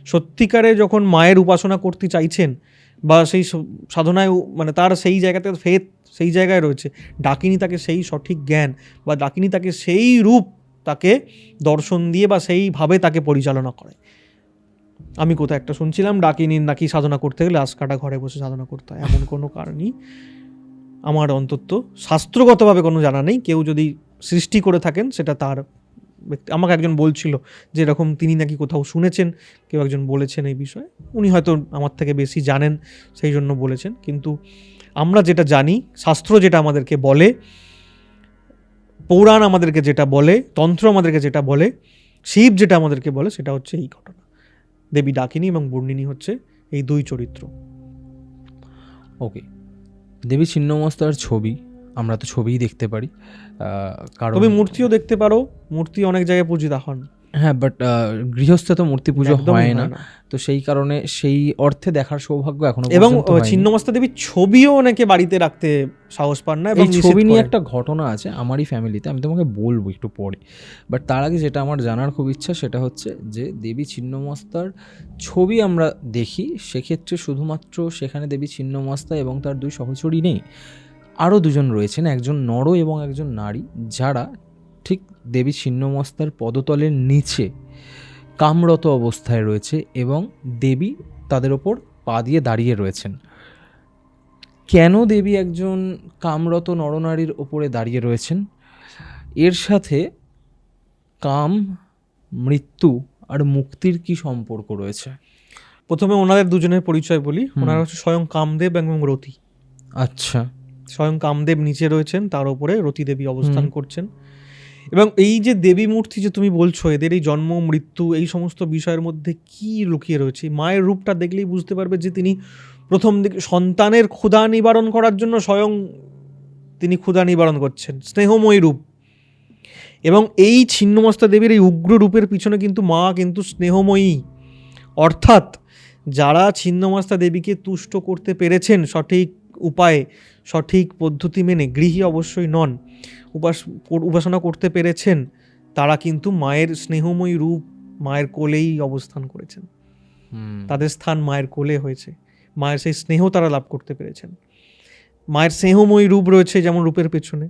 সত্যিকারে যখন মায়ের উপাসনা করতে চাইছেন বা সেই সাধনায় মানে তার সেই জায়গাতে ফেথ সেই জায়গায় রয়েছে, ডাকিনী তাকে সেই সঠিক জ্ঞান বা ডাকিনী তাকে সেই রূপ তাকে দর্শন দিয়ে বা সেইভাবে তাকে পরিচালনা করে। আমি কোথাও একটা শুনছিলাম ডাকিনীর নাকি সাধনা করতে গেলে আজকাটা ঘরে বসে সাধনা করতে হয়, এমন কোনো কারণই আমার অন্তত শাস্ত্রগতভাবে কোনো জানা নেই। কেউ যদি সৃষ্টি করে থাকেন সেটা তার ব্যক্তি। আমাকে একজন বলছিল যে এরকম তিনি নাকি কোথাও শুনেছেন, কেউ একজন বলেছেন এই বিষয়ে, উনি হয়তো আমার থেকে বেশি জানেন সেই জন্য বলেছেন। কিন্তু আমরা যেটা জানি, শাস্ত্র যেটা আমাদেরকে বলে, পৌরাণ আমাদেরকে যেটা বলে, তন্ত্র আমাদেরকে যেটা বলে, শিব যেটা আমাদেরকে বলে, সেটা হচ্ছে এই ঘটনা। দেবী ডাকিনী এবং বর্ণিনী হচ্ছে এই 2 চরিত্র। ওকে, দেবী ছিন্নমস্তার ছবি আমরা তো ছবিই দেখতে পারি, কারণ তবে মূর্তিও দেখতে পারো, মূর্তি অনেক জায়গায় পূজিতা হন। হ্যাঁ, বাট গৃহস্থে তো মূর্তি পুজো একদমই হয় না, হয় না। তো সেই কারণে সেই অর্থে দেখার সৌভাগ্য এখনো এবং পর্যন্ত হয়নি। ছিন্নমস্তা দেবীর ছবিও অনেকে বাড়িতে রাখতে সাহস পান না এবং এই ছবি নিয়ে একটা ঘটনা আছে আমারই ফ্যামিলিতে, আমি তোমাকে বলবো একটু পরে। বাট তার আগে যেটা আমার জানার খুব ইচ্ছা সেটা হচ্ছে যে দেবী ছিন্নমস্তার ছবি আমরা দেখি, সেক্ষেত্রে শুধুমাত্র সেখানে দেবী ছিন্নমস্তা এবং তার 2 সহচরী নেই, আরও 2 জন রয়েছেন, একজন নর এবং একজন নারী, যারা ঠিক দেবী ছিন্নমস্তার পদতলের নিচে কামরত অবস্থায় রয়েছে এবং দেবী তাদের ওপর পা দিয়ে দাঁড়িয়ে রয়েছেন। কেন দেবী একজন কামরত নরনারীর ওপরে দাঁড়িয়ে রয়েছেন, এর সাথে কাম, মৃত্যু আর মুক্তির কি সম্পর্ক রয়েছে? প্রথমে ওনাদের দুজনের পরিচয় বলি। ওনারা হচ্ছে স্বয়ং কামদেব এবং রতি। আচ্ছা, স্বয়ং কামদেব নিচে রয়েছেন, তার উপরে রতি দেবী অবস্থান করছেন। এবং এই যে দেবী মূর্তি যে তুমি বলছো, এদের এই জন্ম মৃত্যু এই সমস্ত বিষয়ের মধ্যে কি লুকিয়ে রয়েছে, মায়ের রূপটা দেখলেই বুঝতে পারবে যে তিনি প্রথম দিকে সন্তানের ক্ষুধা নিবারণ করার জন্য স্বয়ং তিনি ক্ষুধা নিবারণ করছেন, স্নেহময়ী রূপ। এবং এই ছিন্নমস্তা দেবীর এই উগ্র রূপের পিছনে কিন্তু মা কিন্তু স্নেহময়ী, অর্থাৎ যারা ছিন্নমস্তা দেবীকে তুষ্ট করতে পেরেছেন সঠিক উপায়ে, সঠিক পদ্ধতি মেনে, গৃহী অবশ্যই নন, উপাসনা করতে পেরেছেন, তারা কিন্তু মায়ের স্নেহময়ী রূপ, মায়ের কোলেই অবস্থান করেছেন। তাদের স্থান মায়ের কোলে হয়েছে, মায়ের সেই স্নেহ তারা লাভ করতে পেরেছেন। মায়ের স্নেহময়ী রূপ রয়েছে যেমন রূপের পেছনে,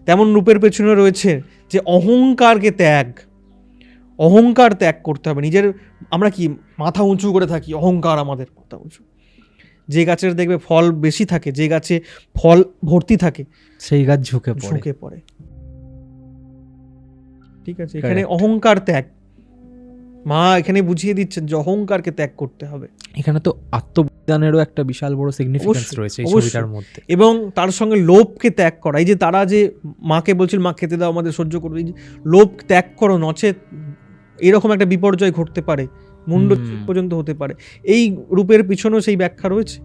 তেমন রূপের পেছনে রয়েছে যে অহংকারকে ত্যাগ, অহংকার ত্যাগ করতে হবে। নিজের, আমরা কি মাথা উঁচু করে থাকি, অহংকার আমাদের মাথা উঁচু। যে গাছের দেখবে ফল বেশি থাকে, যে গাছে ফল ভর্তি থাকে, সেই গাছ ঝুঁকে পড়ে। ঠিক আছে, এখানে অহংকার ত্যাগ, মা এখানে বুঝিয়ে দিচ্ছেন যে অহংকারকে ত্যাগ করতে হবে। এখানে তো আত্মবলিদানেরও একটা বিশাল বড় সিগনিফিকেন্স রয়েছে এই ছবিটার মধ্যে। এবং তার সঙ্গে লোভকে ত্যাগ করা, এই যে তারা যে মাকে বলছিল মা খেতে দাও, আমাদের সহ্য করবে, এই যে লোভ ত্যাগ করো, নচেত এরকম একটা বিপর্যয় ঘটতে পারে, মুন্ড পর্যন্ত হতে পারে। এই রূপের পিছনেও সেই ব্যাখ্যা রয়েছে।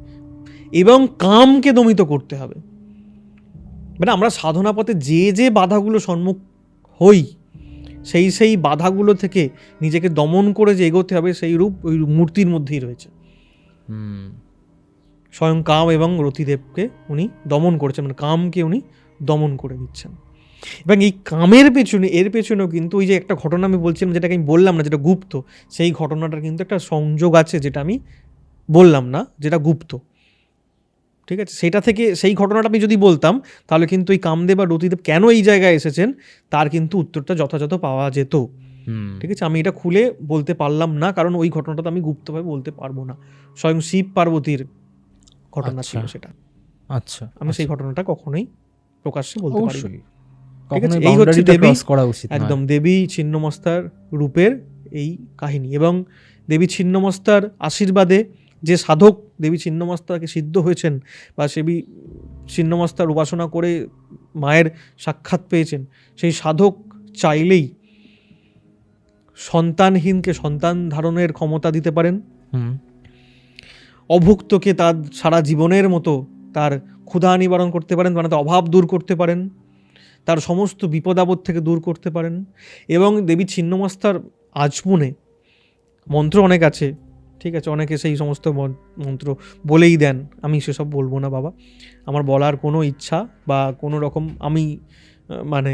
এবং কামকে দমিত করতে হবে, মানে আমরা সাধনা পথে যে যে বাধাগুলো সম্মুখ হই, সেই বাধাগুলো থেকে নিজেকে দমন করে যে এগোতে হবে, সেই রূপ ওই মূর্তির মধ্যেই রয়েছে। স্বয়ং কাম এবং রতিদেবকে উনি দমন করেছেন, মানে কামকে উনি দমন করে দিচ্ছেন। এবং এই কামের পেছনে, এর পেছনেও কিন্তু ওই যে একটা ঘটনা আমি বলছিলাম, যেটাকে আমি বললাম না, যেটা গুপ্ত, সেই ঘটনাটার কিন্তু একটা সংযোগ আছে, যেটা আমি বললাম না, যেটা গুপ্ত। ঠিক আছে, সেটা থেকে সেই ঘটনাটা আমি যদি বলতাম, তাহলে কিন্তু এই কামদেব আর রতিদেব কেন এই জায়গায় এসেছেন তার কিন্তু উত্তরটা যথাযথ পাওয়া যেত। ঠিক আছে, আমি এটা খুলে বলতে পারলাম না, কারণ ওই ঘটনাটা তো আমি গুপ্তভাবে বলতে পারবো না। স্বয়ং শিব পার্বতীর ঘটনা ছিল সেটা। আচ্ছা, আমি সেই ঘটনাটা কখনোই প্রকাশ্যে বলতে পারি না। ঠিক আছে, এই হচ্ছে দেবী, একদম দেবী ছিন্নমস্তার রূপের এই কাহিনী। এবং দেবী ছিন্নমস্তার আশীর্বাদে যে সাধক দেবী ছিন্নমস্তাকে সিদ্ধ হয়েছেন, বা দেবী ছিন্নমস্তার উপাসনা করে মায়ের সাক্ষাৎ পেয়েছেন, সেই সাধক চাইলেই সন্তানহীনকে সন্তান ধারণের ক্ষমতা দিতে পারেন, অভুক্তকে তার সারা জীবনের মতো তার ক্ষুধা নিবারণ করতে পারেন, মানে তার অভাব দূর করতে পারেন, তার সমস্ত বিপদ আপদ থেকে দূর করতে পারেন। এবং দেবী ছিন্নমস্তার আজমনে মন্ত্র অনেক আছে, ঠিক আছে, অনেকে সেই সমস্ত মন্ত্র বলেই দেন, আমি সেসব বলবো না বাবা, আমার বলার কোনো ইচ্ছা বা কোনো রকম আমি মানে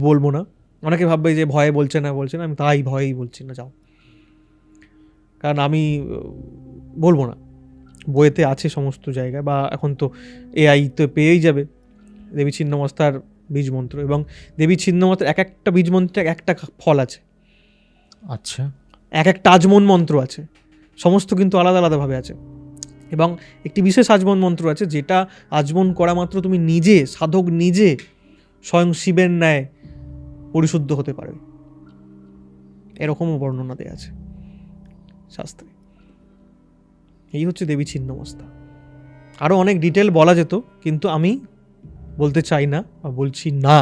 বলবো না। অনেকে ভাববে যে ভয়ে বলছে না, আমি তাই ভয়েই বলছি না, যাও, কারণ আমি বলবো না। বইয়েতে আছে সমস্ত জায়গায়, বা এখন তো এআই তো পেয়েই যাবে দেবী ছিন্নমস্তার বীজ মন্ত্র। এবং দেবী ছিন্নমস্তার এক একটা বীজ মন্ত্রে একটা ফল আছে, আচ্ছা, এক একটা আজমন মন্ত্র আছে, সমস্ত কিন্তু আলাদা আলাদাভাবে আছে। এবং একটি বিশেষ আজমন মন্ত্র আছে, যেটা আজমন করা মাত্র তুমি নিজে, সাধক নিজে স্বয়ং শিবের ন্যায় পরিশুদ্ধ হতে পারবে, এরকমও বর্ণনা দেয়া আছে শাস্ত্রে। এই হচ্ছে দেবী ছিন্নমস্তা। আরও অনেক ডিটেল বলা যেত, কিন্তু আমি বলতে চাই না বা বলছি না,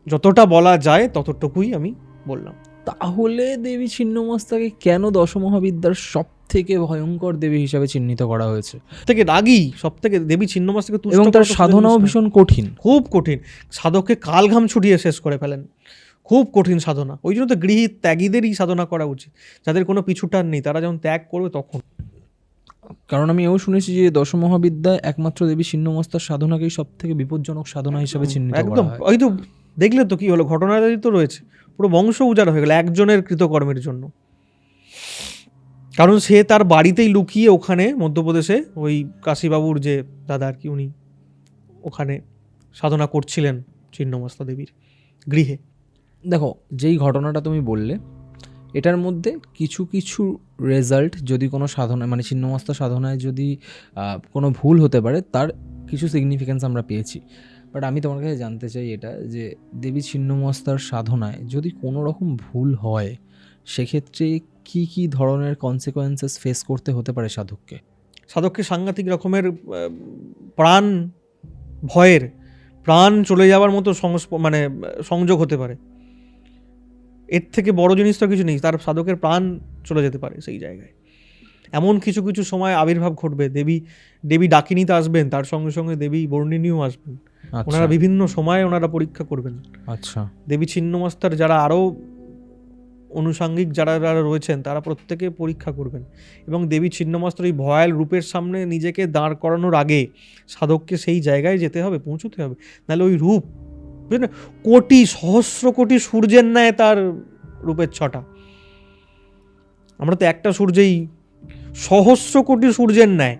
যতটা বলা যায় ততটুকুই আমি বললাম। তাহলে দেবী ছিন্নমস্তাকে কেন দশমহাবিদ্যার সব থেকে ভয়ঙ্কর দেবী হিসাবে চিহ্নিত করা হয়েছে? থেকে রাগী, সব থেকে দেবী ছিন্নমস্তাকে, এবং তার সাধনাও ভীষণ কঠিন, খুব কঠিন, সাধককে কালঘাম ছুটিয়ে শেষ করে ফেলেন, খুব কঠিন সাধনা। ওই জন্য তো গৃহী ত্যাগীদেরই সাধনা করা উচিত, যাদের কোনো পিছুটান নেই, তারা যখন ত্যাগ করবে তখন। কারণ আমি এও শুনেছি যে দশমহাবিদ্যায় একমাত্র দেবী ছিন্নমস্তার সাধনাকেই সব থেকে বিপজ্জনক সাধনা হিসাবে চিহ্নিত করা হয়। ওই তো দেখলে তো কি হলো, ঘটনাটাই তো রয়েছে, পুরো বংশ উজাড় হয়ে গেল একজনের কৃতকর্মের জন্য। কারণ সে তার বাড়িতেই লুকিয়ে ওখানে মধ্যপ্রদেশে ওই কাশীবাবুর যে দাদা আর কি, উনি ওখানে সাধনা করছিলেন ছিন্নমস্তা দেবীর গৃহে। দেখো, যেই ঘটনাটা তুমি বললে, এটার মধ্যে কিছু কিছু রেজাল্ট যদি কোনো সাধনা, মানে ছিন্নমস্তা সাধনায় যদি কোনো ভুল হতে পারে, তার কিছু সিগনিফিকেন্স আমরা পেয়েছি। বাট আমি তোমার কাছে জানতে চাই এটা, যে দেবী ছিন্নমস্তার সাধনায় যদি কোনো রকম ভুল হয়, সেক্ষেত্রে কি কি ধরনের কনসিকোয়েন্সেস ফেস করতে হতে পারে সাধককে? সাধককে সাংঘাতিক রকমের প্রাণ ভয়ের, প্রাণ চলে যাওয়ার মতো মানে সংযোগ হতে পারে। এর থেকে বড় জিনিস তো কিছু নেই, তার সাধকের প্রাণ চলে যেতে পারে সেই জায়গায়। এমন কিছু কিছু সময় আবির্ভাব ঘটবে, দেবী ডাকিনীতে আসবেন, তার সঙ্গে সঙ্গে দেবী বর্ণিনীও আসবেন। ওনারা বিভিন্ন সময়ে ওনারা পরীক্ষা করবেন। আচ্ছা, দেবী ছিন্নমস্তার যারা আরও অনুষাঙ্গিক যারা যারা রয়েছেন তারা প্রত্যেকে পরীক্ষা করবেন, এবং দেবী ছিন্নমস্তার এই ভয়াল রূপের সামনে নিজেকে দাঁড় করানোর আগে সাধককে সেই জায়গায় যেতে হবে, পৌঁছতে হবে। নাহলে ওই রূপ বুঝলেন, কোটি সহস্র কোটি সূর্যের ন্যায় তার রূপের ছটা। আমরা তো একটা সূর্যেই, সহস্র কোটি সূর্যের ন্যায়।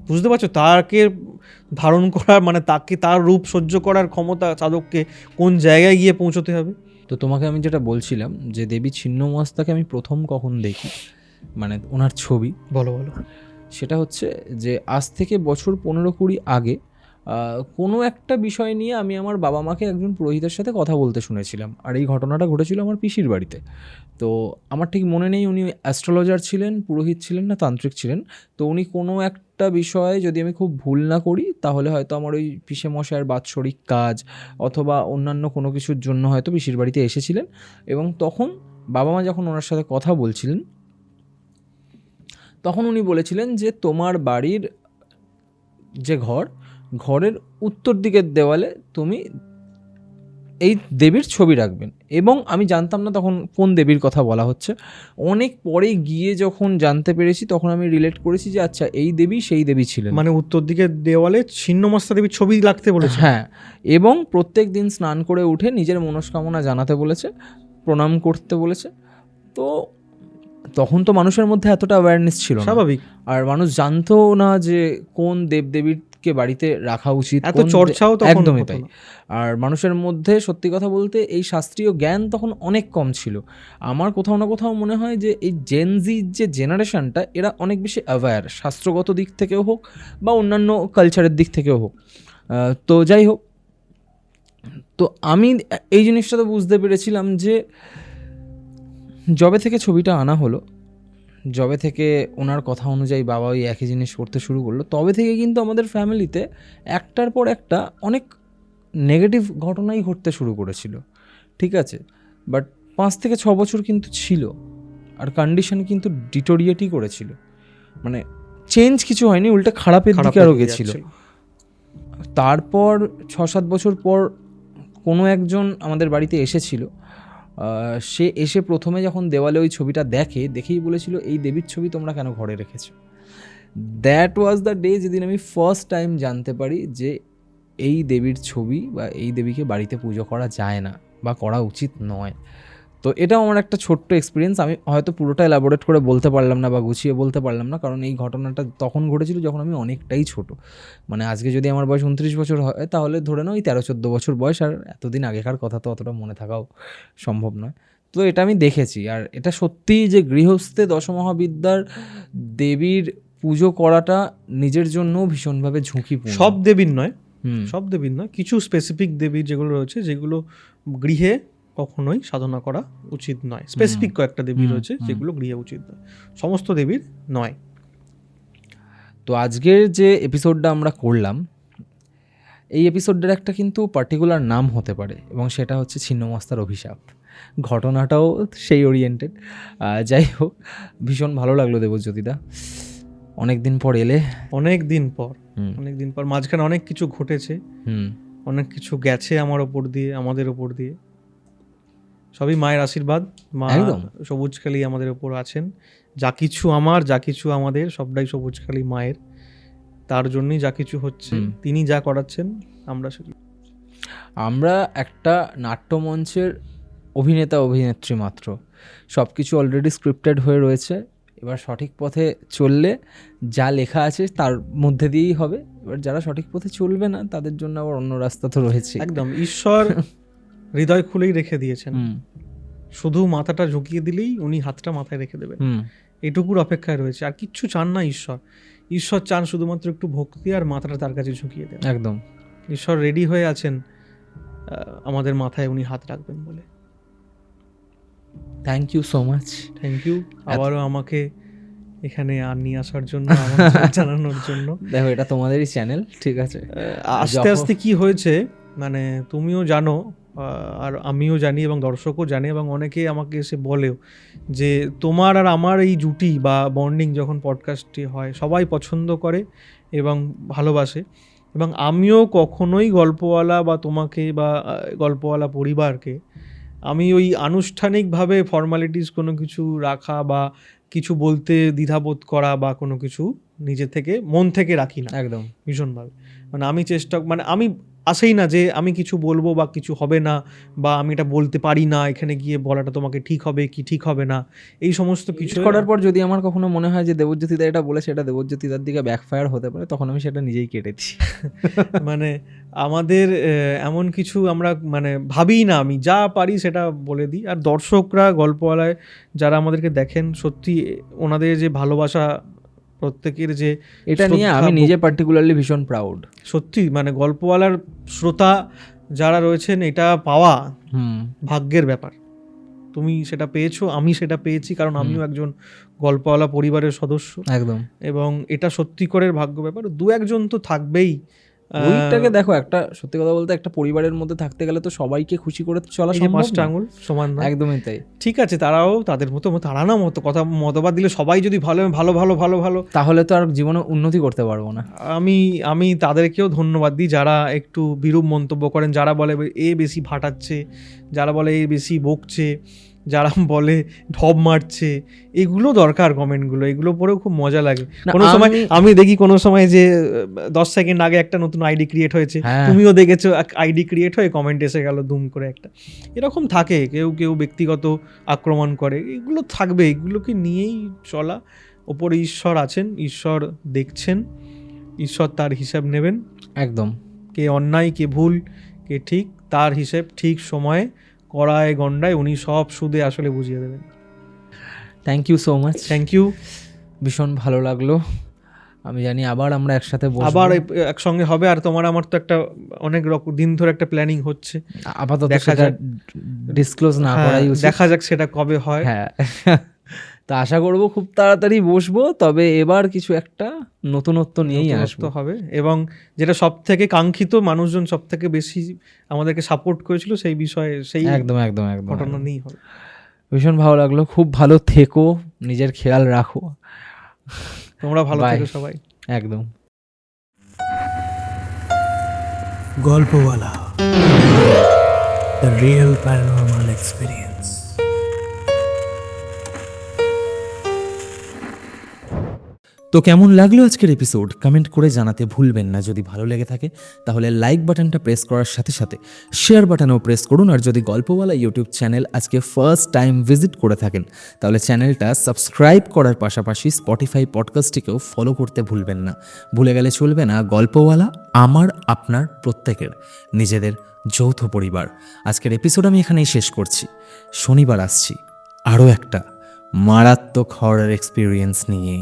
বুঝতে পারছো, তাকে ধারণ করার মানে তাকে, তার রূপ সহ্য করার ক্ষমতা সাধককে কোন জায়গায় গিয়ে পৌঁছতে হবে। তো তোমাকে আমি যেটা বলছিলাম যে দেবী ছিন্নমস্তাকে আমি প্রথম কখন দেখি, মানে ওনার ছবি, বলো। সেটা হচ্ছে যে আজ থেকে বছর 15-20 আগে কোনো একটা বিষয় নিয়ে আমি আমার বাবা মাকে একজন পুরোহিতের সাথে কথা বলতে শুনেছিলাম, আর এই ঘটনাটা ঘটেছিল আমার পিসির বাড়িতে। তো আমার ঠিক মনে নেই উনি অ্যাস্ট্রোলজার ছিলেন, পুরোহিত ছিলেন না তান্ত্রিক ছিলেন। তো উনি কোনো একটা বিষয়ে, যদি আমি খুব ভুল না করি, তাহলে হয়তো আমার ওই পিসে মশাইয়ের বাৎসরিক কাজ অথবা অন্যান্য কোনো কিছুর জন্য হয়তো পিসির বাড়িতে এসেছিলেন। এবং তখন বাবা মা যখন ওনার সাথে কথা বলছিলেন, তখন উনি বলেছিলেন যে তোমার বাড়ির যে ঘরের উত্তর দিকের দেওয়ালে তুমি এই দেবীর ছবি রাখবেন। এবং আমি জানতাম না তখন কোন দেবীর কথা বলা হচ্ছে। অনেক পরে গিয়ে যখন জানতে পেরেছি, তখন আমি রিলেট করেছি যে আচ্ছা এই দেবী সেই দেবী ছিলেন। মানে উত্তর দিকের দেওয়ালে ছিন্নমস্তা দেবীর ছবি রাখতে বলেছে। হ্যাঁ, এবং প্রত্যেক দিন স্নান করে উঠে নিজের মনস্কামনা জানাতে বলেছে, প্রণাম করতে বলেছে। তো তখন তো মানুষের মধ্যে এতটা অ্যাওয়ারনেস ছিল না, স্বাভাবিক, আর মানুষ জানতো না যে কোন দেবদেবীকে বাড়িতে রাখা উচিত, এত চর্চাও তখন একদমই হতো তাই। না। আর মানুষের মধ্যে সত্যি কথা বলতে এই শাস্ত্রীয় জ্ঞান তখন অনেক কম ছিল। আমার কোথাও না কোথাও মনে হয় যে এই জেনজি যে জেনারেশনটা, এরা অনেক বেশি অ্যাওয়্যার, শাস্ত্রগত দিক থেকেও হোক বা অন্যান্য কালচারের দিক থেকেও হোক। তো যাই হোক, তো আমি এই জিনিসটা তো বুঝতে পেরেছিলাম যে যবে থেকে ছবিটা আনা হলো, যবে থেকে ওনার কথা অনুযায়ী বাবা ওই একই জিনিস করতে শুরু করলো, তবে থেকে কিন্তু আমাদের ফ্যামিলিতে একটার পর একটা অনেক নেগেটিভ ঘটনাই ঘটতে শুরু করেছিল। ঠিক আছে, বাট 5 থেকে 6 বছর কিন্তু ছিল, আর কন্ডিশন কিন্তু ডিটোরিয়েটই করেছিল। মানে চেঞ্জ কিছু হয়নি, উল্টে খারাপের দিকে আরও গেছিল। তারপর 6-7 বছর পর কোনো একজন আমাদের বাড়িতে এসেছিল। সে এসে প্রথমে যখন দেওয়ালে ওই ছবিটা দেখেই বলেছিল এই দেবীর ছবি তোমরা কেন ঘরে রেখেছো। দ্যাট ওয়াজ দ্য ডে যেদিন আমি ফার্স্ট টাইম জানতে পারি যে এই দেবীর ছবি বা এই দেবীকে বাড়িতে পুজো করা যায় না বা করা উচিত নয়। তো এটাও আমার একটা ছোট্ট এক্সপিরিয়েন্স। আমি হয়তো পুরোটা এলাবোরেট করে বলতে পারলাম না বা গুছিয়ে বলতে পারলাম না, কারণ এই ঘটনাটা তখন ঘটেছিল যখন আমি অনেকটাই ছোট। মানে আজকে যদি আমার বয়স 29 বছর হয়, তাহলে ধরে নাও ওই 13-14 বছর বয়স, আর এতদিন আগেকার কথা তো অতটা মনে থাকাও সম্ভব নয়। তো এটা আমি দেখেছি, আর এটা সত্যিই যে গৃহস্থে দশমহাবিদ্যার দেবীর পুজো করাটা নিজের জন্য ভীষণভাবে ঝুঁকিপূর্ণ। সব দেবীর নয়, সব দেবীর নয়, কিছু স্পেসিফিক দেবীর যেগুলো রয়েছে, যেগুলো গৃহে কখনোই সাধনা করা উচিত নয়। স্পেসিফিক কয়েকটা দেবী রয়েছে যেগুলো গৃহে উচিত নয়, সমস্ত দেবীর নয়। তো আজকের যে এপিসোডটা আমরা করলাম, এই এপিসোডটার একটা কিন্তু পার্টিকুলার নাম হতে পারে, এবং সেটা হচ্ছে ছিন্নমস্তার অভিশাপ। ঘটনাটাও সেই ওরিয়েন্টেড। যাই হোক, ভীষণ ভালো লাগলো দেবজ্যোতিদা, অনেক দিন পর এলে। অনেক দিন পর মাঝখানে অনেক কিছু ঘটেছে, অনেক কিছু গেছে আমার ওপর দিয়ে, আমাদের ওপর দিয়ে। সবই মায়ের আশীর্বাদ, মা সবুজখালি আমাদের ওপর আছেন। যা কিছু আমার, যা কিছু আমাদের, সবটাই সবুজখালি মায়ের। তার জন্যই যা কিছু হচ্ছে, তিনি যা করাচ্ছেন, আমরা একটা নাট্যমঞ্চের অভিনেত্রী মাত্র। সব কিছু অলরেডি স্ক্রিপ্টেড হয়ে রয়েছে। এবার সঠিক পথে চললে যা লেখা আছে তার মধ্যে দিয়েই হবে। এবার যারা সঠিক পথে চলবে না, তাদের জন্য আবার অন্য রাস্তা তো রয়েছে। একদম, ঈশ্বর হৃদয় খুলেই রেখে দিয়েছেন, শুধু মাথাটা ঝুঁকিয়ে দিলেই উনি হাতটা মাথায় রেখে দেবেন। এটুকুর অপেক্ষায় রয়েছে, আর কিচ্ছু চান না ঈশ্বর চান শুধুমাত্র একটু ভক্তি আর মাথাটা তার কাছে ঝুঁকিয়ে দেন। একদম, ঈশ্বর রেডি হয়ে আছেন আমাদের মাথায় উনি হাত রাখবেন বলে। Thank you so much. Thank you আবারও আমাকে এখানে নিয়ে আসার জন্য, আমন্ত্রণ জানানোর জন্য। দেখো এটা তোমাদেরই চ্যানেল, ঠিক আছে। আস্তে আস্তে কি হয়েছে মানে তুমিও জানো, আর আমিও জানি এবং দর্শকও জানে, এবং অনেকে আমাকে এসে বলেও যে তোমার আর আমার এই জুটি বা বন্ডিং যখন পডকাস্টটি হয় সবাই পছন্দ করে এবং ভালোবাসে। এবং আমিও কখনোই গল্পওয়ালা বা তোমাকে বা গল্পওয়ালা পরিবারকে আমি ওই আনুষ্ঠানিকভাবে ফর্মালিটিস কোনো কিছু রাখা বা কিছু বলতে দ্বিধাবোধ করা বা কোনো কিছু নিজে থেকে মন থেকে রাখি না একদম ভীষণভাবে। মানে আমি আমি আসেই না যে আমি কিছু বলবো বা কিছু হবে না, বা আমি এটা বলতে পারি না, এখানে গিয়ে বলাটা তোমাকে ঠিক হবে কি ঠিক হবে না, এই সমস্ত কিছু করার পর যদি আমার কখনো মনে হয় যে দেবজ্যোতিদা এটা বলেছে, এটা দেবজ্যোতিদার দিকে ব্যাকফায়ার হতে পারে, তখন আমি সেটা নিজেই কেটে দিই। মানে আমাদের এমন কিছু আমরা মানে ভাবি না, আমি যা পারি সেটা বলে দিই। আর দর্শকরা গল্পওয়ালায় যারা আমাদেরকে দেখেন, সত্যি ওনাদের যে ভালোবাসা, প্রত্যেকের যে এটা নিয়ে আমি নিজে পার্টিকুলারলি ভীষণ প্রাউড। সত্যি মানে গল্পওয়ালার শ্রোতা যারা রয়েছেন, এটা পাওয়া ভাগ্যের ব্যাপার। তুমি সেটা পেয়েছো, আমি সেটা পেয়েছি, কারণ আমিও একজন গল্পওয়ালা পরিবারের সদস্য। একদম। এবং এটা সত্যি করে ভাগ্য ব্যাপার। দু একজন তো থাকবেই। ওইটাকে দেখো, একটা সত্যি কথা বলতে একটা পরিবারের মধ্যে থাকতে গেলে তো সবাইকে খুশি করে চলা সম্ভব পাঁচটা না। আঙুল সমান নয়। একদমই তাই। ঠিক আছে, তারাও তাদের মতো তারা না মতবাদ দিলে সবাই যদি ভালো ভালো ভালো ভালো ভালো, তাহলে তো আর জীবনে উন্নতি করতে পারবো না। আমি তাদেরকেও ধন্যবাদ দিই যারা একটু বিরূপ মন্তব্য করেন, যারা বলে এ বেশি ভাটাচ্ছে, যারা বলে এ বেশি বকছে, যারা বলে ঢপ মারছে। এগুলো দরকার, কমেন্টগুলো এগুলো পড়েও খুব মজা লাগে। কোনো সময় আমি দেখি কোনো সময় যে 10 সেকেন্ড আগে একটা নতুন আইডি ক্রিয়েট হয়েছে, তুমিও দেখেছো আইডি ক্রিয়েট হয়ে কমেন্ট এসে গেল দুম করে একটা, এরকম থাকে। কেউ কেউ ব্যক্তিগত আক্রমণ করে, এগুলো থাকবে, এগুলোকে নিয়েই চলা। ওপরে ঈশ্বর আছেন, ঈশ্বর দেখছেন, ঈশ্বর তার হিসাব নেবেন। একদম। কে অন্যায় কে ভুল কে ঠিক, তার হিসেব ঠিক সময়ে কড়ায় গন্ডায় উনি সব সুদে আসলে বুঝিয়ে দেবেন। Thank you so much. Thank you, ভীষণ ভালো লাগলো। আমি জানি আবার আমরা একসাথে বসবো, আবার একসঙ্গে হবে। আর তোমার আমার তো একটা অনেক দিন ধরে একটা প্ল্যানিং হচ্ছে, আপাতত দেখা সেটা যাক, ডিসক্লোজ না করাই উচিত। দেখা যাক সেটা কবে হয়। হ্যাঁ, তা আশা করব খুব তাড়াতাড়ি বসবো। তবে এবার কিছু একটা নতুনত্ব নিয়েই আসবো হবে। এবং যেটা সব থেকে কাঙ্ক্ষিত, মানুষজন সব থেকে বেশি আমাদেরকে সাপোর্ট করেছিল সেই বিষয়ে, সেই একদম একদম একদম ঘটনা নিয়েই হবে। ভীষণ ভালো লাগলো। খুব ভালো থেকো, নিজের খেয়াল রাখো, তোমরা ভালো থেকো সবাই। একদম। গল্পওয়ালা, দ্য রিয়েল প্যারানরমাল এক্সপিরিয়েন্স। তো কেমন লাগলো আজকের এপিসোড কমেন্ট করে জানাতে ভুলবেন না। যদি ভালো লেগে থাকে তাহলে লাইক বাটনটা প্রেস করার সাথে সাথে শেয়ার বাটনও প্রেস করুন। আর যদি গল্পওয়ালা ইউটিউব চ্যানেল আজকে ফার্স্ট টাইম ভিজিট করে থাকেন তাহলে চ্যানেলটা সাবস্ক্রাইব করার পাশাপাশি স্পটিফাই পডকাস্টটিকেও ফলো করতে ভুলবেন না। ভুলে গেলে চলবে না, গল্পওয়ালা আমার আপনার প্রত্যেকের নিজেদের যৌথ পরিবার। আজকের এপিসোড আমি এখানেই শেষ করছি। শনিবার আসছি আরও একটা মারাত্মক হরর এক্সপিরিয়েন্স নিয়ে।